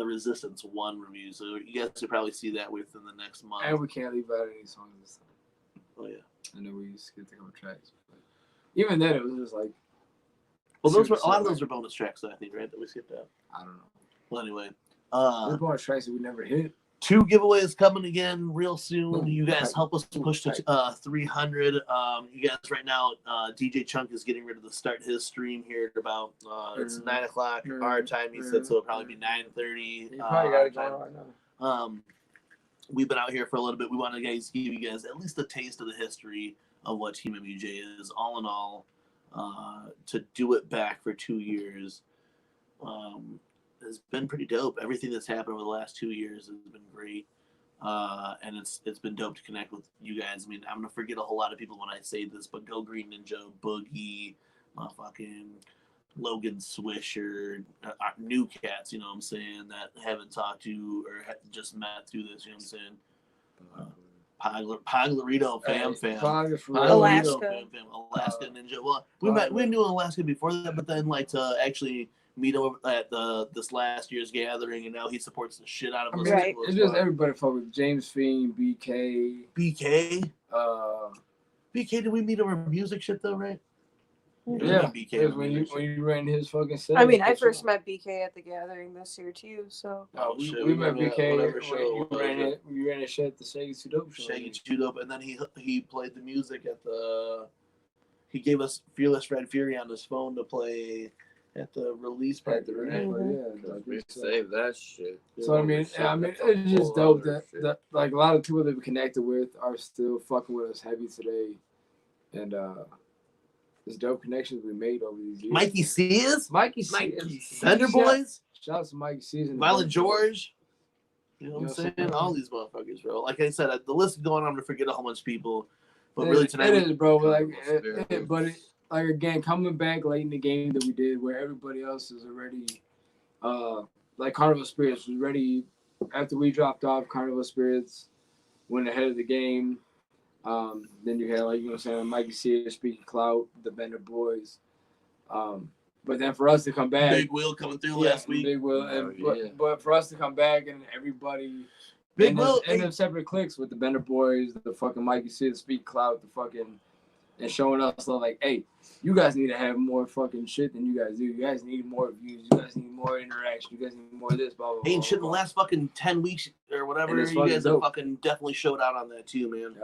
A: Resistance 1 review, so you guys will probably see that within the next month.
B: And we can't leave out any songs this time.
A: Oh yeah.
B: I know we skipped a couple tracks, but even then it was just like,
A: Well, those were
B: Super
A: a lot of
B: Sonic.
A: those are bonus tracks, I think, right? That we skipped out.
B: I don't know.
A: Well, anyway,
B: There's more tracks that we never hit.
A: 2 giveaways coming again real soon.
B: Ooh,
A: You guys
B: tight.
A: help us
B: Ooh,
A: push to
B: tight.
A: 300. You guys right now, DJ Chunk is getting ready to start his stream here at about it's 9:00 our time. He said so it'll probably be 9:30.
B: You probably got it
A: time.
B: going right now.
A: We've been out here for a little bit. We want to give you guys at least a taste of the history of what TeamMUJ is. All in all, to do it back for 2 years has been pretty dope. Everything that's happened over the last 2 years has been great, and it's been dope to connect with you guys. I mean, I'm gonna forget a whole lot of people when I say this, but Go Green Ninja, Boogie, fucking Logan Swisher, new cats, you know what I'm saying, that haven't talked to or just met through this, you know what I'm saying. Poglarito, fam.
D: Alaska.
A: Alaska Ninja. Well, we knew Alaska before that, but then like to actually meet him at this last year's gathering, and now he supports the shit out of us.
D: Right.
B: It's just everybody focused. James Fiend, BK.
A: BK.
B: Uh,
A: BK, did we meet over music shit though, right?
B: yeah.
A: BK.
B: It was when you ran his fucking set.
D: I mean, I first met BK at the gathering this year too, so.
A: Oh,
B: we,
A: shit,
B: we met
A: remember
B: BK
A: whatever
B: when
A: show
B: you
A: it was.
B: ran it. We ran a shit at the Shaggy Too Dope show.
A: Shaggy Too Dope, and then he played the music at the. He gave us Fearless Red Fury on his phone to play at the release
B: At
A: party.
B: the
A: Right?
B: release, yeah.
E: We save that shit.
B: So I mean, it's just dope that like a lot of people that we connected with are still fucking with us heavy today, and it's dope connections we made over these years.
A: Mikey Sears,
B: Mikey
A: Thunder Boys,
B: Shout out to Mikey Sears and
A: Violent George. You know what I'm
B: You know
A: saying?
B: what I'm saying?
A: All these motherfuckers, bro. Like I said, the list is going on to forget a whole bunch of people. But
B: It
A: really
B: is-
A: tonight,
B: it is, bro. But
E: Spirit.
B: like again, coming back late in the game that we did, where everybody else is already, like Carnival Spirits was ready after we dropped off. Carnival Spirits went ahead of the game. Then you had like Mikey Sears, Speaking Clout, the Bender Boys. But then for us to come back,
A: Big Will coming through last week.
B: Big Will,
E: Oh,
B: and
E: yeah.
B: but for us to come back and everybody.
A: Big
B: and
A: Will,
B: them separate cliques with the Bender Boys, the fucking Mikey Sears, Speak Clout, the fucking, and showing us like, hey, you guys need to have more fucking shit than you guys do. You guys need more views. You guys need more interaction. You guys need more of this, blah, blah, blah.
A: Ain't shit in the
B: blah.
A: last fucking 10 weeks or whatever.
B: And it's
A: You guys have
B: fucking dope.
A: fucking definitely showed out on that too, man.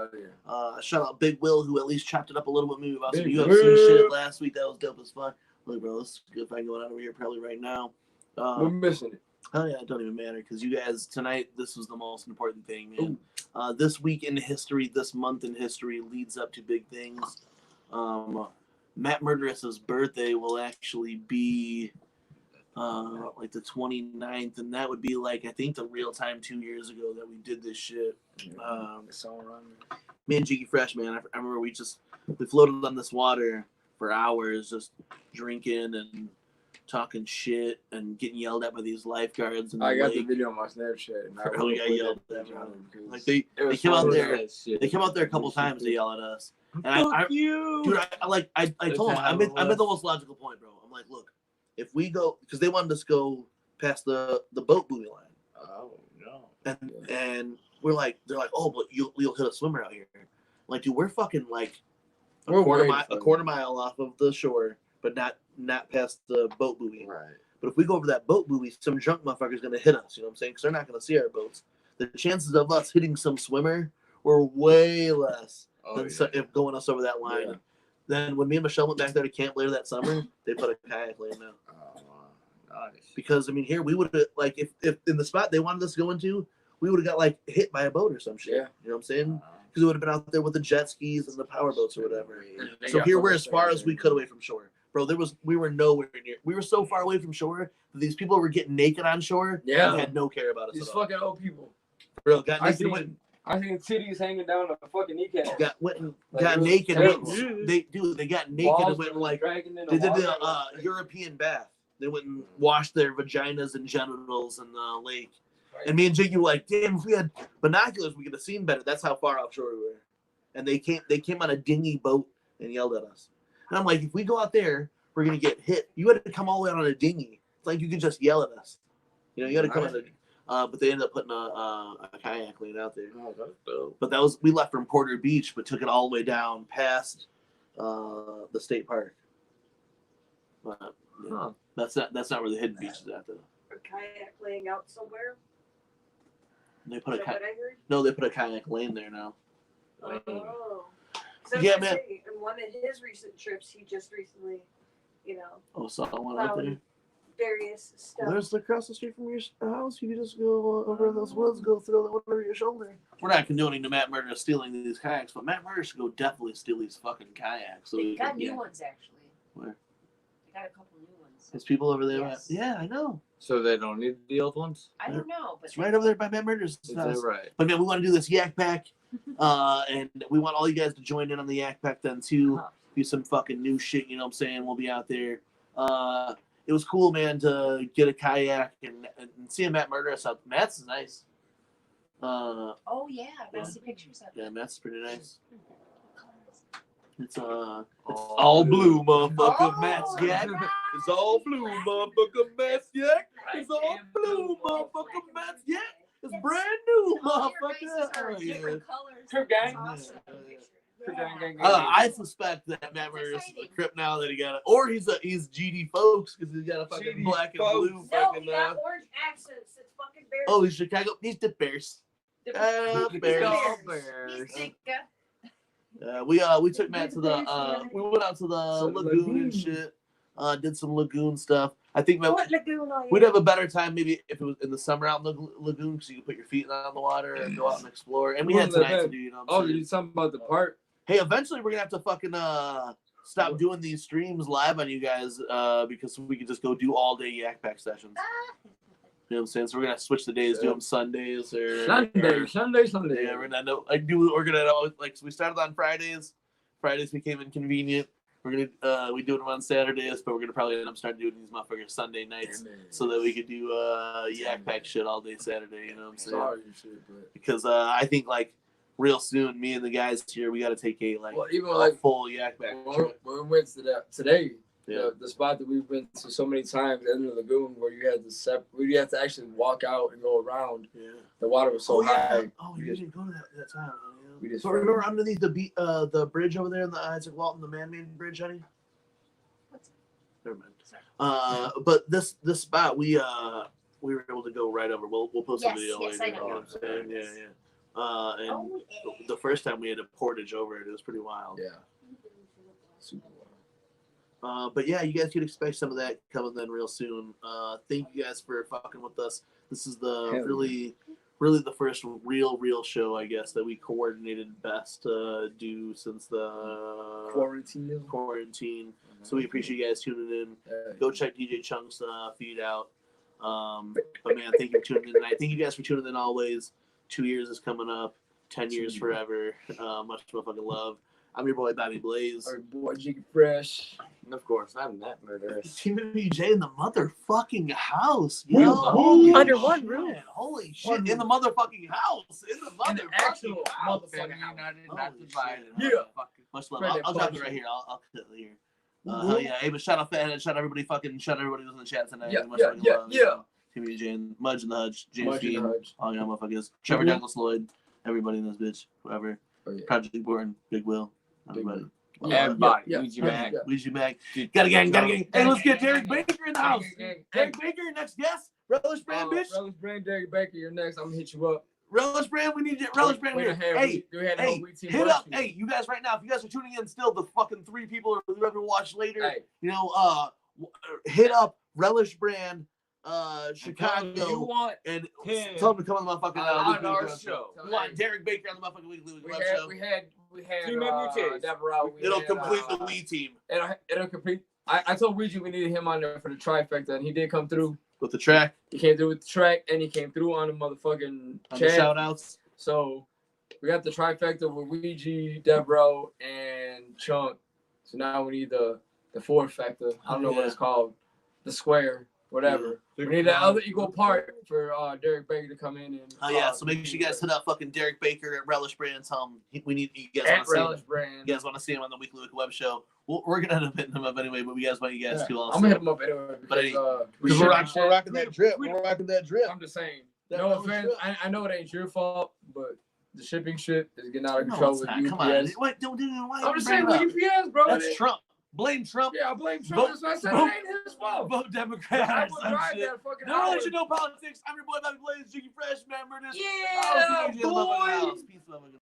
B: Oh, yeah.
A: Shout out Big Will, who at least chopped it up a little bit. Maybe about some
B: Big
A: UFC
B: Will.
A: shit last week. That was dope as fuck. Look, bro, this is a good fight going on over here probably right now.
B: We're missing it.
A: Oh yeah, it don't even matter because you guys tonight. This was the most important thing, man. This week in history, this month in history leads up to big things. Matt Murderous's birthday will actually be like the 29th, and that would be like I think the real time 2 years ago that we did this shit.
B: It's all around me.
A: Me and Jiggy Fresh, man. I remember we floated on this water for hours, just drinking and talking shit and getting yelled at by these lifeguards. In the
B: I got the
A: lake.
B: video on my Snapchat. And I
A: Oh,
B: will
A: yeah,
B: put
A: yelled
B: that
A: at
B: video
A: me.
B: on it because
A: Like they
B: it was
A: came out
B: fun.
A: there. They came out there a couple times to yell at us. And I
E: you.
A: dude, I told them I made the most logical point, bro. I'm like, look, if we go, because they wanted us to go past the boat buoy line,
E: Oh no.
A: and they're like, oh, but you'll hit a swimmer out here. I'm like, dude, we're fucking like a
B: We're
A: quarter mile off of the shore, but not past the boat buoy.
E: Right.
A: But if we go over that boat buoy, some drunk motherfucker's gonna hit us. You know what I'm saying? Because they're not gonna see our boats. The chances of us hitting some swimmer were way less than if going us over that line.
B: Yeah.
A: Then when me and Michelle went back there to camp later that summer, they put a kayak lane now.
E: Oh, wow. Nice.
A: Because I mean, here we would have like if in the spot they wanted us to go into, we would have got like hit by a boat or some shit.
B: Yeah.
A: You know what I'm saying? Because we would have been out there with the jet skis and the power boats or whatever.
B: They
A: So
B: got
A: here we're
B: fucking
A: as far as we
B: crazy.
A: could away from shore. Bro, we were nowhere near. We were so far away from shore that these people were getting naked on shore.
B: Yeah.
A: and had no care about us
B: These
A: at all.
B: fucking old people.
A: Bro, got
B: I
A: naked,
B: seen-
A: went,
B: I think titties hanging down the fucking kneecap.
A: got went and
B: Like,
A: got
B: it was
A: naked.
B: terrible.
A: They got naked and went like they did the European bath. They went and washed their vaginas and genitals in the lake. And me and Jiggy were like, damn, if we had binoculars, we could have seen better. That's how far offshore we were. And they came on a dinghy boat and yelled at us. And I'm like, if we go out there, we're gonna get hit. You had to come all the way out on a dinghy. It's like you could just yell at us. You know, you had to come on but they ended up putting a kayak lane out there.
E: Oh, that's dope.
A: But we left from Porter Beach, but took it all the way down past the state park. But, yeah,
E: Huh.
A: that's not where the hidden beach is at though.
D: A kayak laying out somewhere.
A: They
D: Is
A: put
D: that what I heard?
A: they put a kayak lane there now.
D: Oh.
A: Yeah, man.
D: In one of his recent trips, he just recently,
A: Oh, saw one out there.
D: various stuff.
A: There's across the street from your house. You can just go over in those woods, go throw that over your shoulder. We're not condoning the Matt Murder stealing these kayaks, but Matt Murder should go definitely steal these fucking kayaks. So
F: They
A: we
F: got
A: can-
F: new
A: yeah.
F: ones actually.
A: Where?
F: They got a couple new ones.
A: There's people over there.
F: Yes.
A: Yeah, I know.
E: So they don't need the old ones?
F: I don't know, but
A: It's right over there by Matt Murder's
E: Is
A: house.
E: that right?
A: But man, we want to do this yak pack, and we want all you guys to join in on the yak pack then too.
F: Huh.
A: Do some fucking new shit. You know what I'm saying? We'll be out there. It was cool, man, to get a kayak and see a Matt Murderous out. Matt's is nice.
F: oh yeah, I see pictures of
A: Yeah,
F: it.
A: Matt's pretty nice. It's
E: Oh,
A: all blue, motherfucker.
F: Oh,
A: Matt's yak.
F: right.
A: It's all blue, motherfucker. Matt's yak. It's all blue, motherfucker. Matt's yak. It's brand new,
F: All your faces
A: motherfucker.
F: are
A: Oh, yeah.
F: different colors.
B: Crip gang.
F: That's awesome.
B: Gang.
A: I suspect that Matt Murder's is a Crip now that he got it, or he's GD folks because he's got a fucking
B: GD
A: black and
B: folks.
A: blue
D: No,
A: fucking.
D: he got orange accents. It's fucking bears.
A: Oh, he's Chicago. He's the Bears.
F: The
A: Bears.
E: All
F: He's
E: bears.
F: Ditka.
A: We took Matt to the we went out to the lagoon and shit. Did some lagoon stuff. I think
D: What lagoon are you?
A: we'd have a better time maybe if it was in the summer out in the lagoon, because you could put your feet on the water and go out and explore. And we had tonight to do, you know what I'm
B: Oh,
A: saying?
B: you talking about the park?
A: Hey, eventually we're gonna have to fucking stop doing these streams live on you guys because we can just go do all day Yak Pack sessions. You know what I'm saying? So we're gonna switch the days, do them Sundays or
B: Sunday.
A: Yeah, we're gonna we're gonna like so we started on Fridays. Fridays became inconvenient. We're gonna we do them on Saturdays, but we're gonna probably end up starting doing these motherfuckers Sunday nights so that we could do Yak Pack shit all day Saturday. You know what I'm saying?
B: Sorry, shit, but
A: Because I think like real soon, me and the guys here, we got to take a like
B: even
A: a
B: like
A: full Yak Pack trip.
B: when we went to that today,
A: Yeah.
B: the spot that we've been to so many times in the lagoon where you had to actually walk out and go around.
A: Yeah.
B: The water was so high.
A: Oh, you didn't go to that time. Oh, yeah.
B: We just
A: So remember underneath the bridge over there in the Isaac Walton, the man-made bridge, honey? Never mind. But this spot we were able to go right over. We'll post a
F: Yes,
A: video
F: yes,
A: later.
F: I
A: You
F: know.
A: know what I'm saying? Yeah, yeah. And
F: Oh, yeah.
A: the first time we had a portage over it, it was pretty wild.
B: Yeah. Super
A: But yeah, you guys can expect some of that coming then real soon. Thank you guys for fucking with us. This is the
B: Hell
A: really the first real show, I guess, that we coordinated best to do since the quarantine. So we appreciate you guys tuning in. Go check DJ Chunk's feed out. But man, thank you for tuning in tonight. Thank you guys for tuning in always. 2 years is coming up. 10 years forever. Much motherfucking love. I'm your boy Bobby Blaze.
B: Our boy Jiggy Fresh.
E: And of course, I'm that murderous.
A: TeamMUJ in the motherfucking house.
B: Woo!
A: Holy
D: Under one
A: shit.
D: roof.
A: Holy shit. In the motherfucking house. In the
B: In the
A: motherfucking
B: actual
A: house.
B: motherfucking house.
E: Not
A: Holy
E: divided.
A: shit.
B: Yeah.
A: Much love.
B: Right
A: I'll
B: there,
A: drop it
B: punch
A: right
B: it.
A: here. I'll cut it here. Hell yeah. Hey, but shout out Fathead. Shout out everybody who's in the chat tonight.
B: Yeah,
A: Much
B: yeah,
A: fucking
B: yeah,
A: love.
B: yeah.
A: TeamMUJ and Mudge and the Hudge. James
B: Much in the
A: Dean.
B: Hudge.
A: All y'all motherfuckers. Trevor
B: Mhm.
A: Douglas Lloyd. Everybody in this bitch. Whoever.
B: Oh, yeah.
A: Project Born. Big Will.
B: Big
A: Everybody.
B: Will.
E: Everybody.
B: Yeah,
E: Ouija
B: yeah,
E: Mag.
B: yeah.
A: Ouija Mag. Got a gang. Hey, let's get Derek Baker in the house.
B: Gang.
A: Derek Baker, next guest. Relish Brand, bitch.
B: Relish Brand, Derek Baker, you're next. I'm gonna hit you up.
A: Relish Brand, we need you. Relish Brand here. Hey, hit up. Hey, you guys right now, if you guys are tuning in still, the fucking 3 people or whoever watch later,
B: Hey.
A: you know, hit up Relish Brand,
E: You
A: Chicago,
E: want
A: and
E: him
A: tell them to come on the motherfucking
E: on
A: Weekly
E: our
A: Web
E: show.
A: We want Derek Baker on the motherfucking Weekly Web show.
B: we had
E: TeamMUJ's.
B: Deborah.
A: It'll complete the Wii team
B: It'll complete. I told Ouija we needed him on there for the trifecta, and he did come through.
A: with the track
B: He came through with the track, and he came through on the motherfucking
A: on the
B: chat.
A: shout outs.
B: So we got the trifecta with Ouija, Deborah, and Chunk. So now we need the fourth factor. I don't know what it's called. The square, whatever. We need that other equal part for Derek Baker to come in and.
A: Oh yeah, so make sure you guys hit up fucking Derek Baker at Relish Brand. Tell him we need you guys
B: At
A: want to see
B: Relish
A: him.
B: Brand.
A: You guys want to see him on the Weekly Web show? We're gonna end up hitting him up anyway, but we guys want you guys
B: Yeah.
A: to also.
B: I'm gonna hit him up anyway.
A: But
B: Because,
A: Because
B: we're
A: we're rocking that drip.
B: we-
A: We're rocking that drip.
B: I'm just saying.
A: That
B: No
A: Relish
B: offense.
A: drip.
B: I know it ain't your fault, but the shipping shit is getting out of
A: No,
B: control
A: it's
B: with
A: not.
B: UPS.
A: Come on. Wait, don't do it. Why
B: I'm
A: you
B: just
A: bring
B: saying
A: it
B: with
A: up?
B: UPS, bro.
A: That's Trump. Blame Trump.
B: Yeah, I blame
A: Vote-
B: Trump. That's why I said
A: vote-
B: it ain't his fault.
A: Vote Democrat
B: I
A: or
B: will
A: some
B: drive
A: shit.
B: that fucking
A: No
B: hour.
A: relation, no politics. I'm your boy Bobby Blaze, Jiggy Fresh, man. Murders.
B: Yeah, boy.
A: Peace, motherfucker.